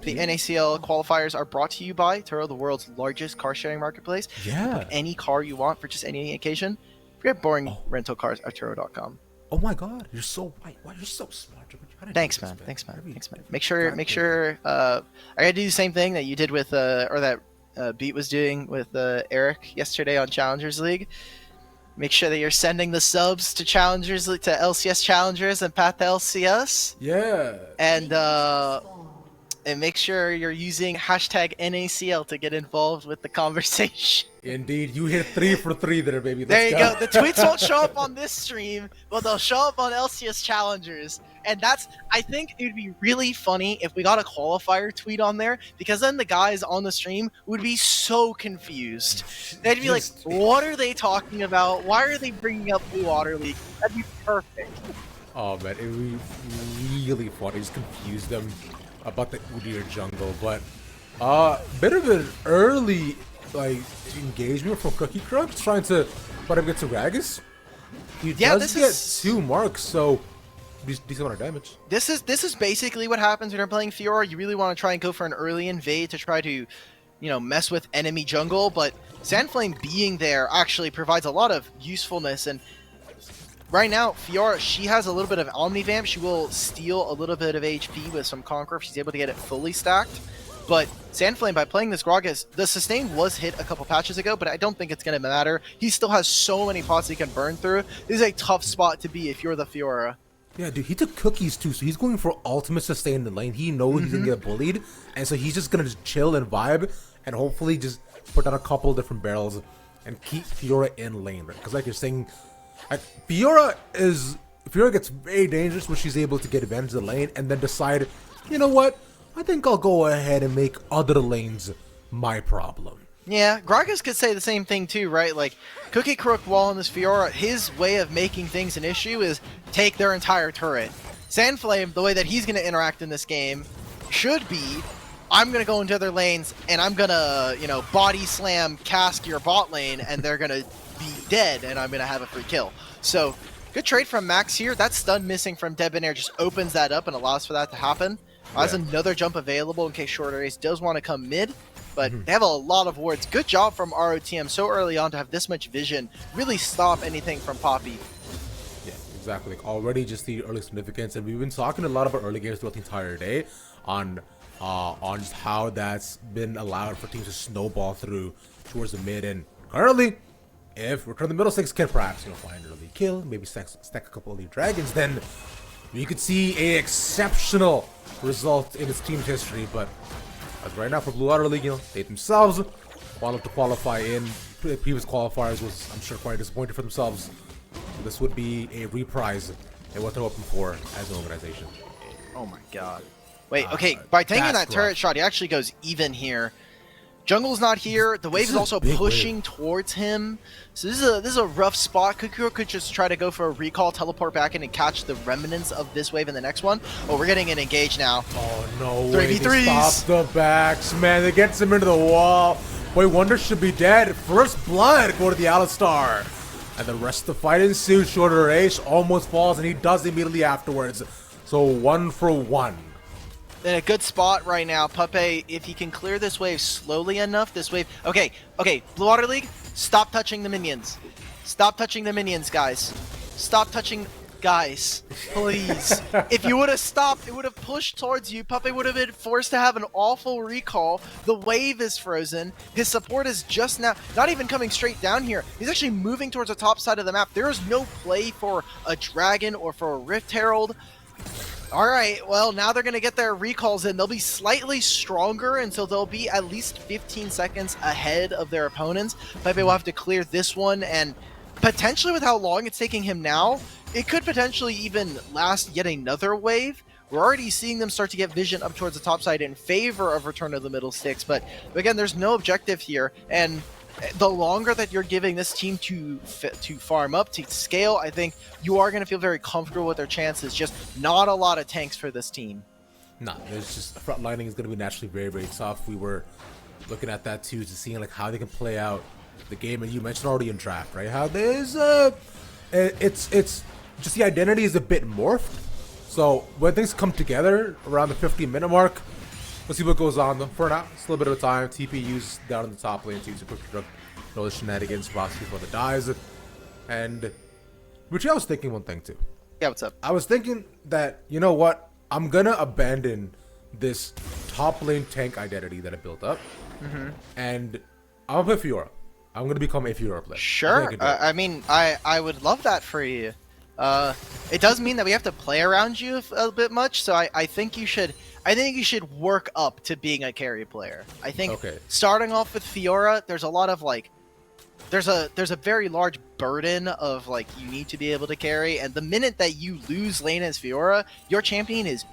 the NACL qualifiers are brought to you by Turo, the world's largest car sharing marketplace. Yeah. Book any car you want for just any occasion. Forget boring rental cars at Turo.com. Oh my God, you're so white. Wow, you're so smart. Thanks, man. Make sure. I gotta do the same thing that you did with, or that Beat was doing with Eric yesterday on Challengers League. Make sure that you're sending the subs to Challengers to LCS Challengers and Path to LCS. Yeah. And make sure you're using hashtag NACL to get involved with the conversation. Indeed, you hit 3 for 3 there, baby. There you go. The tweets won't show up on this stream, but they'll show up on LCS Challengers. And I think it would be really funny if we got a qualifier tweet on there, because then the guys on the stream would be so confused. They'd be like, what are they talking about? Why are they bringing up Blue Water League? That'd be perfect. Oh, man, it would be really funny. Just confuse them about the Udyr jungle. But bit of an early engagement from Cookie Crunch, trying to let him get to Gragas. He does get 2 marks, so decent amount of damage. This is basically what happens when you're playing Fiora. You really want to try and go for an early invade to try to, mess with enemy jungle, but Sandflame being there actually provides a lot of usefulness. And right now, Fiora, she has a little bit of Omnivamp. She will steal a little bit of HP with some Conqueror if she's able to get it fully stacked. But Sandflame, by playing this Gragas, the sustain was hit a couple patches ago, but I don't think it's going to matter. He still has so many pots he can burn through. This is a tough spot to be if you're the Fiora. Yeah, dude, he took cookies too, so he's going for ultimate sustain in the lane. He knows he's going to get bullied, and so he's just going to just chill and vibe, and hopefully just put down a couple different barrels and keep Fiora in lane, right? Because like you're saying, Fiora gets very dangerous when she's able to get advantage of the lane and then decide, you know what? I think I'll go ahead and make other lanes my problem. Yeah, Gragas could say the same thing too, right? Like, Cookie Crook wall in this Fiora, his way of making things an issue is take their entire turret. Sandflame, the way that he's going to interact in this game should be, I'm going to go into other lanes and I'm going to, body slam Cask your bot lane and they're going to be dead and I'm going to have a free kill. So, good trade from Max here. That stun missing from Debonair just opens that up and allows for that to happen. Has another jump available in case Short Race does want to come mid, but they have a lot of wards. Good job from ROTM so early on to have this much vision, really stop anything from Poppy. Yeah, exactly. Like already just the early significance, and we've been talking a lot about early games throughout the entire day on just how that's been allowed for teams to snowball through towards the mid. And currently, if Return of the Middle Six can perhaps find an early kill, maybe stack a couple of elite dragons, then you could see an exceptional result in its team's history. But as right now for Blue Water League, they themselves wanted to qualify in previous qualifiers, was I'm sure quite disappointed for themselves. So this would be a reprise in what they're hoping for as an organization. Oh my god. Wait, okay, by taking that turret shot, he actually goes even here. Jungle's not here. The wave is also pushing towards him. So this is a rough spot. Kukuro could just try to go for a recall, teleport back in, and catch the remnants of this wave in the next one. Oh, we're getting an engage now. Oh, no way. 3v3s. They stop the backs, man. It gets him into the wall. Boy, Wonder should be dead. First blood go to the Alistar. And the rest of the fight ensues. Shorter Ace almost falls, and he does immediately afterwards. So 1 for 1 in a good spot right now. Puppey, if he can clear this wave slowly enough, this wave... Okay, Blue Water League, stop touching the minions. Stop touching the minions, guys. Stop touching... Guys, please. If you would have stopped, it would have pushed towards you. Puppey would have been forced to have an awful recall. The wave is frozen. His support is just now not even coming straight down here. He's actually moving towards the top side of the map. There is no play for a Dragon or for a Rift Herald. Alright, well, now they're going to get their recalls in. They'll be slightly stronger, and so they'll be at least 15 seconds ahead of their opponents. Puppey will have to clear this one, and potentially with how long it's taking him now, it could potentially even last yet another wave. We're already seeing them start to get vision up towards the top side in favor of Return of the Middle Sticks, but again, there's no objective here, and the longer that you're giving this team to farm up, to scale, I think you are going to feel very comfortable with their chances. Just not a lot of tanks for this team. No, there's just front lining is going to be naturally very, very tough. We were looking at that too, to seeing like how they can play out the game, and you mentioned already in draft, right? How there's it's just the identity is a bit morphed. So when things come together around the 15-minute mark, let's see what goes on. Though for now, it's a little bit of time. TPU's down in the top lane to use a quick drug, know the shenanigans, Rossi for the dies, and which I was thinking one thing too. Yeah, what's up? I was thinking that, you know what, I'm gonna abandon this top lane tank identity that I built up, and I'm gonna play Fiora. I'm gonna become a Fiora player. Sure. I mean, I would love that for you. It does mean that we have to play around you a bit much, so I think you should. I think you should work up to being a carry player. I think starting off with Fiora, there's a lot of like, there's a very large burden of like you need to be able to carry, and the minute that you lose lane as Fiora, your champion is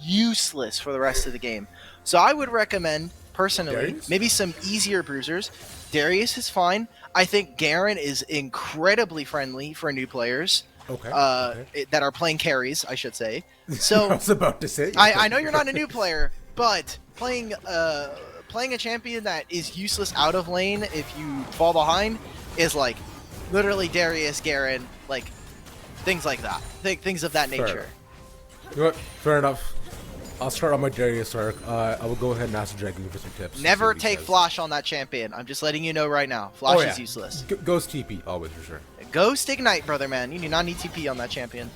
useless for the rest of the game. So I would recommend personally Darius? maybe some easier bruisers. Darius is fine. I think Garen is incredibly friendly for new players. That are playing carries, I should say. So I was about to say. I know you're not a new player, but playing a champion that is useless out of lane if you fall behind is like literally Darius, Garen, like things like that. Things of that nature. You know what? Fair enough. I'll start on my Darius arc. I will go ahead and ask Dragon for some tips. Never take Flash on that champion. I'm just letting you know right now. Flash is useless. Ghost TP always for sure. Ghost Ignite, brother man. You do not need TP on that champion.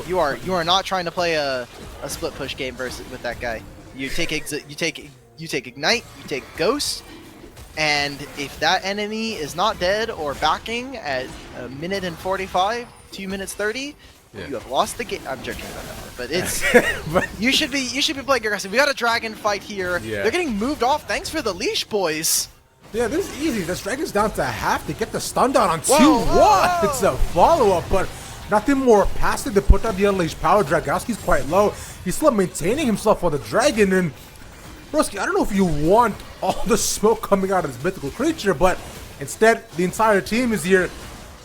You are not trying to play a split push game with that guy. You take Ignite, you take Ghost, and if that enemy is not dead or backing at a minute and 45, 2 minutes 30, you have lost the game. I'm joking about that part, but it's you should be playing aggressive. We got a dragon fight here. Yeah. They're getting moved off. Thanks for the leash, boys. Yeah, this is easy. This dragon's down to half to get the stun down on 2-1. It's a follow-up, but nothing more passive to put down the unleashed power. Dragowski's quite low. He's still maintaining himself on the dragon, and Broski, I don't know if you want all the smoke coming out of this mythical creature, but instead, the entire team is here.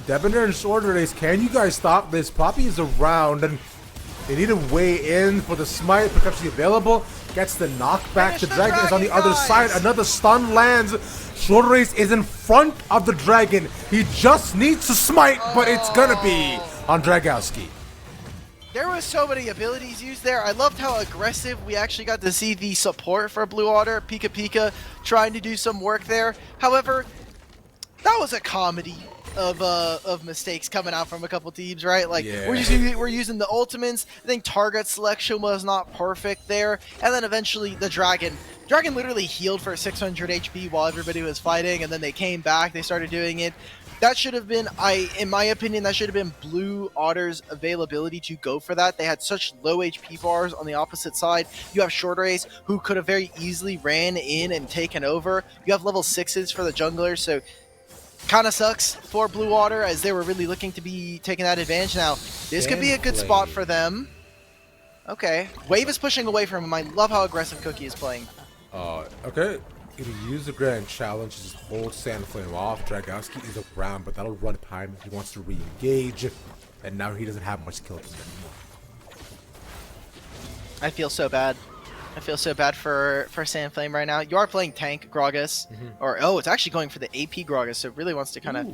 Debonair and Sword Race, can you guys stop this? Poppy is around, and they need to weigh in for the smite, potentially available. Gets the knockback. The dragon is on the other side. Another stun lands. Sword Race is in front of the dragon. He just needs to smite, but it's gonna be on Dragowski. There was so many abilities used there. I loved how aggressive we actually got to see the support for Blue Water. Pika Pika trying to do some work there. However, that was a comedy of mistakes coming out from a couple teams, right? Like we're using the ultimates. I think target selection was not perfect there, and then eventually the dragon literally healed for 600 HP while everybody was fighting, and then they came back. They started doing it. That should have been, in my opinion, that should have been Blue Otter's availability to go for that. They had such low HP bars on the opposite side. You have Short Race, who could have very easily ran in and taken over. You have level 6s for the junglers, so kind of sucks for Blue Water as they were really looking to be taking that advantage. Now, this could be a good spot for them. Okay. Wave is pushing away from him. I love how aggressive Cookie is playing. Okay. Gonna use the grand challenge, just hold Sand Flame off. Dragowski is around, but that'll run time if he wants to re-engage. And now he doesn't have much kill anymore. I feel so bad. I feel so bad for Sandflame right now. You are playing tank Gragas, or it's actually going for the AP Gragas, so it really wants to kind of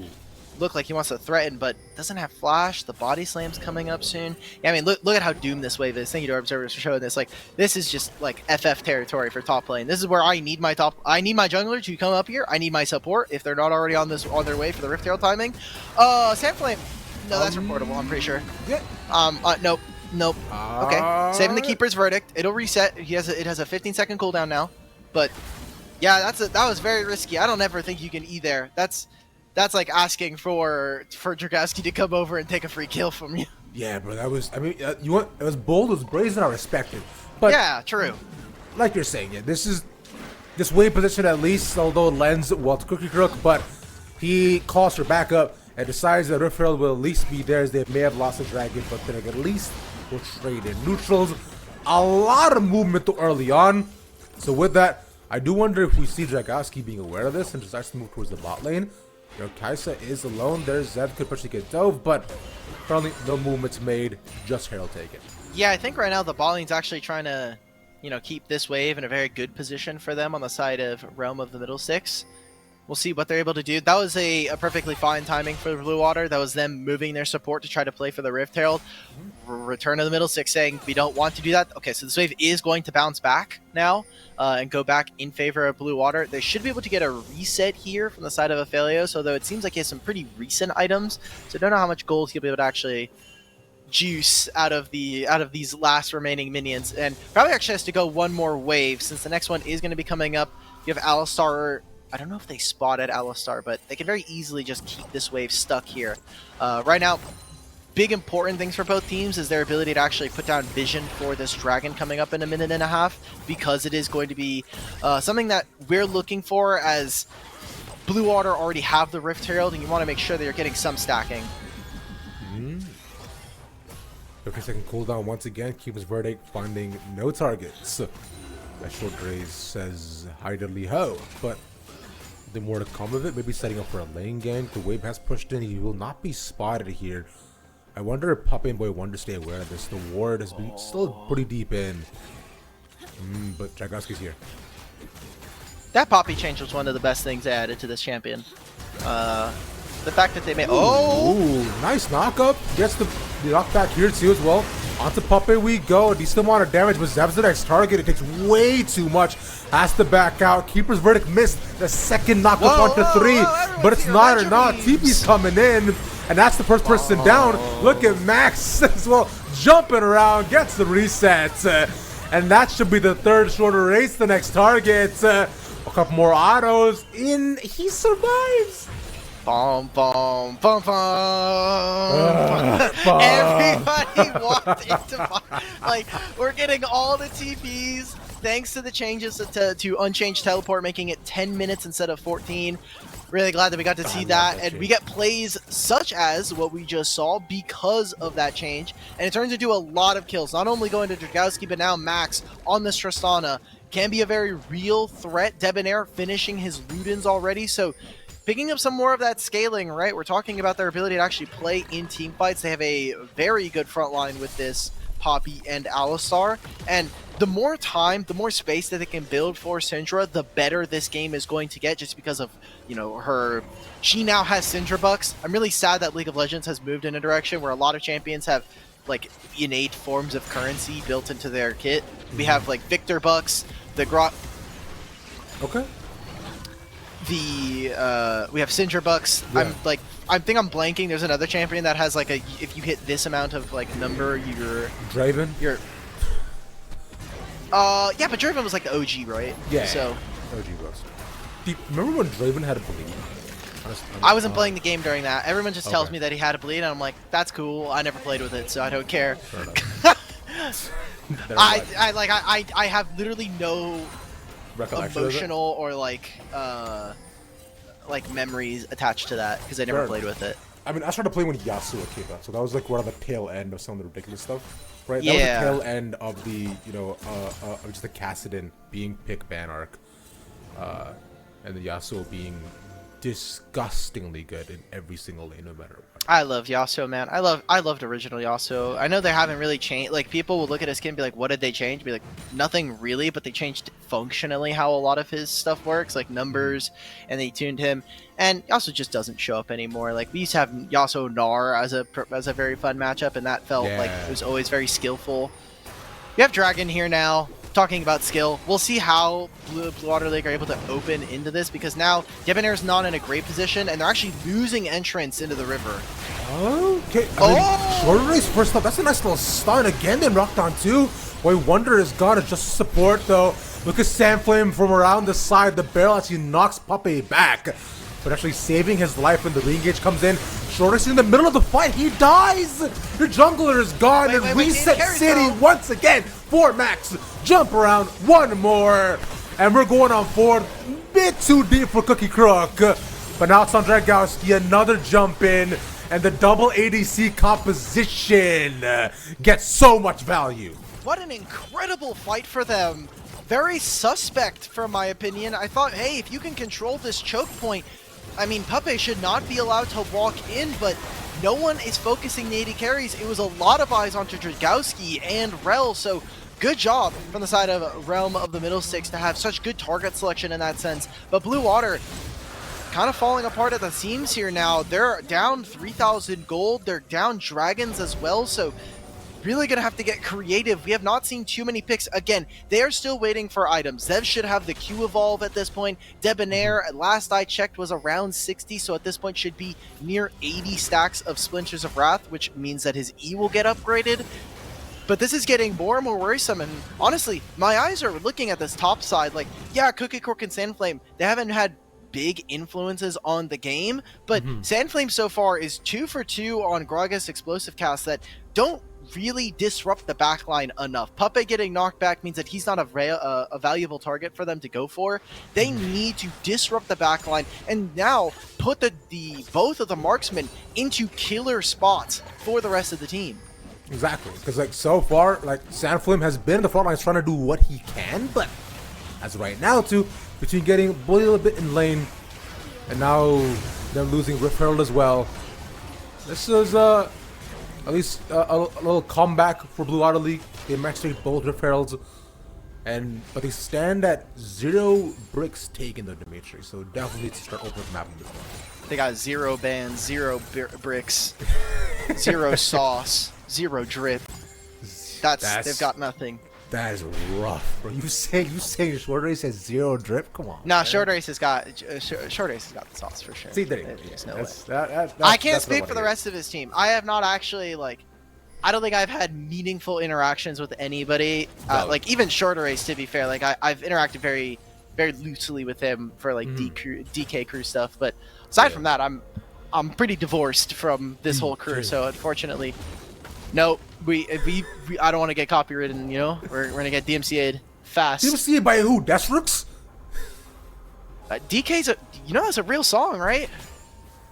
look like he wants to threaten, but doesn't have flash. The body slam's coming up soon. Yeah, I mean, look at how doomed this wave is. Thank you to our observers for showing this. Like, this is just like FF territory for top lane. This is where I need my jungler to come up here. I need my support if they're not already on their way for the Rift Herald timing. Sandflame. No, that's reportable. I'm pretty sure. Yeah. Nope. Nope. Okay. Saving the Keeper's verdict. It'll reset. It has a 15-second cooldown now, but. Yeah, that was very risky. I don't ever think you can E there. That's like asking for Dragowski to come over and take a free kill from you. Yeah, bro, that was. I mean, it was bold, it was brazen. I respect it. But yeah, true. Like you're saying, yeah, this wave position at least, although it lends well to Cookie Crook, but he calls for backup and decides that Rift Herald will at least be there, as they may have lost the dragon, but then at least we'll trade in neutrals. A lot of movement too early on. So with that, I do wonder if we see Dragowski being aware of this and decides to move towards the bot lane. You know, Kaisa is alone. There's Zed could potentially get dove, but currently no movements made. Just Herald taken. Yeah, I think right now the bot lane's actually trying to, keep this wave in a very good position for them on the side of Realm of the Middle Six. We'll see what they're able to do. That was a perfectly fine timing for Blue Water. That was them moving their support to try to play for the Rift Herald. Return of the Middle Six saying we don't want to do that. Okay, so this wave is going to bounce back now and go back in favor of Blue Water. They should be able to get a reset here from the side of Aphelios, although it seems like he has some pretty recent items. So I don't know how much gold he'll be able to actually juice out of these last remaining minions. And probably actually has to go one more wave, since the next one is going to be coming up. You have Alistar. I don't know if they spotted Alistar, but they can very easily just keep this wave stuck here. Right now, big important things for both teams is their ability to actually put down vision for this dragon coming up in a minute and a half, because it is going to be something that we're looking for, as Blue Water already have the Rift Herald, and you want to make sure that you're getting some stacking. 50-second cooldown once again. Keeper's verdict finding no targets. Short Graze says hi diddly ho, but the more to come of it, maybe setting up for a lane gank. The wave has pushed in. He will not be spotted here. I wonder if Poppy and Boy wanted to stay aware of this. The ward has been still pretty deep in. But Dragowski's here. That Poppy change was one of the best things they added to this champion. The fact that they made... Ooh, nice knock-up. Gets the knockback here too as well. Onto Puppet we go. A decent amount of damage, but Zeb's the next target. It takes way too much. Has to back out. Keeper's verdict missed the second knock-up onto 3. But it's not enough. TP's coming in. And that's the first person down. Look at Max as well. Jumping around. Gets the reset. And that should be the third shorter race. The next target. A couple more autos. In. He survives. Bom, bom, bom, bom. Everybody walked into like, we're getting all the TPs thanks to the changes to Unchanged Teleport, making it 10 minutes instead of 14. Really glad that we got to see that, and we get plays such as what we just saw because of that change, and it turns into a lot of kills, not only going to Dragowski, but now Max on this Tristana can be a very real threat. Debonair finishing his Ludens already, so picking up some more of that scaling, right? We're talking about their ability to actually play in team fights. They have a very good front line with this Poppy and Alistar, and the more time, the more space that they can build for Syndra, the better this game is going to get, just because of, she now has Syndra bucks. I'm really sad that League of Legends has moved in a direction where a lot of champions have like innate forms of currency built into their kit. We have like Victor bucks, the Grot. Okay. We have Syndra bucks. Yeah. I think I'm blanking. There's another champion that has like if you hit this amount of like number, you're Draven. Yeah, but Draven was like the OG, right? Yeah. So OG was. Do you remember when Draven had a bleed? I wasn't playing the game during that. Everyone just tells me that he had a bleed, and I'm like, that's cool. I never played with it, so I don't care. I have literally no emotional or like memories attached to that because I never played with it. I mean, I started playing when Yasuo came out, so that was like one of the tail end of some of the ridiculous stuff, right? Yeah. That was the tail end of the, just the Kassadin being pick ban arc, and the Yasuo being disgustingly good in every single lane, no matter what. I love Yasuo, man. I loved original Yasuo. I know they haven't really changed. Like, people will look at his skin and be like, what did they change? Be like, nothing really, but they changed functionally how a lot of his stuff works, like numbers, and they tuned him. And Yasuo just doesn't show up anymore. Like, we used to have Yasuo Gnar as a very fun matchup, and that felt like it was always very skillful. We have Dragon here now. Talking about skill, we'll see how Blue Water League are able to open into this, because now Debonair's not in a great position, and they're actually losing entrance into the river. Okay. Short race first up. That's a nice little stun. Again, then rocked on too. Boy Wonder has got it just to support though. Look at Sandflame from around the side. The barrel actually knocks Puppey back, but actually saving his life when the re-engage comes in. Short race in the middle of the fight. He dies. The jungler is gone. And Reset City once again. 4 max. Jump around. 1 more. And we're going on 4. Bit too deep for Cookie Crook. But now it's on Dragowski. Another jump in. And the double ADC composition gets so much value. What an incredible fight for them. Very suspect, from my opinion. I thought, hey, if you can control this choke point, I mean, Puppey should not be allowed to walk in, but no one is focusing the AD carries. It was a lot of eyes onto Dragowski and Rel, so good job from the side of Realm of the Middle Six to have such good target selection in that sense. But Blue Water kind of falling apart at the seams here now. They're down 3,000 gold. They're down dragons as well, so really gonna have to get creative. We have not seen too many picks. Again, they are still waiting for items. Zev should have the Q evolve at this point. Debonair, at last I checked, was around 60, so at this point should be near 80 stacks of Splinters of Wrath, which means that his E will get upgraded. But this is getting more and more worrisome, and honestly, my eyes are looking at this top side. Like, yeah, Cookie Cork and Sandflame, they haven't had big influences on the game, but Sandflame so far is 2 for 2 on Gragas explosive casts that don't really disrupt the backline enough. Puppey getting knocked back means that he's not a valuable target for them to go for. They need to disrupt the backline and now put both of the marksmen into killer spots for the rest of the team. Exactly, because like so far, like Sandflame has been in the front lines trying to do what he can, but as of right now too, between getting bullied a bit in lane and now them losing Rift Herald as well, this is at least a little comeback for Blue Water League. They matched both Rift Heralds, but they stand at 0 bricks taken though, Dimitri. So definitely need to start opening the map a bit more. They got 0 bans, 0 bricks, 0 sauce, 0 drip. They've got nothing. That is rough, bro. You saying Short Race has 0 drip? Come on. Nah, Short Race has got the sauce for sure. See, there you go. There's Yeah, no way. I I can't speak for the rest of his team. I have not actually I don't think I've had meaningful interactions with anybody. Like even Short Race, to be fair, like I've interacted very, very loosely with him for like DK crew stuff. But aside from that, I'm pretty divorced from this whole crew. So unfortunately, no. I don't want to get copywritten, you know? We're going to get DMCA'd fast. DMCA'd by who? Destrooks? DK's that's a real song, right?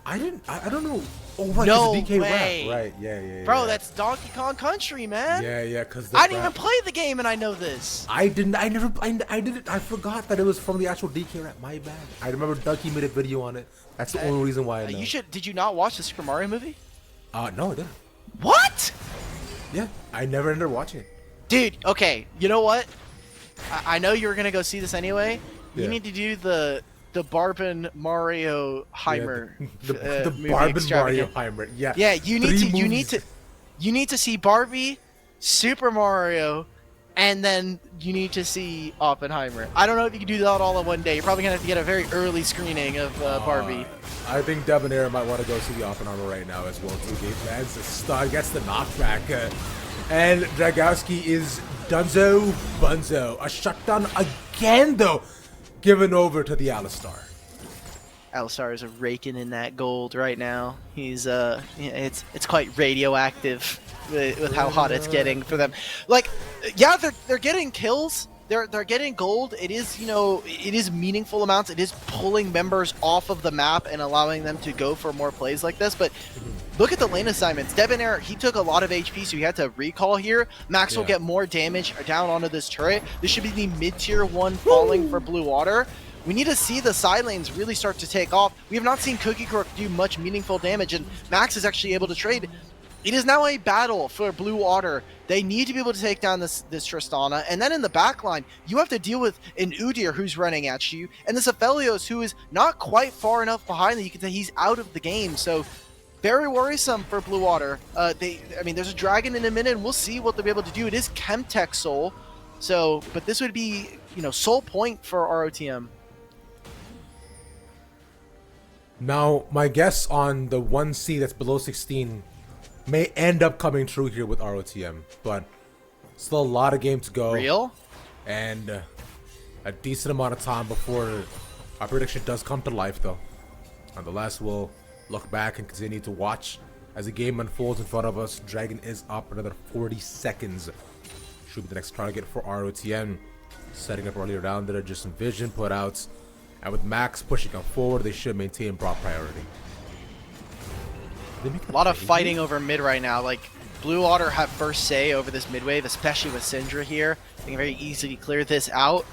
I don't know. Oh, right, no DK way. Rap. Right, yeah. Bro, that's Donkey Kong Country, man. Yeah, because I didn't even play the game and I know this. I didn't. I forgot that it was from the actual DK rap. My bad. I remember Ducky made a video on it. That's the only reason why I know. Did you not watch the Super Mario movie? No, I didn't. What? Yeah, I never ended up watching it. Dude, okay, you know what? I know you were gonna go see this anyway. Yeah. You need to do the Barbin Mario Heimer. Yeah, the Barbin Mario Heimer. Yeah. Yeah, you need to see Barbie, Super Mario, and then you need to see Oppenheimer. I don't know if you can do that all in one day. You're probably gonna have to get a very early screening of Barbie. I think Debonair might want to go see the Oppenheimer right now as well too. Game lands the stun, gets the knockback, and Dragowski is Dunzo Bunzo. A shutdown again though, given over to the Alistar. Alistar is raking in that gold right now. He's it's quite radioactive with how hot it's getting for them. Like, yeah, they're getting kills. They're getting gold. It is, it is meaningful amounts. It is pulling members off of the map and allowing them to go for more plays like this. But look at the lane assignments. Debonair, he took a lot of HP, so he had to recall here. Max will get more damage down onto this turret. This should be the mid-tier one falling for Blue Water. we need to see the side lanes really start to take off. We have not seen Cookie Crook do much meaningful damage, and Max is actually able to trade. It is now a battle for Blue Otter. They need to be able to take down this Tristana, and then in the back line, you have to deal with an Udyr who's running at you, and this Aphelios who is not quite far enough behind that you can say he's out of the game. So very worrisome for Blue Otter. I mean, there's a dragon in a minute, and we'll see what they'll be able to do. It is Chemtech Soul, so but this would be, you know, soul point for ROTM. Now, my guess on the 1C that's below 16 may end up coming true here with ROTM, but still a lot of game to go. Real? And a decent amount of time before our prediction does come to life, though. Nonetheless, we'll look back and continue to watch as the game unfolds in front of us. Dragon is up another 40 seconds. Should be the next target for ROTM. Setting up earlier down there, just some vision put out. And with Max pushing up forward, they should maintain broad priority. A lot of fighting over mid right now. Like, Blue Otter have first say over this mid wave, especially with Syndra here. They can very easily clear this out.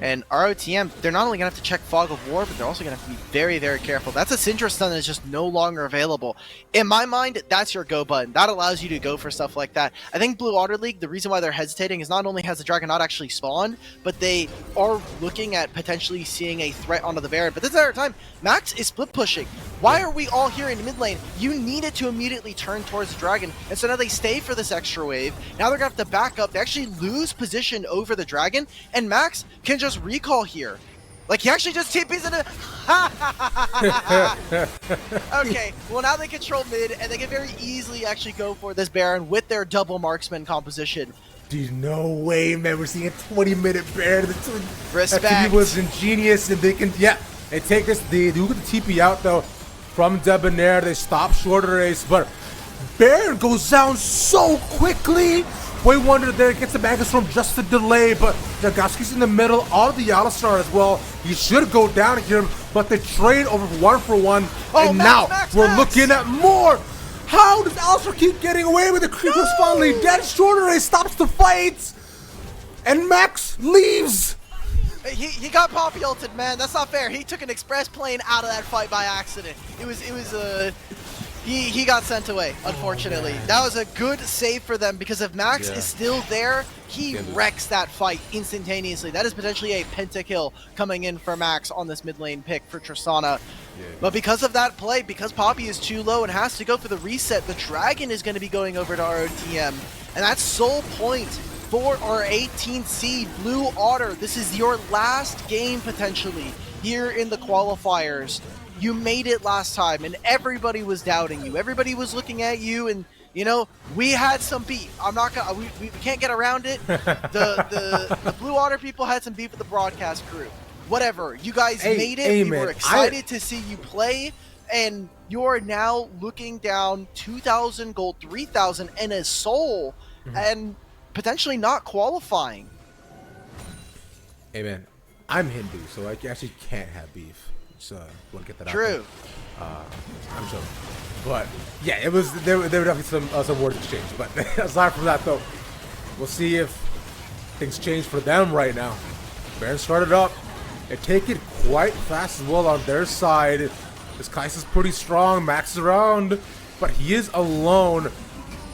And ROTM, they're not only going to have to check Fog of War, but they're also going to have to be very, very careful. That's a Syndra stun that's just no longer available. In my mind, that's your go button. That allows you to go for stuff like that. I think Blue Otter League, the reason why they're hesitating is not only has the Dragon not actually spawned, but they are looking at potentially seeing a threat onto the Baron. But this entire time, Max is split pushing. Why are we all here in mid lane? You needed to immediately turn towards the Dragon, and so now they stay for this extra wave. Now they're going to have to back up. They actually lose position over the Dragon, and Max can just recall here. Like, he actually just TPs into... Okay, well now they control mid, and they can very easily actually go for this Baron with their double marksman composition. Dude, no way, man. We're seeing a 20-minute Baron. Respect. That was ingenious, and they can... Yeah, they take this... They do get the TP out, though, from Debonair. They stop shorter race, but Baron goes down so quickly. Way Wonder there gets the Magus from just a delay, but Dragowski's in the middle, all of the Alistar as well. He should go down here, but they trade over 1-for-1, and now we're looking at more. How does Alistar keep getting away with it? Creeper's finally dead. Shorter Ray stops the fight, and Max leaves. He got Poppy ulted, man. That's not fair. He took an express plane out of that fight by accident. He got sent away, unfortunately. That was a good save for them, because if Max is still there, he wrecks that fight instantaneously. That is potentially a pentakill coming in for Max on this mid lane pick for Tristana. But because of that play, because Poppy is too low and has to go for the reset, the Dragon is going to be going over to ROTM. And that's sole point for our 18th seed, Blue Otter. This is your last game, potentially, here in the qualifiers. You made it last time, and everybody was doubting you. Everybody was looking at you, and you know, we had some beef. I'm not gonna. We can't get around it. The Blue Otter people had some beef with the broadcast crew. Whatever. You guys made it. We were excited to see you play, and you're now looking down 2,000 gold, 3,000, and a soul, and potentially not qualifying. Hey man, I'm Hindu, so I actually can't have beef. So want to get that out. True. I'm joking, but yeah, it was there were definitely some words exchanged. But aside from that, though, we'll see if things change for them right now. Baron started up. They take it quite fast as well on their side. This Kai'Sa's pretty strong. Max is around, but he is alone.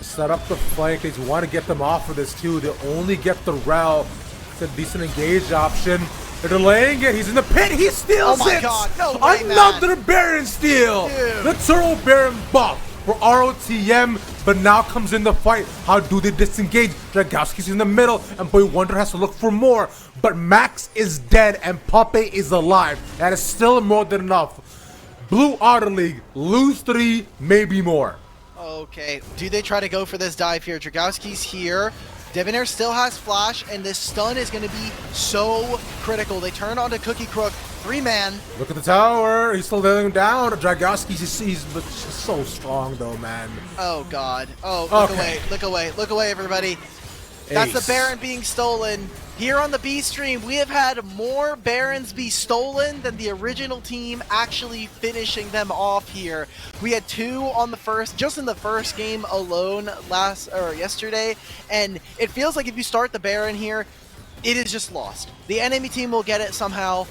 Set up the flank. They just want to get them off of this too. They only get the Rel. It's a decent engage option. They're delaying it. He's in the pit. He steals it. Oh my god. No way, Another Baron steal. Dude. The Turtle Baron buff for ROTM, but now comes in the fight. How do they disengage? Dragowski's in the middle, and Boy Wonder has to look for more. But Max is dead, and Pape is alive. That is still more than enough. Blue Otter League, lose 3, maybe more. Okay. Do they try to go for this dive here? Dragowski's here. Debonair still has flash, and this stun is going to be so critical. They turn onto Cookie Crook, 3-man. Look at the tower. He's still laying down. Dragowski's so strong, though, man. Oh, God. Oh, look away. Look away. Look away, everybody. That's the Baron being stolen. Here on the B stream, we have had more Barons be stolen than the original team actually finishing them off here. We had 2 on the first, just in the first game alone yesterday, and it feels like if you start the Baron here, it is just lost. The enemy team will get it somehow.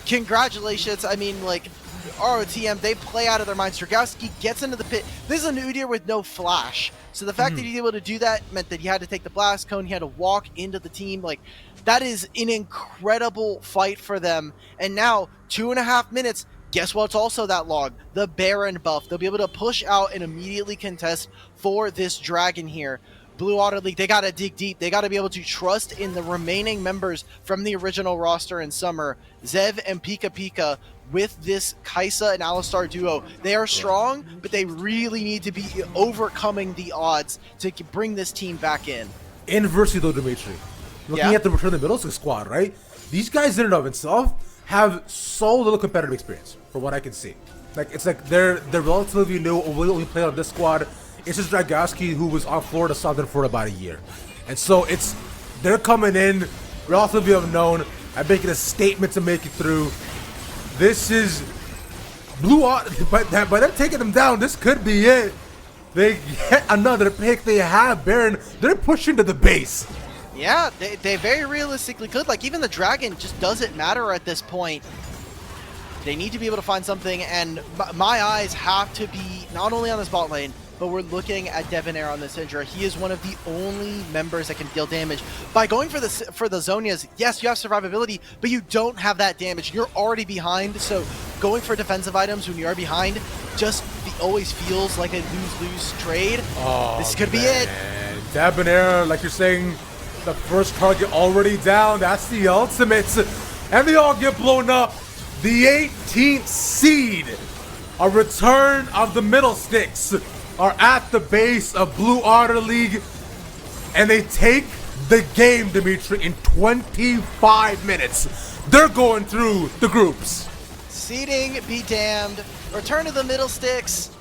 congratulations. I mean, like, ROTM, they play out of their minds. Dragowski gets into the pit. This is a Udyr with no flash. So the fact that he's able to do that meant that he had to take the blast cone. He had to walk into the team. Like, that is an incredible fight for them. And now, 2.5 minutes, guess what's also that long? The Baron buff. They'll be able to push out and immediately contest for this dragon here. Blue Water League, they got to dig deep. They got to be able to trust in the remaining members from the original roster in summer. Zev and Pika Pika with this Kaisa and Alistar duo. They are strong, but they really need to be overcoming the odds to bring this team back in. Inversely though, Dimitri, looking at the Return of the Middle Six squad, right? These guys in and of itself have so little competitive experience, from what I can see. Like, it's like they're relatively new, only played on this squad. It's just Dragowski, who was on Florida Southern for about a year. And so they're coming in relatively unknown and making a statement to make it through. This is Blue Water, but them taking them down, this could be it. They get another pick. They have Baron. They're pushing to the base. Yeah, they very realistically could. Like, even the Dragon just doesn't matter at this point. They need to be able to find something, and my eyes have to be not only on this bot lane, but we're looking at Debonair on this Syndra. He is one of the only members that can deal damage. By going for the Zhonya's, yes, you have survivability, but you don't have that damage. You're already behind, so going for defensive items when you are behind just always feels like a lose-lose trade. Oh, this could be it. Debonair, like you're saying, the first target already down. That's the ultimate. And they all get blown up. The 18th seed, a return of the Middle Sticks, are at the base of Blue Water League, and they take the game, Dimitri, in 25 minutes. They're going through the groups. Seeding be damned. Return of the Middle Sticks.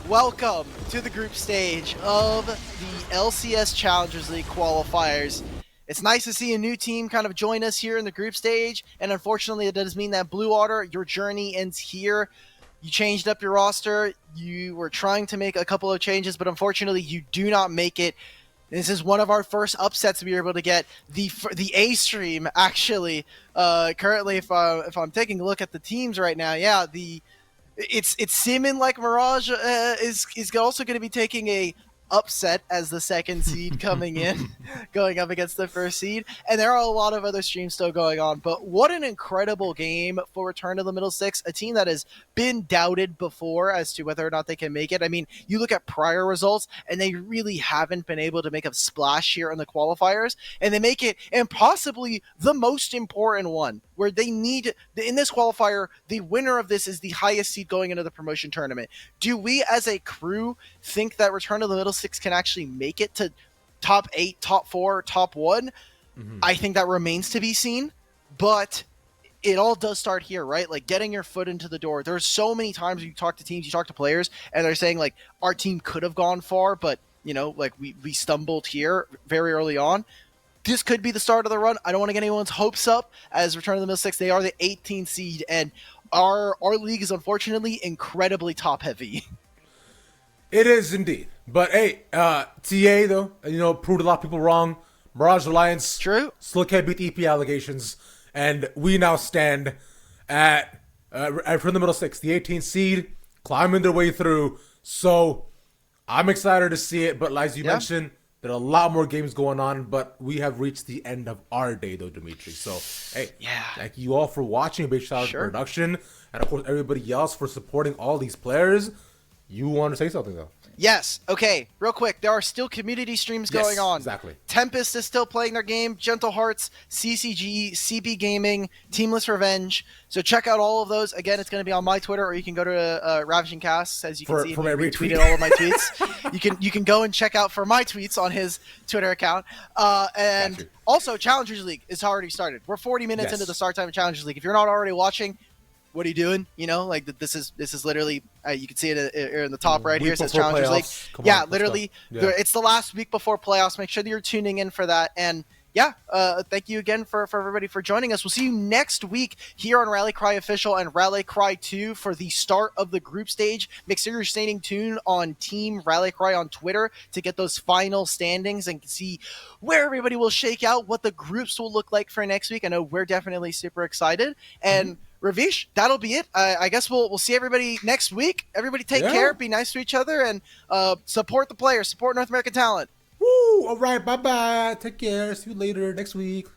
Welcome to the group stage of the LCS Challengers League qualifiers. It's nice to see a new team kind of join us here in the group stage, and unfortunately it does mean that Blue Water, your journey ends here. You changed up your roster, you were trying to make a couple of changes, but unfortunately you do not make it. This is one of our first upsets we were able to get. The A stream, actually, currently, if I'm taking a look at the teams right now, yeah, it's seeming like Mirage is also going to be taking a upset as the second seed coming in, going up against the first seed, and there are a lot of other streams still going on. But what an incredible game for Return to the Middle Six, a team that has been doubted before as to whether or not they can make it. I mean, you look at prior results and they really haven't been able to make a splash here in the qualifiers, and they make it, and possibly the most important one, where they need, in this qualifier, the winner of this is the highest seed going into the promotion tournament. Do we as a crew think that Return to the Middle Six can actually make it to top 8, top 4, top 1? I think that remains to be seen, but it all does start here, right? Like, getting your foot into the door. There's so many times you talk to teams, you talk to players, and they're saying, like, our team could have gone far, but, you know, like, we stumbled here very early on. This could be the start of the run. I don't want to get anyone's hopes up. As Return to the Middle Six, they are the 18th seed, and our league is unfortunately incredibly top heavy. It is indeed. But hey, TA though, you know, proved a lot of people wrong. Mirage Alliance still can't beat the EP allegations, and we now stand at from the Middle Six, the 18th seed, climbing their way through. So I'm excited to see it. But as you mentioned, there are a lot more games going on, but we have reached the end of our day though, Dimitri. So hey, thank you all for watching. A big shout out to production, and of course everybody else for supporting all these players. You want to say something though? Yes. Okay. Real quick. There are still community streams going on. Exactly. Tempest is still playing their game. Gentle Hearts, CCG, CB Gaming, Teamless Revenge. So check out all of those. Again, it's going to be on my Twitter, or you can go to Ravishing Casts, as you can see. For my retweet. All of my tweets. You can go and check out for my tweets on his Twitter account. And also, Challengers League is already started. We're 40 minutes into the start time of Challengers League. If you're not already watching, what are you doing? You know, like this is literally you can see it in the top right here. It says Challengers League. Yeah, literally, it's the last week before playoffs. Make sure that you're tuning in for that. And yeah, thank you again for everybody for joining us. We'll see you next week here on Rally Cry Official and Rally Cry 2 for the start of the group stage. Make sure you're staying tuned on Team Rally Cry on Twitter to get those final standings and see where everybody will shake out, what the groups will look like for next week. I know we're definitely super excited. And Ravish, that'll be it. I guess we'll see everybody next week. Everybody take care, be nice to each other, and support the players, support North American talent. Woo! All right, bye-bye. Take care. See you later next week.